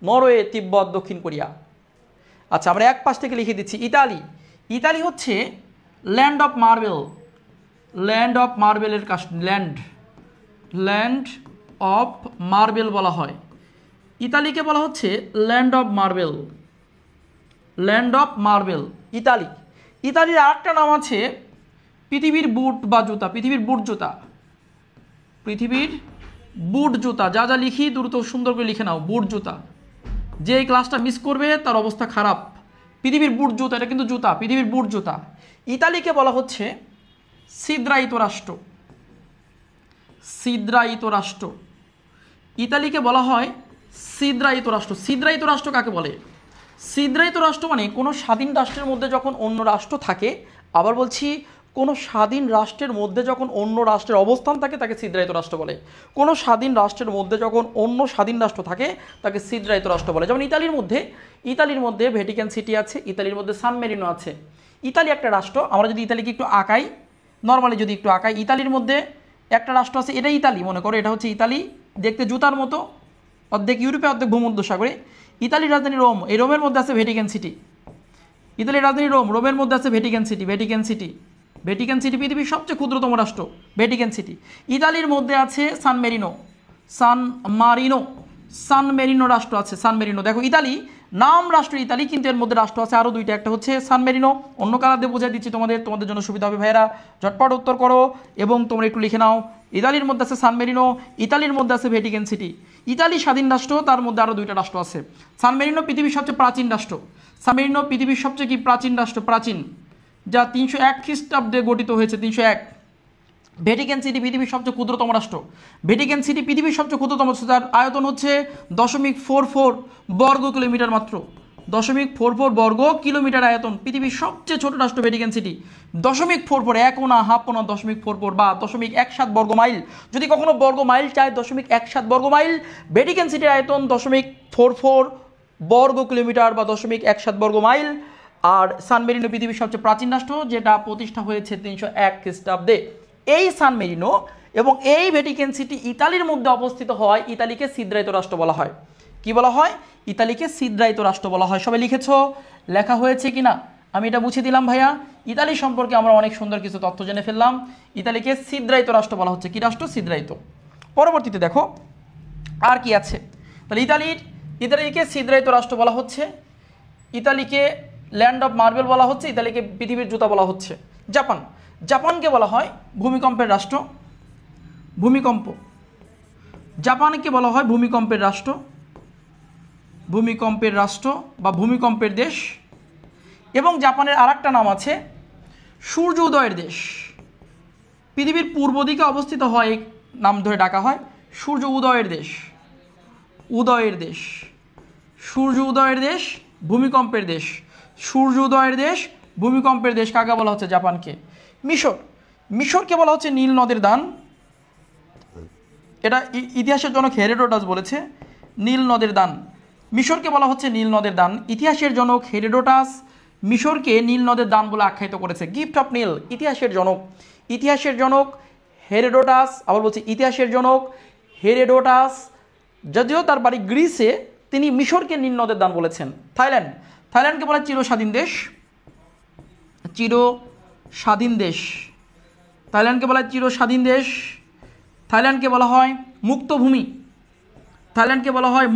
নরওয়ে, তিব্বত, দক্ষিণ কোরিয়া। আচ্ছা, আমরা এক পাশ থেকে লিখে দিচ্ছি। ইতালি হচ্ছে ল্যান্ড অফ মার্বেলের ল্যান্ড অফ মার্বেল বলা হয়। ইতালিকে বলা হচ্ছে ল্যান্ড অফ মার্বেল। ইতালির আরেকটা নাম আছে পৃথিবীর বুট জুতা। যা লিখি দ্রুত সুন্দর করে লিখে নাও, বুট জুতা। যে এই ক্লাসটা মিস করবে তার অবস্থা খারাপ। পৃথিবীর বুট জুতা, এটা কিন্তু জুতা, পৃথিবীর বুট জুতা। ইতালিকে বলা হচ্ছে ছিদ্রায়িত রাষ্ট্র। ইতালিকে বলা হয় ছিদ্রায়িত রাষ্ট্র। কাকে বলে? ছিদ্রায়িত রাষ্ট্র মানে কোনো স্বাধীন রাষ্ট্রের মধ্যে যখন অন্য রাষ্ট্র থাকে, আবার বলছি, কোনো স্বাধীন রাষ্ট্রের মধ্যে যখন অন্য রাষ্ট্রের অবস্থান থাকে তাকে ছিদ্রায়িত রাষ্ট্র বলে। কোনো স্বাধীন রাষ্ট্রের মধ্যে যখন অন্য স্বাধীন রাষ্ট্র থাকে তাকে ছিদ্রায়িত রাষ্ট্র বলে। যেমন ইতালির মধ্যে ভ্যাটিকান সিটি আছে, ইতালির মধ্যে সান মেরিনো আছে। ইতালি একটা রাষ্ট্র। আমরা যদি ইতালিকে একটু আঁকাই, নর্মালি যদি একটু আঁকাই, ইতালির মধ্যে একটা রাষ্ট্র আছে, এটা ইতালি মনে করো, এটা হচ্ছে ইতালি, দেখতে জুতার মতো, অর্ধেক ইউরোপে অর্ধেক ভূমধ্যসাগরে। ইতালির রাজধানী রোম, এই রোমের মধ্যে আছে ভ্যাটিকান সিটি। ইতালির রাজধানী রোমের মধ্যে আছে ভ্যাটিকান সিটি পৃথিবীর সবচেয়ে ক্ষুদ্রতম রাষ্ট্র, ভ্যাটিকান সিটি। ইতালির মধ্যে আছে সান মেরিনো রাষ্ট্র আছে, সান মেরিনো। দেখো, ইতালি নাম রাষ্ট্র ইতালি, কিন্তু এর মধ্যে রাষ্ট্র আছে আরও 2টা, একটা হচ্ছে সান মেরিনো। অন্য কালার দিয়ে বোঝাই দিচ্ছি তোমাদের জন্য সুবিধা হবে ভাইয়েরা, ঝটপট উত্তর করো এবং তোমরা একটু লিখে নাও। ইতালির মধ্যে আছে সান মেরিনো, ইতালির মধ্যে আছে ভ্যাটিকান সিটি। ইতালি স্বাধীন রাষ্ট্র, তার মধ্যে আরও 2টা রাষ্ট্র আছে। সান মেরিনো পৃথিবীর সবচেয়ে প্রাচীন রাষ্ট্র, প্রাচীন, যা 301 খ্রিস্টাব্দে গঠিত হয়েছে, 301। ভ্যাটিকান সিটি পৃথিবীর সবচেয়ে ক্ষুদ্রতম রাষ্ট্র। ভ্যাটিকান সিটি পৃথিবীর সবচেয়ে ক্ষুদ্রতম, যার আয়তন হচ্ছে 0.44 বর্গ কিলোমিটার মাত্র। 0.44 বর্গ কিলোমিটার আয়তন। পৃথিবীর সবচেয়ে ছোট রাষ্ট্র ভ্যাটিকান সিটি। 0.44, 1 না, হাফ না, 0.44 বা 0.17 বর্গ মাইল। যদি কখনো বর্গ মাইল চায়, 0.17 বর্গ মাইল। ভ্যাটিকান সিটির আয়তন 0.44 বর্গ কিলোমিটার বা 0.17 বর্গ মাইল। আর সান মেরিনো পৃথিবীর সবচেয়ে প্রাচীন রাষ্ট্র, যেটা প্রতিষ্ঠা হয়েছে 301 খ্রিস্টাব্দে। এই সান মেরিনো এবং এই ভ্যাটিকান সিটি ইতালির মধ্যে অবস্থিত হয় ইতালিকে ছিদ্রায়িত রাষ্ট্র বলা হয়। কি বলা হয়? ইতালিকে ছিদ্রায়িত রাষ্ট্র বলা হয়। সবাই লিখেছো? লেখা হয়েছে কিনা আমি এটা বুঝিয়ে দিলাম ভাইয়া। ইতালি সম্পর্কে আমরা অনেক সুন্দর কিছু তথ্য জেনে ফেললাম। ইতালিকে ছিদ্রায়িত রাষ্ট্র বলা হচ্ছে। কি রাষ্ট্র? ছিদ্রায়িত। পরবর্তীতে দেখো আর কি আছে। তাহলে ইতালিকে ছিদ্রায়িত রাষ্ট্র বলা হচ্ছে, ইতালিকে ল্যান্ড অফ মার্বেল বলা হচ্ছে, ইতালিকে পৃথিবীর জুতা বলা হচ্ছে। জাপানকে বলা হয় ভূমিকম্পের রাষ্ট্র। জাপানকে বলা হয় ভূমিকম্পের রাষ্ট্র বা ভূমিকম্পের দেশ। এবং জাপানের আরেকটা নাম আছে সূর্য উদয়ের দেশ। পৃথিবীর পূর্ব দিকে অবস্থিত হয়, নাম ধরে ডাকা হয় সূর্য উদয়ের দেশ। সূর্য উদয়ের দেশ, ভূমিকম্পের দেশ। সূর্য উদয়ের দেশ, ভূমিকম্পের দেশ কাকে বলা হচ্ছে? জাপানকে। মিশরকে বলা হচ্ছে নীল নদের দান। এটা ইতিহাসের জনক হেরোডোটাস বলেছে, নীল নদের দান। মিশরকে বলা হচ্ছে নীল নদের দান। ইতিহাসের জনক হেরোডোটাস মিশরকে নীল নদের দান বলে আখ্যায়িত করেছে। গিফট অফ নীল ইতিহাসের জনক হেরোডোটাস। আবার বলছি ইতিহাসের জনক হেরোডোটাস, যদিও তার বাড়ি গ্রিসে, তিনি মিশরকে নীল নদের দান বলেছেন। থাইল্যান্ডকে বলা হয় চিরস্বাধীন দেশ। থাইল্যান্ডকে বলা হয় চিরস্বাধীন দেশ। থাইল্যান্ডকে বলা হয়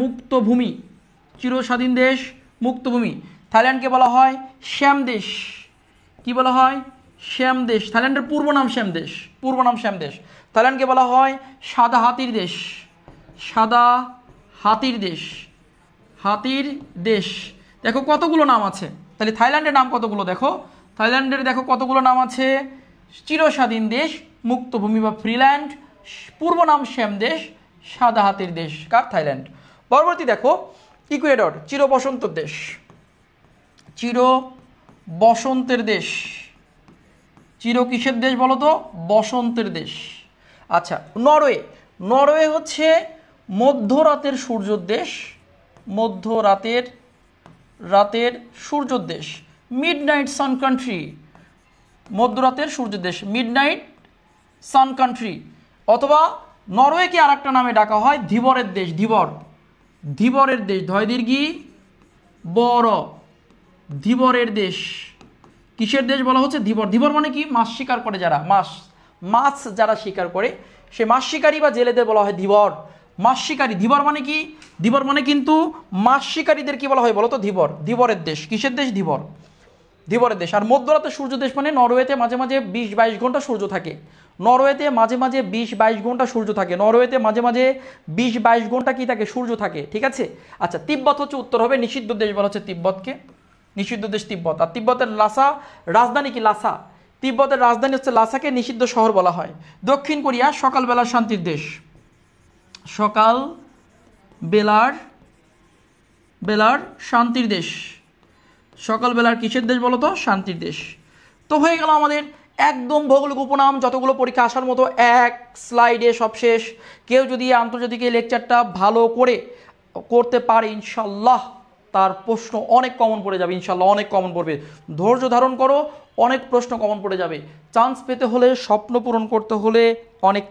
মুক্ত ভূমি। চিরস্বাধীন দেশ, মুক্ত ভূমি। থাইল্যান্ডকে বলা হয় শ্যাম দেশ। কি বলা হয়? শ্যাম দেশ। থাইল্যান্ডের পূর্ব নাম শ্যাম দেশ। থাইল্যান্ডকে বলা হয় সাদা হাতির দেশ। দেখো কতগুলো নাম আছে। তাহলে থাইল্যান্ডের নাম কতগুলো দেখো। দেখো কতগুলো নাম আছে। চিরস্বাধীন দেশ, মুক্ত ভূমি বা ফ্রিল্যান্ড, পূর্ব নাম শ্যাম দেশ, সাদা হাতির দেশ। কার? থাইল্যান্ড। পরবর্তী দেখো ইকুয়েডর, চিরবসন্তের দেশ। চির কিসের দেশ বলো তো? বসন্তের দেশ। আচ্ছা, নরওয়ে হচ্ছে মধ্যরাতের সূর্যের দেশ। মিডনাইট সান কান্ট্রি, মধ্যরাতের সূর্যের দেশ, মিডনাইট সান কান্ট্রি। অথবা নরওয়েকে আর একটা নামে ডাকা হয় ধীবরের দেশ। ধীবরের দেশ, ধয় দীর্ঘি বড়, ধীবরের দেশ। কিসের দেশ বলা হচ্ছে? ধীবর মানে কি? মাছ শিকার করে যারা, মাছ যারা শিকার করে, সে মাছ শিকারী বা জেলেদের বলা হয় ধীবর। মাছ শিকারী। ধীবর মানে কি? ধীবর মানে কিন্তু মাছ শিকারীদের কি বলা হয় বলো তো? ধীবরের দেশ। কিসের দেশ? ধীবরের দেশ। আর মধ্যরাতের সূর্য দেশ মানে নরওয়েতে মাঝে মাঝে 20-22 ঘন্টা সূর্য থাকে। নরওয়েতে মাঝে মাঝে 20-22 ঘন্টা সূর্য থাকে। ঠিক আছে। আচ্ছা, তিব্বত হচ্ছে উত্তর হবে। নিষিদ্ধ দেশ বলা হচ্ছে তিব্বতকে। নিষিদ্ধ দেশ তিব্বত। আর তিব্বতের রাজধানী কি? লাসা। তিব্বতের রাজধানী হচ্ছে লাসাকে নিষিদ্ধ শহর বলা হয়। দক্ষিণ কোরিয়া সকালবেলার শান্তির দেশ। সকালবেলার কিসের দেশ বলো তো? শান্তির দেশ। তো হয়ে গেল আমাদের একদম ভৌগোলিক উপনাম, যতগুলো পরীক্ষা আসার মতো এক স্লাইডে সব শেষ। কেউ যদি আন্তর্জাতিক এই লেকচারটা ভালো করতে পারে, ইনশাল্লাহ তার প্রশ্ন অনেক কমন পড়ে যাবে। অনেক কমন পড়বে। ধৈর্য ধারণ করো, অনেক প্রশ্ন কমন পড়ে যাবে। চান্স পেতে হলে, স্বপ্ন পূরণ করতে হলে অনেক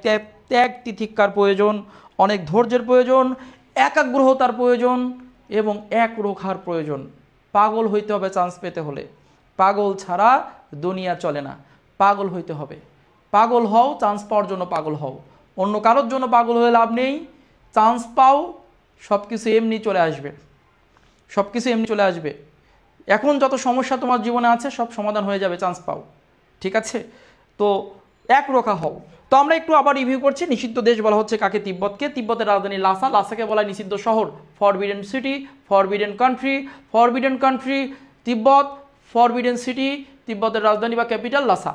ত্যাগ তিতিক্ষার প্রয়োজন, অনেক ধৈর্যের প্রয়োজন, একাগ্রতার প্রয়োজন এবং একরোখার প্রয়োজন। পাগল হইতে হবে চান্স পেতে হলে। পাগল ছাড়া দুনিয়া চলে না। পাগল হইতে হবে। পাগল হও, চান্স পাওয়ার জন্য পাগল হও। অন্য কারোর জন্য পাগল হয়ে লাভ নেই। চান্স পাও, সব কিছু এমনি চলে আসবে। এখন যত সমস্যা তোমার জীবনে আছে সব সমাধান হয়ে যাবে, চান্স পাও। ঠিক আছে? তো একরোখা হও। তো আমরা একটু আবার রিভিউ করছি। নিষিদ্ধ দেশ বলা হচ্ছে কাকে? তিব্বতকে। তিব্বতের রাজধানী লাসা। লাসাকে বলা হয় নিষিদ্ধ শহর, ফরবিডেন সিটি, ফরবিডেন কান্ট্রি তিব্বত, ফরবিডেন সিটি, তিব্বতের রাজধানী বা ক্যাপিটাল লাসা।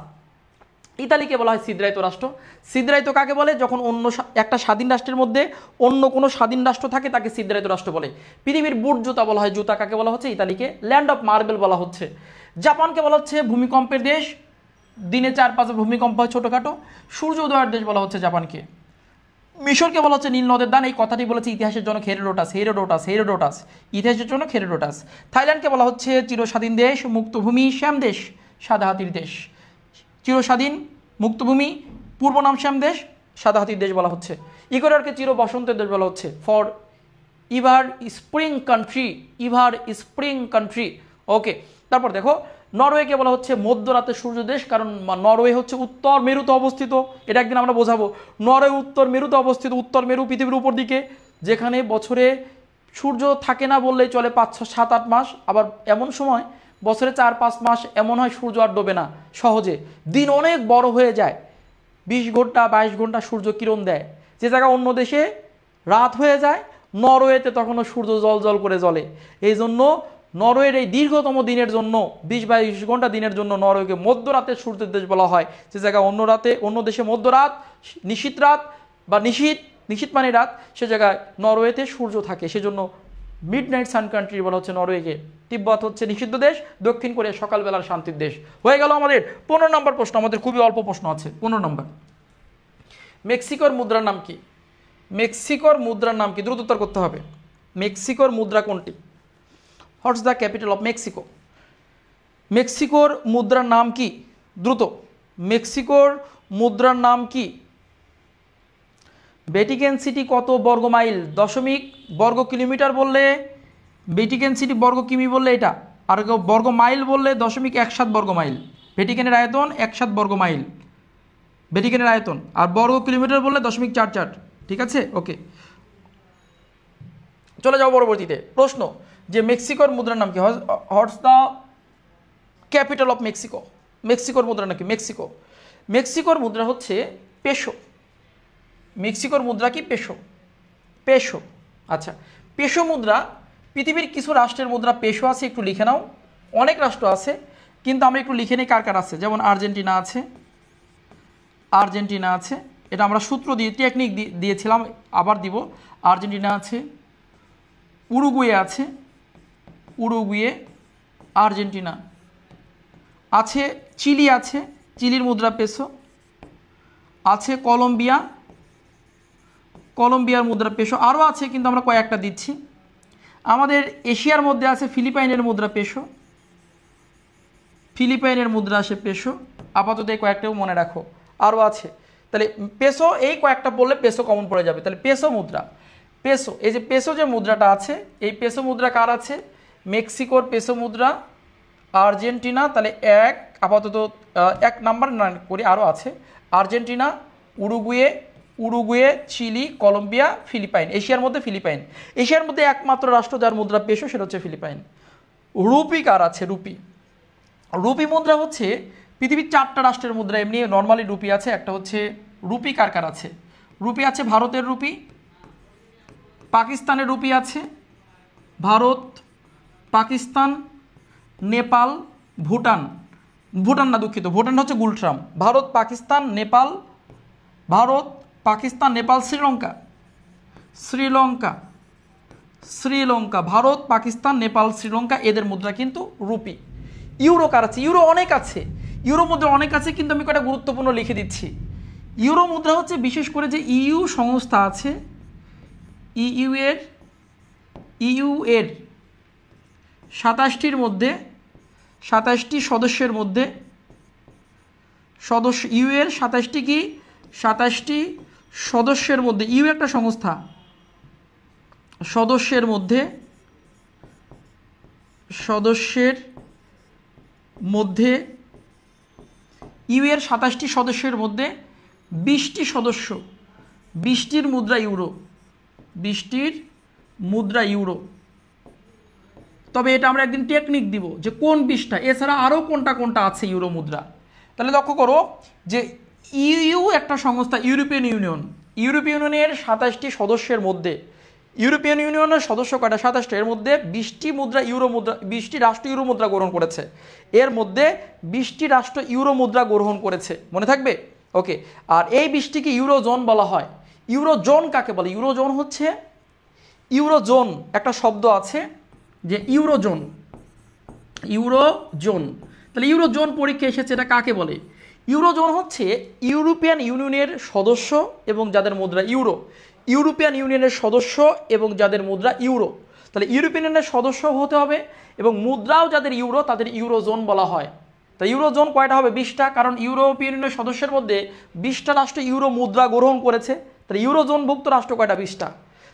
ইতালিকে বলা হয় ছিদ্রায়িত রাষ্ট্র। ছিদ্রায়িত কাকে বলে? যখন অন্য একটা স্বাধীন রাষ্ট্রের মধ্যে অন্য কোনো স্বাধীন রাষ্ট্র থাকে তাকে ছিদ্রায়িত রাষ্ট্র বলে। পৃথিবীর বুট জুতা বলা হয়। জুতা কাকে বলা হচ্ছে? ইতালিকে। ল্যান্ড অফ মার্বেল বলা হচ্ছে। জাপানকে বলা হচ্ছে ভূমিকম্পের দেশ। দিনে 4-5 ভূমিকম্প হয় ছোটোখাটো। সূর্য উদয়ের দেশ বলা হচ্ছে জাপানকে। মিশরকে বলা হচ্ছে নীল নদের দান, এই কথাটি বলেছে ইতিহাসের জন্য হেরোডোটাস। ইতিহাসের জন্য হেরোডোটাস। থাইল্যান্ডকে বলা হচ্ছে চিরস্বাধীন দেশ, মুক্তভূমি, শ্যাম দেশ, সাদা হাতির দেশ। চিরস্বাধীন, মুক্তভূমি, পূর্ব নাম শ্যাম দেশ, সাদা হাতির দেশ বলা হচ্ছে। ইকুয়েডরকে চির বসন্তের দেশ বলা হচ্ছে, ফর ইভার স্প্রিং কান্ট্রি। ওকে, তারপর দেখো নরওয়েকে বলা হচ্ছে মধ্যরাতের সূর্য দেশ, কারণ নরওয়ে হচ্ছে উত্তর মেরুতে অবস্থিত। এটা একদিন আমরা বোঝাবো। নরওয়ে উত্তর মেরুতে অবস্থিত, উত্তর মেরু পৃথিবীর উপর দিকে, যেখানে বছরে সূর্য থাকে না বললেই চলে 5-6-7-8 মাস। আবার এমন সময় বছরে 4-5 মাস এমন হয় সূর্য আর ডোবে না সহজে, দিন অনেক বড় হয়ে যায়, 20 ঘন্টা 22 ঘন্টা সূর্য কিরণ দেয়। যে জায়গা অন্য দেশে রাত হয়ে যায়, নরওয়েতে তখনও সূর্য জল করে জ্বলে। এই জন্য নরওয়ের এই দীর্ঘতম দিনের জন্য 20-22 ঘন্টা দিনের জন্য নরওয়েকে মধ্যরাতের সূর্যের দেশ বলা হয়। যে জায়গায় অন্য দেশে মধ্যরাত, নিশীত রাত বা নিশীত মানে রাত, সে জায়গায় নরওয়েতে সূর্য থাকে, সেজন্য মিড নাইট সান কান্ট্রি বলা হচ্ছে নরওয়েকে। তিব্বত হচ্ছে নিষিদ্ধ দেশ, দক্ষিণ কোরিয়া সকালবেলার শান্তির দেশ। হয়ে গেল আমাদের 15 নম্বর প্রশ্ন। আমাদের খুবই অল্প প্রশ্ন আছে। 15 নম্বর, মেক্সিকোর মুদ্রার নাম কি? মেক্সিকোর মুদ্রার নাম কি? দ্রুত উত্তর করতে হবে। মেক্সিকোর মুদ্রা কোনটি? What's the capital of Mexico? মেক্সিকোর মুদ্রার নাম কি? দ্রুত, মেক্সিকোর মুদ্রার নাম কি? ভ্যাটিকান সিটি কত বর্গ মাইল? 0.0 বর্গ কিলোমিটার বললে ভ্যাটিকান সিটি, বর্গ কিমি বললে এটা, আর বর্গ মাইল বললে 0.17 বর্গ মাইল। ভ্যাটিকানের আয়তন 17 বর্গ মাইল, ভ্যাটিকানের আয়তন। আর বর্গ কিলোমিটার বললে 0.44। ঠিক আছে, ওকে। চলে যাও পরবর্তীতে প্রশ্ন, যে মেক্সিকোর মুদ্রার নাম কি? What's the capital of Mexico? মেক্সিকোর মুদ্রা নাকি? মেক্সিকোর মুদ্রা হচ্ছে পেসো। মেক্সিকোর মুদ্রা কি? পেসো। আচ্ছা, পেসো মুদ্রা, পৃথিবীর কিছু রাষ্ট্রের মুদ্রা পেসো আছে, একটু লিখে নাও। অনেক রাষ্ট্র আছে, কিন্তু আমরা একটু লিখে নিই কার কার আছে। যেমন আর্জেন্টিনা আছে, এটা আমরা সূত্র দিয়ে টেকনিক দিয়েছিলাম, আবার দিব। আর্জেন্টিনা আছে, উরুগুয়ে আছে, আর্জেন্টিনা আছে, চিলি আছে, চিলির মুদ্রা পেসো আছে, কলম্বিয়ার মুদ্রা পেসো, আরও আছে কিন্তু আমরা কয়েকটা দিচ্ছি। আমাদের এশিয়ার মধ্যে আছে ফিলিপাইনের মুদ্রা পেসো, ফিলিপাইনের মুদ্রা আসে পেসো। আপাতত এই কয়েকটাও মনে রাখো, আরও আছে। তাহলে পেসো, এই কয়েকটা বললে পেসো কমন পড়ে যাবে। তাহলে পেসো মুদ্রা, এই যে পেসো যে মুদ্রাটা আছে, এই পেসো মুদ্রা কার আছে? মেক্সিকোর পেসো মুদ্রা, আর্জেন্টিনা, তাহলে আপাতত 1 নাম্বার না করি, আরও আছে Argentina, Uruguay, Chile, Colombia, Philippine. এশিয়ার মধ্যে ফিলিপাইন। এশিয়ার মধ্যে একমাত্র রাষ্ট্র যার মুদ্রা পেসো, সেটা হচ্ছে ফিলিপাইন। রুপি কার আছে? রুপি মুদ্রা হচ্ছে পৃথিবীর 4টা রাষ্ট্রের মুদ্রা এমনি নর্মালি রুপি আছে। একটা হচ্ছে রুপি কার আছে? রুপি আছে ভারতের রুপি, পাকিস্তানের রুপি আছে, ভারত, পাকিস্তান, নেপাল, ভুটান না, দুঃখিত, ভুটান হচ্ছে গুলট্রাম। ভারত, পাকিস্তান, নেপাল, শ্রীলঙ্কা, ভারত, পাকিস্তান, নেপাল, শ্রীলঙ্কা, এদের মুদ্রা কিন্তু রুপি। ইউরো কার আছে? ইউরো অনেক আছে, ইউরো মুদ্রা অনেক আছে, কিন্তু আমি কয়েকটা গুরুত্বপূর্ণ লিখে দিচ্ছি। ইউরো মুদ্রা হচ্ছে বিশেষ করে যে ইইউ সংস্থা আছে, ইইউ এর 27টির মধ্যে, 27টি সদস্যের মধ্যে, ইউ এর 27টি সদস্যের মধ্যে, ইউ একটা সংস্থা, সদস্যের মধ্যে 27টি সদস্যের মধ্যে 20টি সদস্য, 20টির মুদ্রা ইউরো। তবে এটা আমরা একদিন টেকনিক দিব যে কোন 20টা, এছাড়া আরও কোনটা আছে ইউরো মুদ্রা। তাহলে লক্ষ্য করো যে ইউ একটা সংস্থা, ইউরোপিয়ান ইউনিয়নের 27টি সদস্যের মধ্যে, ইউরোপিয়ান ইউনিয়নের সদস্য কয়টা? 27টা। এর মধ্যে 20টি রাষ্ট্র ইউরো মুদ্রা গ্রহণ করেছে। এর মধ্যে 20টি রাষ্ট্র ইউরো মুদ্রা গ্রহণ করেছে, মনে থাকবে? ওকে। আর এই 20টিকে ইউরোজোন বলা হয়। ইউরোজোন কাকে বলে? ইউরোজোন একটা শব্দ আছে যে ইউরোজোন। তাহলে ইউরোজোন পরীক্ষা এসেছে, এটা কাকে বলে? ইউরোজোন হচ্ছে ইউরোপিয়ান ইউনিয়নের সদস্য এবং যাদের মুদ্রা ইউরো, ইউরোপিয়ান ইউনিয়নের সদস্য এবং যাদের মুদ্রা ইউরো। তাহলে ইউরোপিয়ান ইউনিয়নের সদস্য হতে হবে এবং মুদ্রাও যাদের ইউরো তাদের ইউরোজোন বলা হয়। তা ইউরোজোন কয়টা হবে? 20টা, কারণ ইউরোপিয়ান ইউনিয়নের সদস্যের মধ্যে 20টা রাষ্ট্র ইউরো মুদ্রা গ্রহণ করেছে। তাহলে ইউরোজোনভুক্ত রাষ্ট্র কয়টা? 20টা।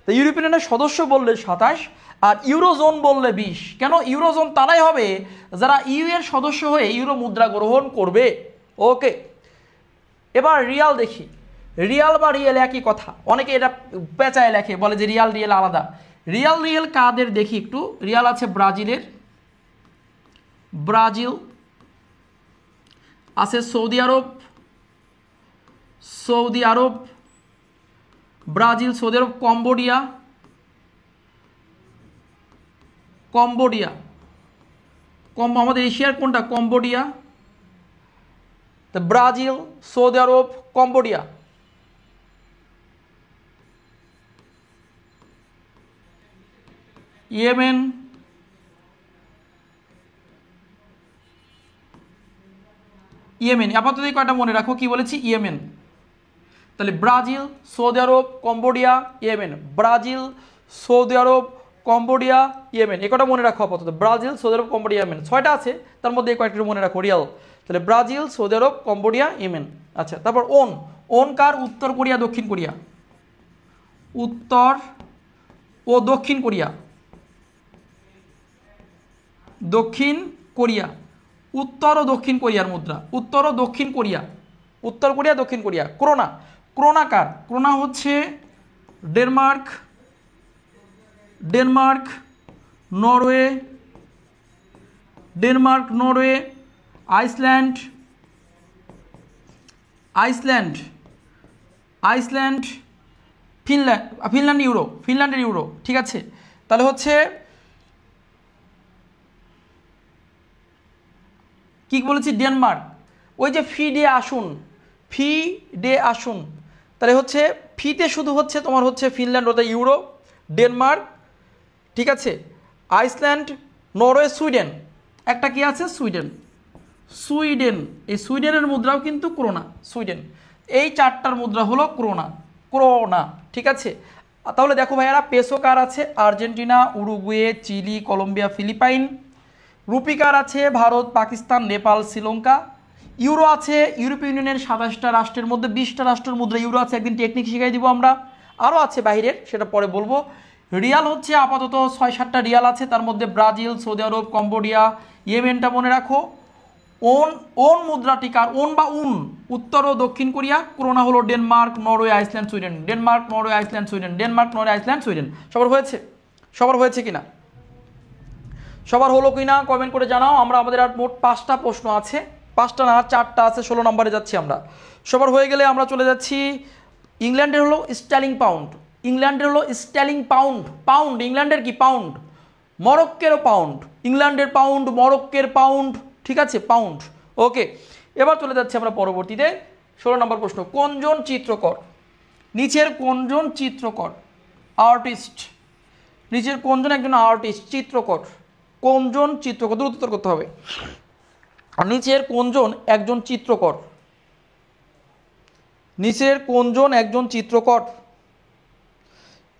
তো ইউরোপিয়ান ইউনিয়নের সদস্য বললে 27 আর ইউরোজোন বললে 20। কেন? ইউরোজোন তারাই হবে যারা ইউ এর সদস্য হয়ে ইউরো মুদ্রা গ্রহণ করবে। ওকে, এবার রিয়াল দেখি। রিয়াল বা রিয়েল একই কথা, অনেকে এটা পেঁচায় লেখে, বলে যে রিয়াল রিয়েল আলাদা। রিয়েল কাদের দেখি একটু। রিয়াল আছে ব্রাজিলের, ব্রাজিল আছে, সৌদি আরব, ব্রাজিল, সৌদি আরব, কম্বোডিয়া, আমাদের এশিয়ার কোনটা? কম্বোডিয়া। ব্রাজিল, সৌদি আরব, কম্বোডিয়া। ইয়েমেন, আপাতত এই কয়টা মনে রাখো। কি বলেছি? ইয়েমেন। তাহলে ব্রাজিল, সৌদি আরব, কম্বোডিয়া, ইয়েমেন। ব্রাজিল, সৌদি আরব, কম্বোডিয়া, ইয়েমেন। এ কটা মনে রাখো আপাতত। ব্রাজিল, সৌদি আরব, কম্বোডিয়া, ইয়েমেন। 6টা আছে, তার মধ্যে এই কয়েকটা মনে রাখো রিয়াল। তাহলে ব্রাজিল, সৌদি আরব, কম্বোডিয়া, ইয়েমেন। আচ্ছা, তারপর ওন কার? উত্তর কোরিয়া, দক্ষিণ কোরিয়া। উত্তর ও দক্ষিণ কোরিয়া, উত্তর ও দক্ষিণ কোরিয়ার মুদ্রা। উত্তর ও দক্ষিণ কোরিয়া, উত্তর কোরিয়া, দক্ষিণ কোরিয়া। ক্রোনা কার? ক্রোনা হচ্ছে ডেনমার্ক, নরওয়ে, আইসল্যান্ড, ফিনল্যান্ডের ইউরো। ঠিক আছে, তাহলে হচ্ছে কি বলেছি? ডেনমার্ক। ওই যে ফি ডে আসুন, তাহলে হচ্ছে ফিতে শুধু হচ্ছে তোমার হচ্ছে ফিনল্যান্ড, ওটা ইউরো। ডেনমার্ক, ঠিক আছে, আইসল্যান্ড, নরওয়ে, সুইডেন। একটা কি আছে? সুইডেন। এই সুইডেনের মুদ্রাও কিন্তু ক্রোনা। সুইডেন। এই 4টার মুদ্রা হলো ক্রোনা। ঠিক আছে, তাহলে দেখো ভাইয়ারা, পেসো কার আছে? Argentina, Uruguay, Chile, Colombia, Philippines. Rupee কার আছে? ভারত, পাকিস্তান, নেপাল, শ্রীলঙ্কা। ইউরো আছে ইউরোপীয় ইউনিয়নের 27টা রাষ্ট্রের মধ্যে 20টা রাষ্ট্রের মুদ্রা ইউরো আছে। একদিন টেকনিক শিখাই দিব আমরা, আরও আছে বাহিরের, সেটা পরে বলবো। রিয়াল হচ্ছে আপাতত 6-7টা রিয়াল আছে, তার মধ্যে ব্রাজিল, সৌদি আরব, কম্বোডিয়া, ইয়েমেনটা মনে রাখো। ওন মুদ্রাটি কার? ওন বা উত্তর ও দক্ষিণ কোরিয়া। ক্রোনা হলো ডেনমার্ক, নরওয়ে, আইসল্যান্ড, সুইডেন। সবার হয়েছে কিনা? সবার হলো কিনা কমেন্ট করে জানাও। আমাদের আর মোট 5টা প্রশ্ন আছে, 5টা না 4টা আছে, 16 নম্বরে যাচ্ছি আমরা। সবার হয়ে গেলে আমরা চলে যাচ্ছি। ইংল্যান্ডের হলো স্টার্লিং পাউন্ড, ইংল্যান্ডের কি? পাউন্ড। মরক্কেরও পাউন্ড, ইংল্যান্ডের পাউন্ড, মরক্কের পাউন্ড। ঠিক আছে, পাউন্ড। ওকে, এবার চলে যাচ্ছি আমরা পরবর্তীতে। 16 নম্বর প্রশ্ন, কোনজন চিত্রকর? নিচের কোনজন চিত্রকর? আর্টিস্ট। নিচের কোনজন একজন আর্টিস্ট, চিত্রকর? কোনজন চিত্রকর? দ্রুত উত্তর করতে হবে। নিচের কোনজন একজন চিত্রকর? নিচের কোনজন একজন চিত্রকর?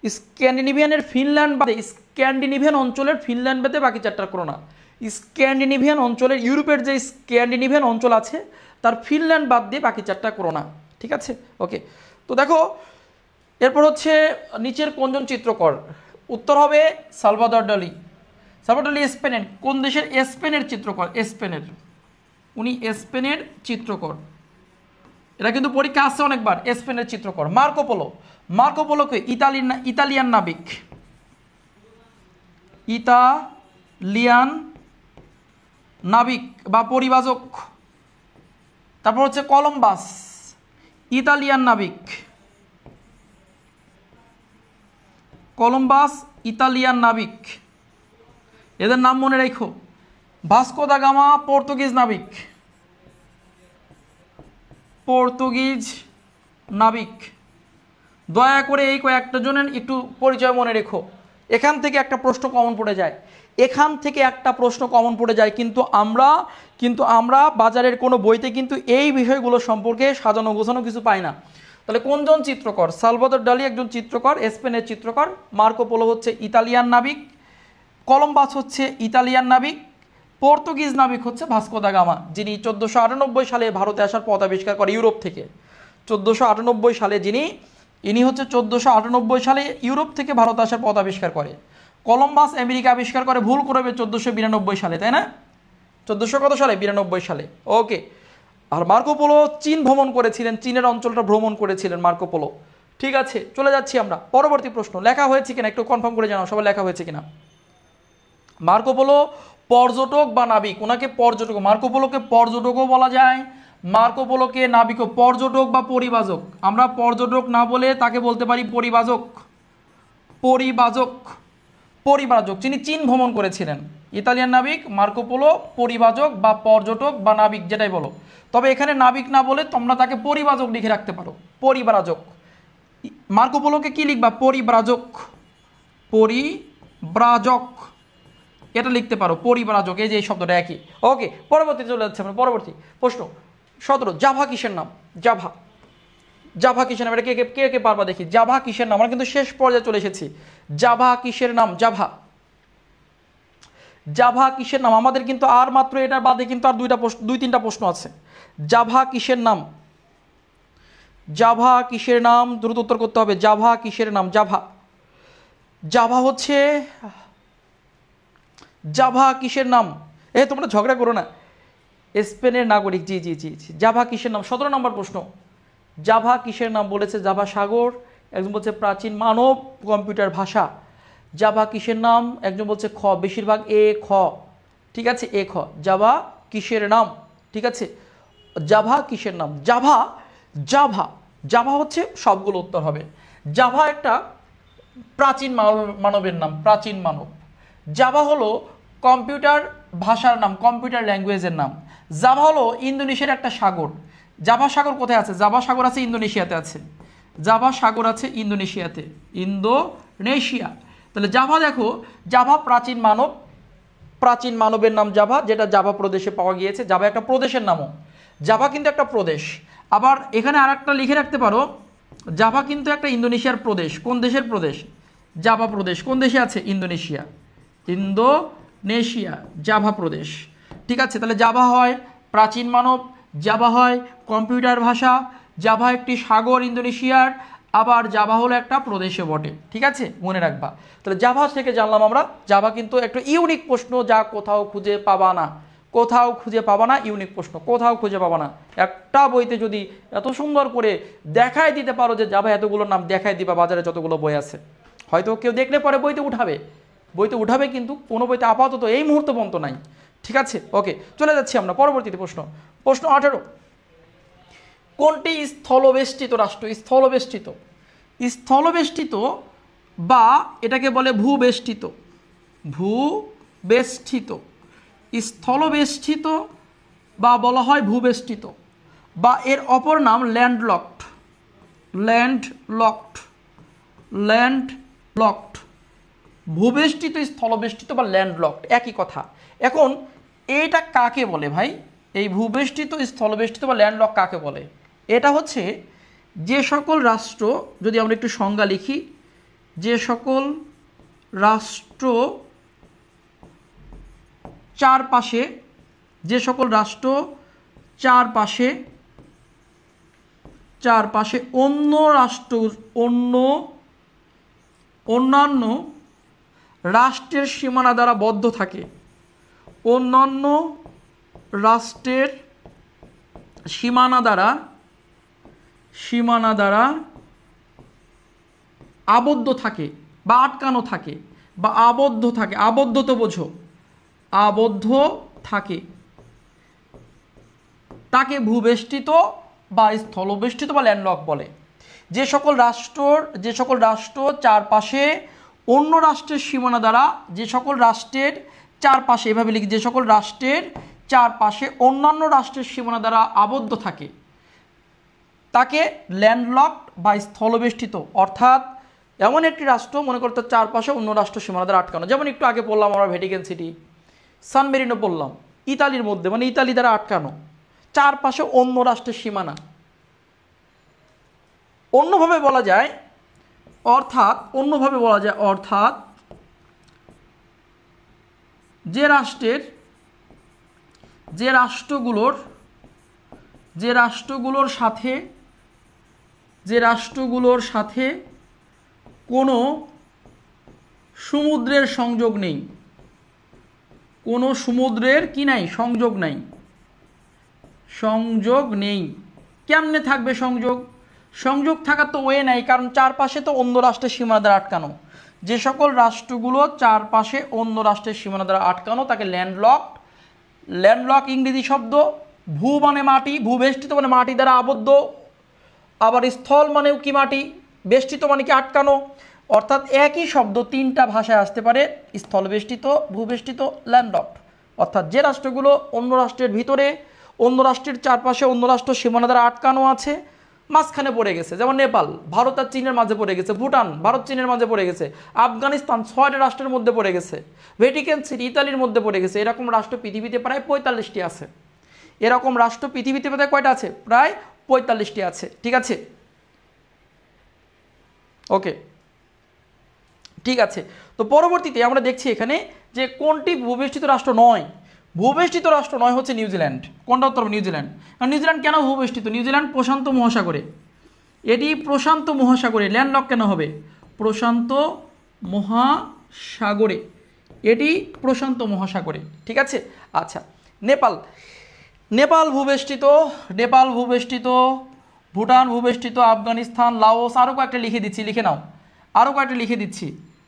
স্ক্যান্ডিনেভিয়ানের ফিনল্যান্ড বাদে, স্ক্যান্ডিনেভিয়ান অঞ্চলের ফিনল্যান্ড বাদে বাকি 4টা ক্রোনা। স্ক্যান্ডিনেভিয়ান অঞ্চলের, ইউরোপের যে স্ক্যান্ডিনেভিয়ান অঞ্চল আছে তার ফিনল্যান্ড বাদ দিয়ে বাকি 4টা ক্রোনা। ঠিক আছে, ওকে। তো দেখো, এরপর হচ্ছে নিচের কোনজন চিত্রকর? উত্তর হবে সালভাদর ডালি। স্পেনের। কোন দেশের? স্পেনের চিত্রকর, উনি স্পেনের চিত্রকর। এটা কিন্তু পরীক্ষা আসছে অনেকবার। স্পেনের চিত্রকর। মার্কো পোলোকে ইতালিয়ান নাবিক বা পরিবাজক। তারপর হচ্ছে কলম্বাস, ইতালিয়ান নাবিক। এদের নাম মনে রেখো। ভাস্কো দা গামা, পর্তুগিজ নাবিক। দয়া করে এই কয়েকটা জনের একটু পরিচয় মনে রেখো। এখান থেকে একটা প্রশ্ন কমন পড়ে যায়, এখান থেকে একটা প্রশ্ন কমন পড়ে যায়, কিন্তু আমরা বাজারের কোনো বইতে কিন্তু এই বিষয়গুলো সম্পর্কে সাজানো গোছানো কিছু পাই না। তাহলে কোনজন চিত্রকর? সালভাদর ডালি একজন চিত্রকর, স্পেনের চিত্রকর। মার্কো পোলো হচ্ছে ইতালিয়ান নাবিক, কলম্বাস হচ্ছে ইতালিয়ান নাবিক, পর্তুগিজ নাবিক হচ্ছে ভাস্কো দা গামা, যিনি 1498 সালে ভারতে আসার পথ আবিষ্কার করে ইউরোপ থেকে। 1498 সালে ইনি হচ্ছে 1498 সালে ইউরোপ থেকে ভারতে আসার পথ আবিষ্কার করে। কলম্বাস আমেরিকা আবিষ্কার করে ভুল করবে 1492 সালে, তাই না? 1400 কত সালে? 92 সালে। ওকে। আর মার্কো পোলো চীন ভ্রমণ করেছিলেন, চীনের অঞ্চলটা ভ্রমণ করেছিলেন মার্কো পোলো। ঠিক আছে, চলে যাচ্ছি আমরা পরবর্তী প্রশ্ন। লেখা হয়েছে কিনা একটু কনফার্ম করে জানাও, সবাই লেখা হয়েছে কিনা? মার্কো পোলো পর্যটক বা নাবিক, ওনাকে পর্যটক, মার্কো পোলোকে পর্যটকও বলা যায়, মার্কো পোলোকে নাবিকও, পর্যটক বা পরিবাজক। আমরা পর্যটক না বলে তাকে বলতে পারি পরিবাজক, পরিবাজক, পরিবাজক, যিনি চীন ভ্রমণ করেছিলেন। ইতালিয়ান নাবিক মার্কো পোলো, পরিবাজক বা পর্যটক বা নাবিক যেটাই বলো, তবে এখানে নাবিক না বলে তোমরা তাকে পরিবাজক লিখে রাখতে পারো, পরিব্রাজক। মার্কো পোলোকে কি লিখবা? পরিব্রাজক, পরিব্রাজক এটা লিখতে পারো, পরিব্রাজক, এই যে এই শব্দটা একই। ওকে, পরবর্তী চলে যাচ্ছে আমরা পরবর্তী প্রশ্ন 17। জাভা কিসের নাম? জাভা, জাভা কিসের নাম? এটা কে কে কে পারবা দেখি। জাভা কিসের নাম? আমরা কিন্তু শেষ পর্যায়ে চলে এসেছি। জাভা কিসের নাম? জাভা, জাভা কিসের নাম? আমাদের কিন্তু আর মাত্র এটার বাদে কিন্তু আর দুই তিনটা প্রশ্ন আছে। জাভা কিসের নাম? জাভা কিসের নাম? দ্রুত উত্তর করতে হবে। জাভা কিসের নাম? জাভা, জাভা হচ্ছে, জাভা কিসের নাম? তোমরা ঝগড়া করো না, স্পেনের নাগরিক। জি জি জি জি। জাভা কিসের নাম? 17 নম্বর প্রশ্ন। জাভা কিসের নাম বলেছে? জাভা সাগর, একজন বলছে প্রাচীন মানব কম্পিউটার ভাষা। জাভা কিসের নাম? একজন বলছে খ, বেশিরভাগ এ খ। ঠিক আছে, এ খ। জাভা কিসের নাম? ঠিক আছে, জাভা কিসের নাম? জাভা, জাভা, জাভা হচ্ছে সবগুলো উত্তর হবে। জাভা একটা প্রাচীন মানবের নাম, প্রাচীন মানব। জাভা হলো কম্পিউটার ভাষার নাম, কম্পিউটার ল্যাঙ্গুয়েজের নাম। জাভা হলো ইন্দোনেশিয়ার একটা সাগর। জাভা সাগর কোথায় আছে? জাভা সাগর আছে ইন্দোনেশিয়াতে আছে, জাভা সাগর আছে ইন্দোনেশিয়াতে, ইন্দোনেশিয়া। তাহলে জাভা দেখো, জাভা প্রাচীন মানব, প্রাচীন মানবের নাম জাভা, যেটা জাভা প্রদেশে পাওয়া গিয়েছে। জাভা একটা প্রদেশের নামও, জাভা কিন্তু একটা প্রদেশ। আবার এখানে আর একটা লিখে রাখতে পারো, জাভা কিন্তু একটা ইন্দোনেশিয়ার প্রদেশ। কোন দেশের প্রদেশ? জাভা প্রদেশ কোন দেশে আছে? ইন্দোনেশিয়া, ইন্দোনেশিয়া, জাভা প্রদেশ। ঠিক আছে, তাহলে জাভা হয় প্রাচীন মানব, জাভা হয় কম্পিউটার ভাষা, জাভা একটি সাগর ইন্দোনেশিয়ার, আবার জাভা হলো একটা প্রদেশে বটে। ঠিক আছে, মনে রাখবা। তাহলে জাভা থেকে জানলাম আমরা জাভা কিন্তু একটা ইউনিক প্রশ্ন, যা কোথাও খুঁজে পাবা না, কোথাও খুঁজে পাবা না, ইউনিক প্রশ্ন কোথাও খুঁজে পাবা না। একটা বইতে যদি এত সুন্দর করে দেখায় দিতে পারো যে জাভা এতগুলোর নাম দেখায় দিবা, বাজারে যতগুলো বই আছে, হয়তো কেউ দেখলে পরে বইতে উঠাবে, বইতে উঠাবে, কিন্তু কোনো বইতে আপাতত এই মুহূর্ত পর্যন্ত নাই। ঠিক আছে, ওকে, চলে যাচ্ছি আমরা পরবর্তীতে প্রশ্ন। প্রশ্ন 18। কোনটি স্থলবেষ্টিত রাষ্ট্র? স্থলবেষ্টিত, স্থলবেষ্টিত বা এটাকে বলে ভূবেষ্টিত, ভূবেষ্টিত, স্থলবেষ্টিত বা বলা হয় ভূবেষ্টিত, বা এর অপর নাম ল্যান্ডলকড, ল্যান্ডলকড, ল্যান্ডলকড। ভূবেষ্টিত, স্থলবেষ্টিত বা ল্যান্ডলকড একই কথা। এখন এইটা কাকে বলে ভাই? এই ভূবেষ্টিত, স্থলবেষ্টিত বা ল্যান্ডলক কাকে বলে? এটা হচ্ছে যে সকল রাষ্ট্র, যদি আমরা একটু সংজ্ঞা লিখি, যে সকল রাষ্ট্র চারপাশে, যে সকল রাষ্ট্র চারপাশে, চারপাশে অন্য রাষ্ট্র, অন্যান্য রাষ্ট্রের সীমানা দ্বারা বদ্ধ থাকে, অন্যান্য রাষ্ট্রের সীমানা দ্বারা আবদ্ধ থাকে বা আটকানো থাকে বা আবদ্ধ থাকে, আবদ্ধ তো বোঝো, আবদ্ধ থাকে, তাকে ভূবেষ্টিত বা স্থলবেষ্টিত বা ল্যান্ডলক বলে। যে সকল রাষ্ট্র চারপাশে অন্য রাষ্ট্রের সীমানা দ্বারা, যে সকল রাষ্ট্রের চারপাশে, এভাবে লিখি, যে সকল রাষ্ট্রের চারপাশে অন্যান্য রাষ্ট্রের সীমানা দ্বারা আবদ্ধ থাকে, তাকে ল্যান্ডলকড বা স্থলবেষ্টিত, অর্থাৎ এমন একটি রাষ্ট্র মনে করতে চারপাশে অন্য রাষ্ট্র সীমানা দ্বারা আটকানো, যেমন একটু আগে পড়লাম আমরা ভ্যাটিকান সিটি, সান মেরিনো পড়লাম, ইতালির মধ্যে মানে ইতালি দ্বারা আটকানো, চারপাশে অন্য রাষ্ট্রের সীমানা। অন্যভাবে বলা যায় অর্থাৎ যে রাষ্ট্রগুলোর সাথে কোনো সমুদ্রের সংযোগ নেই, কোনো সমুদ্রের কি নাই, সংযোগ নেই। কেমনে থাকবে সংযোগ থাকার তো ওয়ে নাই, কারণ চারপাশে তো অন্য রাষ্ট্রের সীমানা দ্বারা আটকানো। যে সকল রাষ্ট্রগুলো চারপাশে অন্য রাষ্ট্রের সীমানা দ্বারা আটকানো তাকে ল্যান্ডলক ইংরেজি শব্দ। ভূ মানে মাটি, ভূবেষ্টিত মানে মাটি দ্বারা আবদ্ধ, আবার স্থল মানেও কি মাটি, বেষ্টিত মানে কি আটকানো, অর্থাৎ একই শব্দ তিনটা ভাষায় আসতে পারে, স্থলবেষ্টিত, ভূবেষ্টিত, ল্যান্ডলকড। অর্থাৎ যে রাষ্ট্রগুলো অন্য রাষ্ট্রের ভিতরে, অন্য রাষ্ট্রের চারপাশে অন্য রাষ্ট্র সীমানা দ্বারা আটকানো আছে, মাঝখানে পড়ে গেছে, যেমন নেপাল ভারত আর চীনের মাঝে পড়ে গেছে, ভুটান ভারত চীনের মাঝে পড়ে গেছে, আফগানিস্তান 6টা রাষ্ট্রের মধ্যে পড়ে গেছে, ভ্যাটিকান সিটি ইতালির মধ্যে পড়ে গেছে। এরকম রাষ্ট্র পৃথিবীতে প্রায় 45টি আছে। এরকম রাষ্ট্র পৃথিবীতে কয়টা আছে? প্রায় 45টি আছে। ঠিক আছে, ওকে, ঠিক আছে। তো পরবর্তীতে আমরা দেখছি এখানে যে কোনটি ভূবেষ্টিত রাষ্ট্র নয়। ভূবেষ্টিত রাষ্ট্র নয় হচ্ছে নিউজিল্যান্ড। কোনটা উত্তর? নিউজিল্যান্ড। কারণ নিউজিল্যান্ড কেন ভূবেষ্টিত? নিউজিল্যান্ড প্রশান্ত মহাসাগরে, এটি প্রশান্ত মহাসাগরে। ল্যান্ডলক কেন হবে? প্রশান্ত মহাসাগরে, এটি প্রশান্ত মহাসাগরে। ঠিক আছে, আচ্ছা। নেপাল ভূবেষ্টিত, ভুটান ভূবেষ্টিত, আফগানিস্তান, লাওস, আরও কয়েকটা লিখে দিচ্ছি, লিখে নাও।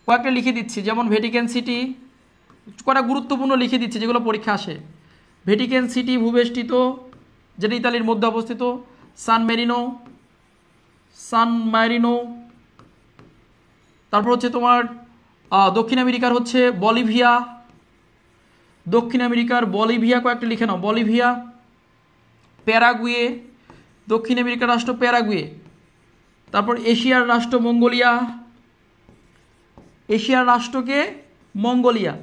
কয়েকটা লিখে দিচ্ছি, যেমন ভ্যাটিকান সিটি, কয়েকটা গুরুত্বপূর্ণ লিখে দিচ্ছি যেগুলো পরীক্ষা আসে। ভ্যাটিকান সিটি ভূবেষ্টিত, যেটা ইতালির মধ্যে অবস্থিত। সান ম্যারিনো, তারপর হচ্ছে তোমার দক্ষিণ আমেরিকার হচ্ছে বলিভিয়া, কয়েকটা লিখে নাও। বলিভিয়া, প্যারাগুয়ে, দক্ষিণ আমেরিকার রাষ্ট্র প্যারাগুয়ে। তারপর এশিয়ার রাষ্ট্র মঙ্গোলিয়া।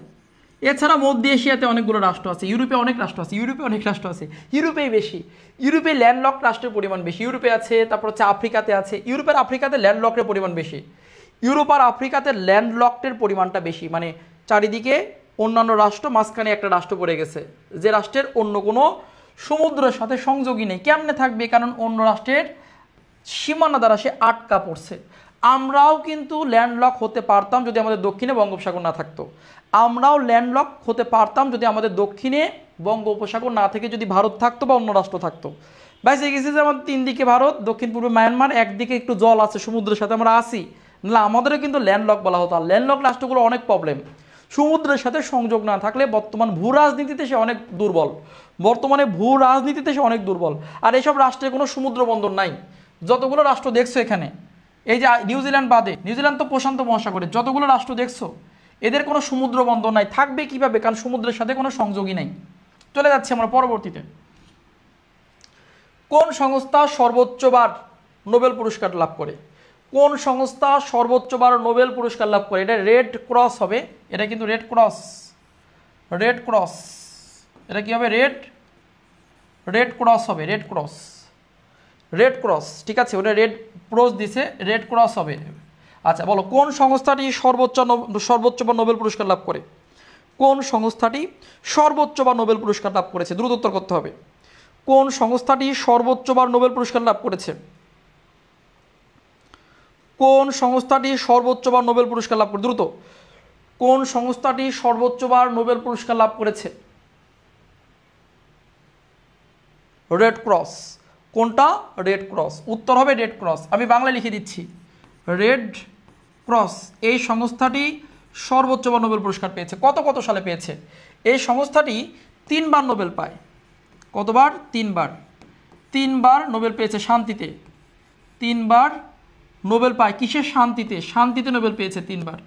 এছাড়া মধ্য এশিয়াতে অনেকগুলো রাষ্ট্র আছে, ইউরোপে অনেক রাষ্ট্র আছে, ইউরোপেই বেশি। ইউরোপে ল্যান্ডলক রাষ্ট্রের পরিমাণ বেশি, ইউরোপে আছে। তারপর হচ্ছে আফ্রিকাতে আছে, আফ্রিকাতে ল্যান্ডলকের পরিমাণ বেশি। ইউরোপ আর আফ্রিকাতে ল্যান্ডলকের পরিমাণটা বেশি, মানে চারিদিকে অন্যান্য রাষ্ট্র, মাঝখানে একটা রাষ্ট্র পড়ে গেছে, যে রাষ্ট্রের অন্য কোনো সমুদ্রের সাথে সংযোগই নেই। কেমনে থাকবে? কারণ অন্য রাষ্ট্রের সীমানা দ্বারা সে আটকা পড়ছে। আমরাও কিন্তু ল্যান্ডলক হতে পারতাম যদি আমাদের দক্ষিণে বঙ্গোপসাগর না থাকতো। আমরাও ল্যান্ডলক হতে পারতাম যদি আমাদের দক্ষিণে বঙ্গোপসাগর না থেকে যদি ভারত থাকতো বা অন্য রাষ্ট্র থাকতো। বাইসে গেছে যে আমাদের 3 দিকে ভারত, দক্ষিণ পূর্বে মায়ানমার, একদিকে একটু জল আছে, সমুদ্রের সাথে আমরা আসি, না আমাদেরও কিন্তু ল্যান্ডলক বলা হতো। আর ল্যান্ডলক রাষ্ট্রগুলো অনেক প্রবলেম, সমুদ্রের সাথে সংযোগ না থাকলে বর্তমান ভূ রাজনীতিতে সে অনেক দুর্বল। আর এসব রাষ্ট্রে কোনো সমুদ্র বন্দর নাই। যতগুলো রাষ্ট্র দেখছো এখানে, এই যে নিউজিল্যান্ড বাদে, নিউজিল্যান্ড তো প্রশান্ত মহাসাগরে, যতগুলো রাষ্ট্র দেখছো এদের কোনো সমুদ্র বন্দর নাই। থাকবে কিভাবে? কারণ সমুদ্রের সাথে কোনো সংযোগই নাই। চলে যাচ্ছি আমরা পরবর্তীতে। কোন সংস্থা সর্বোচ্চবার নোবেল পুরস্কার লাভ করে? এটা রেড ক্রস হবে, এটা কিন্তু রেড ক্রস, এটা কি হবে? রেড ক্রস হবে, রেড ক্রস। ঠিক আছে, ওটা রেড ক্রস দিছে, রেড ক্রস হবে। আচ্ছা বলো, কোন সংস্থাটি সর্বোচ্চবার নোবেল পুরস্কার লাভ করে? কোন সংস্থাটি সর্বোচ্চবার নোবেল পুরস্কার লাভ করেছে? দ্রুত উত্তর করতে হবে। কোন সংস্থাটি সর্বোচ্চবার নোবেল পুরস্কার লাভ করেছে? কোন সংস্থাটি সর্বোচ্চবার নোবেল পুরস্কার লাভ করে? দ্রুত, কোন সংস্থাটি সর্বোচ্চবার নোবেল পুরস্কার লাভ করেছে? Red Cross. কোনটা? Red Cross. উত্তর হবে রেড ক্রস। আমি বাংলায় লিখে দিচ্ছি, রেড ক্রস। এই সংস্থাটি সর্বোচ্চবার নোবেল পুরস্কার পেয়েছে। কত সালে পেয়েছে? এই সংস্থাটি 3বার নোবেল পায়। কতবার? 3বার নোবেল পেয়েছে শান্তিতে। 3বার নোবেল পায় কিসের? শান্তিতে নোবেল পেয়েছে 3বার।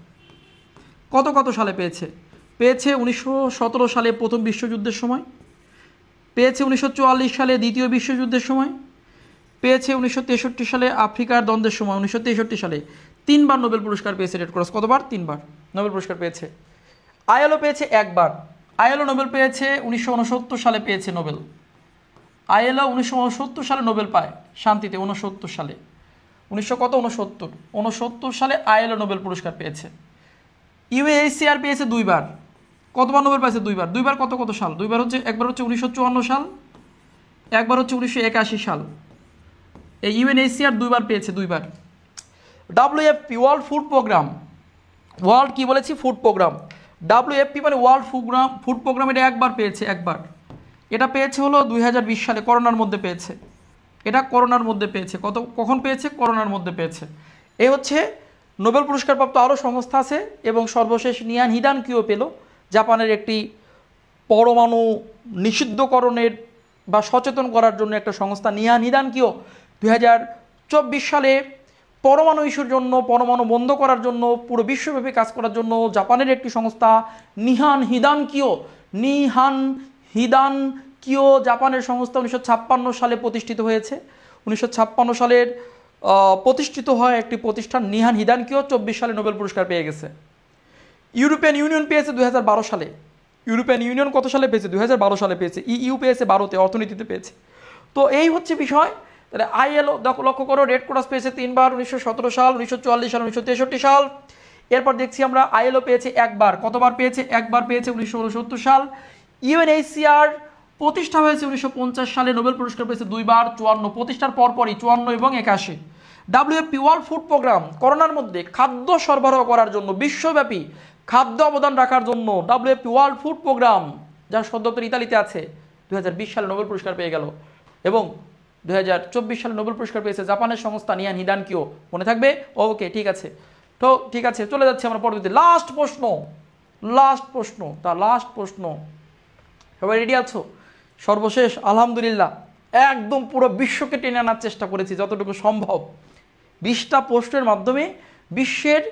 কত সালে পেয়েছে? 1917 সালে প্রথম বিশ্বযুদ্ধের সময়, 1944 সালে দ্বিতীয় বিশ্বযুদ্ধের সময়, 1963 সালে আফ্রিকার দ্বন্দ্বের সময়, 1963 সালে। 3বার নোবেল পুরস্কার পেয়েছে রেড ক্রস, কতবার? 3বার নোবেল পুরস্কার পেয়েছে। আইএলও পেয়েছে 1বার, আইএলও নোবেল পেয়েছে 1969 সালে পেয়েছে নোবেল। আইএলও 1969 সালে নোবেল পায় শান্তিতে, 69 সালে, 1969 সালে আইএলও নোবেল পুরস্কার পেয়েছে। ইউএনএইচসিআর পেয়েছে 2বার, কতবার নোবেল পাইছে? 2বার। 2বার কত কত সাল? 2বার হচ্ছে, একবার হচ্ছে 1954 সাল, একবার হচ্ছে 1981 সাল। এই ইউএনএইচসিআর 2বার পেয়েছে, 2বার। WFP world food programme, world কি বলেছি? Food programme. WFP মানে ওয়ার্ল্ড ফুড প্রোগ্রাম, এটা 1বার পেয়েছে, 1বার। এটা পেয়েছে হলো 2020 সালে, করোনার মধ্যে পেয়েছে। এটা করোনার মধ্যে পেয়েছে। কখন পেয়েছে? করোনার মধ্যে পেয়েছে। এই হচ্ছে নোবেল পুরস্কারপ্রাপ্ত আরও সংস্থা আছে। এবং সর্বশেষ নিয়ান হিদানকিও পেল, জাপানের একটি পরমাণু নিষিদ্ধকরণের বা সচেতন করার জন্য একটা সংস্থা। নিয়ান হিদানকিও 2024 সালে পরমাণু ইস্যুর জন্য, পরমাণু বন্ধ করার জন্য, পুরো বিশ্বব্যাপী কাজ করার জন্য জাপানের একটি সংস্থা নিহান হিদানকিও জাপানের সংস্থা 1956 সালে প্রতিষ্ঠিত হয়েছে। 1956 সালের প্রতিষ্ঠিত হয় একটি প্রতিষ্ঠান নিহান হিদানকিও 24 সালে নোবেল পুরস্কার পেয়ে গেছে। ইউরোপিয়ান ইউনিয়ন পেয়েছে 2012 সালে। ইউরোপিয়ান ইউনিয়ন কত সালে পেয়েছে? 2012 সালে পেয়েছে। ইউ পেয়েছে 12তে, অর্থনীতিতে পেয়েছে। তো এই হচ্ছে বিষয়। তাহলে আইএলও লক্ষ্য করো, রেড ক্রস পেয়েছে 3বার, 1917 সাল, 1944 সাল, 1963 সাল। এরপর দেখছি আমরা আইএলও পেয়েছে 1বার, কতবার পেয়েছে? 1বার পেয়েছে, 1969 সাল। ইউএনএইচসিআর প্রতিষ্ঠা হয়েছে 1950 সালে, নোবেল পুরস্কার পেয়েছে 2বার, 54 প্রতিষ্ঠার পরপরই, 54 এবং 81। WFP ওয়ার্ল্ড ফুড প্রোগ্রাম, করোনার মধ্যে খাদ্য সরবরাহ করার জন্য, বিশ্বব্যাপী খাদ্য অবদান রাখার জন্য WFP ওয়ার্ল্ড ফুড প্রোগ্রাম, যার সদর ইতালিতে আছে, 2020 সালে নোবেল পুরস্কার পেয়ে গেল। এবং 2024 সালে নোবেল পুরস্কার পেয়েছে জাপানের সংস্থা নিয়ান হিদানকিও। মনে থাকবে? ওকে, ঠিক আছে। তো ঠিক আছে, চলে যাচ্ছে আমরা পরবর্তী লাস্ট প্রশ্ন। লাস্ট প্রশ্ন, সবাই রেডি আছো? সর্বশেষ আলহামদুলিল্লাহ একদম পুরো বিশ্বকে টেনে আনার চেষ্টা করেছি যতটুকু সম্ভব। 20টা প্রশ্নের মাধ্যমে বিশ্বের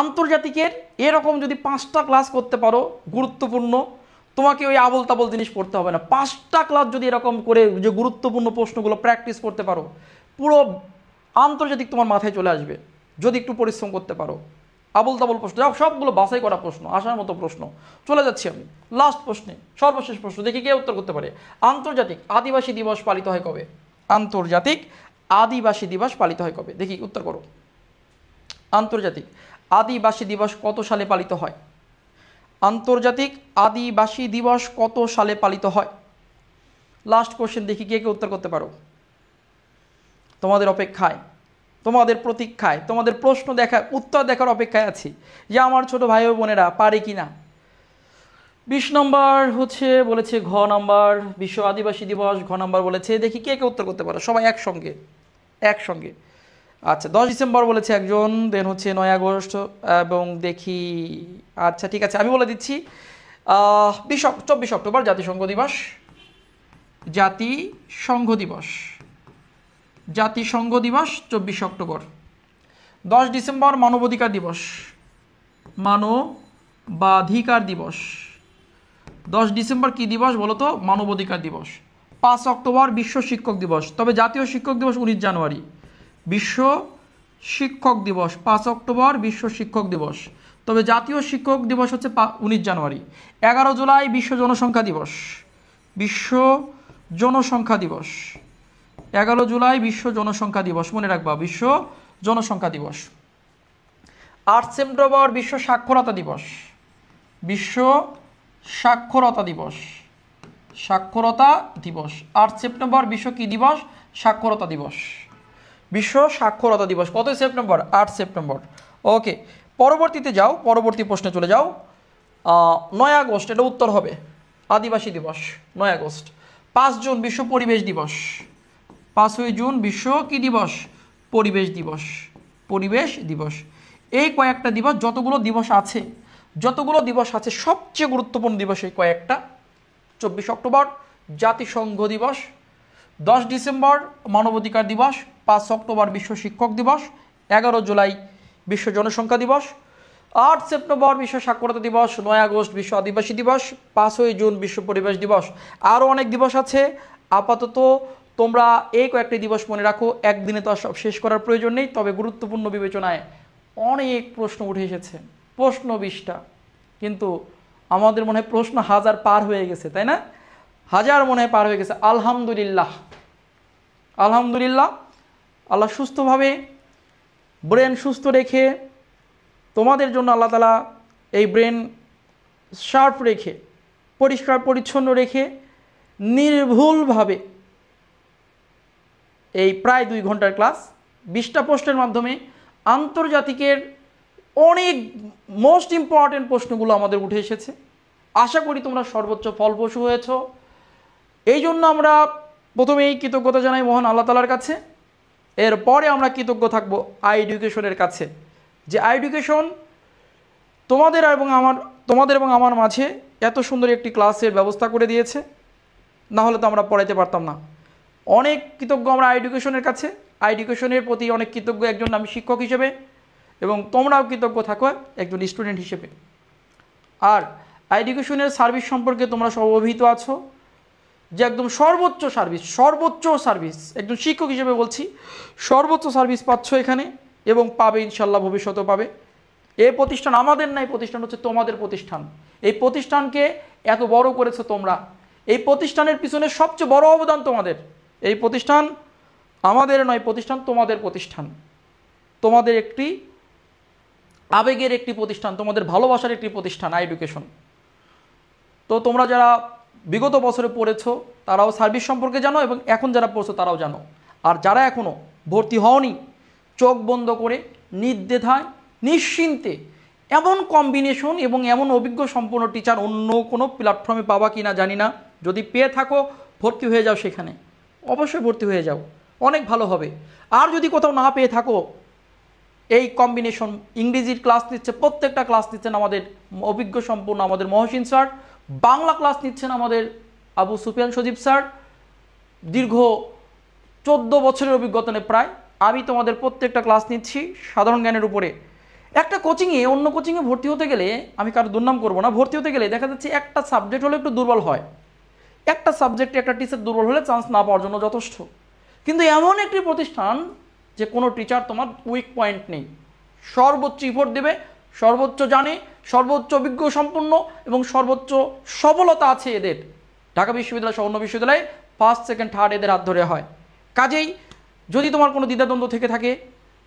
আন্তর্জাতিকের এরকম যদি 5টা ক্লাস করতে পারো গুরুত্বপূর্ণ, তোমাকে ওই আবল তাবল জিনিস পড়তে হবে না। 5টা ক্লাস যদি এরকম করে যে গুরুত্বপূর্ণ প্রশ্নগুলো প্র্যাকটিস করতে পারো, পুরো আন্তর্জাতিক তোমার মাথায় চলে আসবে যদি একটু পরিশ্রম করতে পারো। আবল তাবল প্রশ্ন, সবগুলো বাছাই করা প্রশ্ন, আসার মতো প্রশ্ন। চলে যাচ্ছি আমি লাস্ট প্রশ্নে, সর্বশেষ প্রশ্ন, দেখি কে উত্তর করতে পারে। আন্তর্জাতিক আদিবাসী দিবস পালিত হয় কবে? আন্তর্জাতিক আদিবাসী দিবস পালিত হয় কবে? দেখি উত্তর করো। আন্তর্জাতিক আদিবাসী দিবস কত সালে পালিত হয়? আন্তর্জাতিক আদিবাসী দিবস কত সালে পালিত হয়? লাস্ট কোশ্চেন, দেখি কে কে উত্তর করতে পারো। তোমাদের অপেক্ষায়, তোমাদের প্রতীক্ষায়, তোমাদের প্রশ্ন উত্তর দেখার অপেক্ষায় আছি যে আমার ছোট ভাই ও বোনেরা পারে কি না। 20 নম্বর হচ্ছে বলেছে ঘ নাম্বার, বিশ্ব আদিবাসী দিবস, ঘ নাম্বার বলেছে। দেখি কে কে উত্তর করতে পারো, সবাই একসঙ্গে। আচ্ছা, 10 ডিসেম্বর বলেছে একজন, দেন হচ্ছে 9 আগস্ট, এবং দেখি, আচ্ছা ঠিক আছে আমি বলে দিচ্ছি, 24 অক্টোবর জাতিসংঘ দিবস। জাতিসংঘ দিবস 24 অক্টোবর। 10 ডিসেম্বর মানবাধিকার দিবস। 10 ডিসেম্বর কি দিবস বলো তো? মানবাধিকার দিবস। 5 অক্টোবর বিশ্ব শিক্ষক দিবস, তবে জাতীয় শিক্ষক দিবস 19 জানুয়ারি। বিশ্ব শিক্ষক দিবস 5 অক্টোবর বিশ্ব শিক্ষক দিবস, তবে জাতীয় শিক্ষক দিবস হচ্ছে 19 জানুয়ারি। 11 জুলাই বিশ্ব জনসংখ্যা দিবস। 11 জুলাই বিশ্ব জনসংখ্যা দিবস, মনে রাখবা, বিশ্ব জনসংখ্যা দিবস। 8 সেপ্টেম্বর বিশ্ব সাক্ষরতা দিবস। 8 সেপ্টেম্বর বিশ্ব কি দিবস? সাক্ষরতা দিবস। বিশ্ব সাক্ষরতা দিবস কত সেপ্টেম্বর? 8 সেপ্টেম্বর। ওকে, পরবর্তীতে যাও, পরবর্তী প্রশ্নে চলে যাও। 9 আগস্ট, এটা উত্তর হবে, আদিবাসী দিবস 9 আগস্ট। 5 জুন বিশ্ব পরিবেশ দিবস। 5ই জুন বিশ্ব কি দিবস? পরিবেশ দিবস। এই কয়েকটা দিবস, যতগুলো দিবস আছে সবচেয়ে গুরুত্বপূর্ণ দিবস এই কয়েকটা। 24 অক্টোবর জাতিসংঘ দিবস, 10 ডিসেম্বর মানবাধিকার দিবস, 5 অক্টোবর বিশ্ব শিক্ষক দিবস, 11 জুলাই বিশ্ব জনসংখ্যা দিবস, 8 সেপ্টেম্বর বিশ্ব সাক্ষরতা দিবস, 9 আগস্ট বিশ্ব আদিবাসী দিবস, 5ই জুন বিশ্ব পরিবেশ দিবস। আরও অনেক দিবস আছে, আপাতত তোমরা এই কয়েকটি দিবস মনে রাখো। একদিনে তো আর সব শেষ করার প্রয়োজন নেই, তবে গুরুত্বপূর্ণ বিবেচনায় অনেক প্রশ্ন উঠে এসেছে, প্রশ্ন 20টা, কিন্তু আমাদের মনে হয় প্রশ্ন 1000 পার হয়ে গেছে, তাই না? 1000 মনে হয় পার হয়ে গেছে। আলহামদুলিল্লাহ, আলহামদুলিল্লাহ, আল্লাহ সুস্থভাবে ব্রেন সুস্থ রেখে তোমাদের জন্য আল্লাহ তাআলা এই ব্রেন শার্প রেখে পরিষ্কার পরিচ্ছন্ন রেখে নির্ভুলভাবে এই প্রায় 2 ঘন্টার ক্লাস 20টা প্রশ্নের মাধ্যমে আন্তর্জাতিকের অনেক মোস্ট ইম্পর্টেন্ট প্রশ্নগুলো আমাদের উঠে এসেছে। আশা করি তোমরা সর্বোচ্চ ফলপ্রসূ হয়েছ। এই জন্য আমরা প্রথমেই কৃতজ্ঞতা জানাই মহান আল্লাহ তাআলার কাছে। এরপরে আমরা কৃতজ্ঞ থাকবো আই এডুকেশনের কাছে, যে আই এডুকেশন তোমাদের এবং আমার মাঝে এত সুন্দর একটি ক্লাসের ব্যবস্থা করে দিয়েছে। না হলে তো আমরা পড়াইতে পারতাম না। অনেক কৃতজ্ঞ আমরা আই এডুকেশনের কাছে। আই এডুকেশনের প্রতি অনেক কৃতজ্ঞ একজন আমি শিক্ষক হিসেবে, এবং তোমরাও কৃতজ্ঞ থাকো একজন স্টুডেন্ট হিসেবে। আর আই এডুকেশনের সার্ভিস সম্পর্কে তোমরা সব অবহিত আছো, যে একদম সর্বোচ্চ সার্ভিস একজন শিক্ষক হিসেবে বলছি, সর্বোচ্চ সার্ভিস পাচ্ছ এখানে এবং পাবে, ইনশাল্লাহ ভবিষ্যতেও পাবে। এই প্রতিষ্ঠান আমাদের না, এই প্রতিষ্ঠান হচ্ছে তোমাদের প্রতিষ্ঠান। এই প্রতিষ্ঠানকে এত বড় করেছো তোমরা, এই প্রতিষ্ঠানের পিছনে সবচেয়ে বড় অবদান তোমাদের। এই প্রতিষ্ঠান আমাদের নয়, প্রতিষ্ঠান তোমাদের প্রতিষ্ঠান, তোমাদের একটি আবেগের একটি প্রতিষ্ঠান, তোমাদের ভালোবাসার একটি প্রতিষ্ঠান আই এডুকেশন। তো তোমরা যারা বিগত বছরে পড়েছো তারাও সার্ভিস সম্পর্কে জানো, এবং এখন যারা পড়ছো তারাও জানো। আর যারা এখনও ভর্তি হওনি, চোখ বন্ধ করে নির্দ্বিধায় নিশ্চিন্তে এমন কম্বিনেশন এবং এমন অভিজ্ঞ সম্পন্ন টিচার অন্য কোনো প্ল্যাটফর্মে পাবা কি না জানি না, যদি পেয়ে থাকো ভর্তি হয়ে যাও, সেখানে অবশ্যই ভর্তি হয়ে যাও, অনেক ভালো হবে। আর যদি কোথাও না পেয়ে থাকো, এই কম্বিনেশন ইংরেজির ক্লাস নিচ্ছে, প্রত্যেকটা ক্লাস নিচ্ছেন আমাদের অভিজ্ঞ সম্পূর্ণ আমাদের মহসিন স্যার, বাংলা ক্লাস নিচ্ছেন আমাদের আবু সুফিয়ান সজীব স্যার, দীর্ঘ 14 বছরের অভিজ্ঞতা নেই প্রায়। আমি তোমাদের প্রত্যেকটা ক্লাস নিচ্ছি সাধারণ জ্ঞানের উপরে। একটা কোচিংয়ে অন্য কোচিংয়ে ভর্তি হতে গেলে, আমি কারো দুর্নাম করবো না, ভর্তি হতে গেলে দেখা যাচ্ছে একটা সাবজেক্ট হলে একটু দুর্বল হয়, একটা সাবজেক্টে একটা টিচার দুর্বল হলে চান্স না পাওয়ার জন্য যথেষ্ট। কিন্তু এমন একটি প্রতিষ্ঠান যে কোনো টিচার তোমার উইক পয়েন্ট নেই, সর্বোচ্চ ইফোর্ট দেবে, সর্বোচ্চ জানে, সর্বোচ্চ অভিজ্ঞ সম্পন্ন এবং সর্বোচ্চ সফলতা আছে এদের। ঢাকা বিশ্ববিদ্যালয় সহ অন্য বিশ্ববিদ্যালয়ে ফার্স্ট সেকেন্ড থার্ড এদের হাত ধরে হয়। কাজেই যদি তোমার কোনো দ্বিধাদ্বন্দ্ব থেকে থাকে,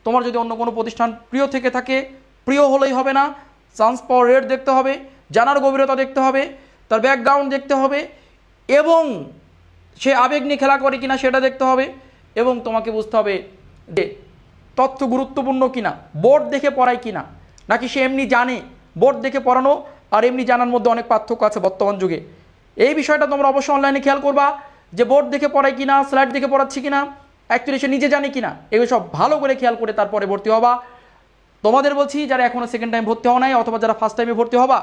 তোমার যদি অন্য কোনো প্রতিষ্ঠান প্রিয় থেকে থাকে, প্রিয় হলেই হবে না, চান্স পাওয়ার রেট দেখতে হবে, জানার গভীরতা দেখতে হবে, তার ব্যাকগ্রাউন্ড দেখতে হবে, এবং সে আবেগ নিয়ে খেলা করে কিনা সেটা দেখতে হবে, এবং তোমাকে বুঝতে হবে যে তথ্য গুরুত্বপূর্ণ কিনা, বোর্ড দেখে পড়ায় কিনা, নাকি সে এমনি জানে। বোর্ড দেখে পড়ানো আর এমনি জানার মধ্যে অনেক পার্থক্য আছে বর্তমান যুগে। এই বিষয়টা তোমরা অবশ্যই অনলাইনে খেয়াল করবা, যে বোর্ড দেখে পড়ায় কিনা, স্লাইড দেখে পড়াচ্ছি কিনা, অ্যাকচুয়ালি সে নিজে জানে কিনা, এগুলো সব ভালো করে খেয়াল করে তারপরে ভর্তি হবা। তোমাদের বলছি, যারা এখনও সেকেন্ড টাইম ভর্তি হওয়া নাই অথবা যারা ফার্স্ট টাইমে ভর্তি হবা,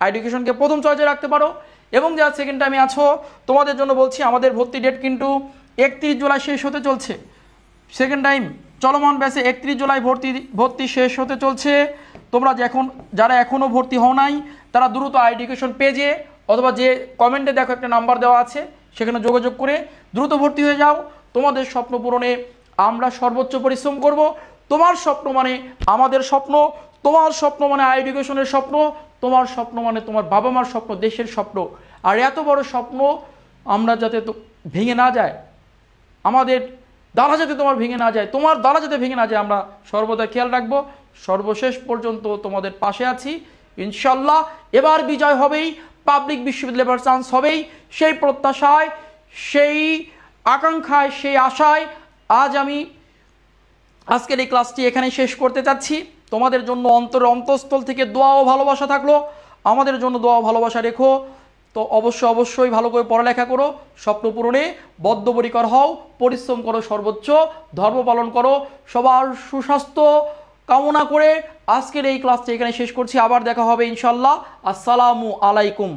এডুকেশনকে প্রথম চয়েসে রাখতে পারো। এবং যারা সেকেন্ড টাইমে আছো তোমাদের জন্য বলছি, আমাদের ভর্তি ডেট কিন্তু 31 জুলাই শেষ হতে চলছে। সেকেন্ড টাইম চলমান ব্যাচে 31 জুলাই ভর্তি শেষ হতে চলছে। তোমরা যারা এখনও ভর্তি হও নাই তারা দ্রুত এডুকেশন পেজে অথবা যে কমেন্টে দেখো একটা নাম্বার দেওয়া আছে, সেখানে যোগাযোগ করে দ্রুত ভর্তি হয়ে যাও। তোমাদের স্বপ্ন পূরণে আমরা সর্বোচ্চ পরিশ্রম করব। তোমার স্বপ্ন মানে আমাদের স্বপ্ন, তোমার স্বপ্ন মানে এডুকেশনের স্বপ্ন, তোমার স্বপ্ন মানে তোমার বাবা মার স্বপ্ন, দেশের স্বপ্ন। আর এত বড় স্বপ্ন আমরা যাতে ভেঙে না যায়, আমাদের দ্বারা যাতে তোমার ভেঙে না যায়, তোমার দ্বারা যাতে ভেঙে না যায়, আমরা সর্বদা খেয়াল রাখবো। সর্বশেষ পর্যন্ত তোমাদের পাশে আছি ইনশাল্লাহ। এবার বিজয় হবেই, পাবলিক বিশ্ববিদ্যালয়ের চান্স হবেই, সেই প্রত্যাশায়, সেই আকাঙ্ক্ষায়, সেই আশায় আজ আমি আজকের এই ক্লাসটি এখানে শেষ করতে চাচ্ছি। তোমাদের জন্য অন্তঃস্থল থেকে দোয়া ও ভালোবাসা থাকলো, আমাদের জন্য দোয়া ও ভালোবাসা রেখো। তো অবশ্যই ভালো করে পড়ালেখা করো, স্বপ্ন পূরণে বদ্ধপরিকর হও, পরিশ্রম করো, সর্বোচ্চ ধর্ম পালন করো। সবার সুস্বাস্থ্য কামনা করে আজকের এই ক্লাসটি এখানে শেষ করছি। আবার দেখা হবে ইনশাল্লাহ। আসসালামু আলাইকুম।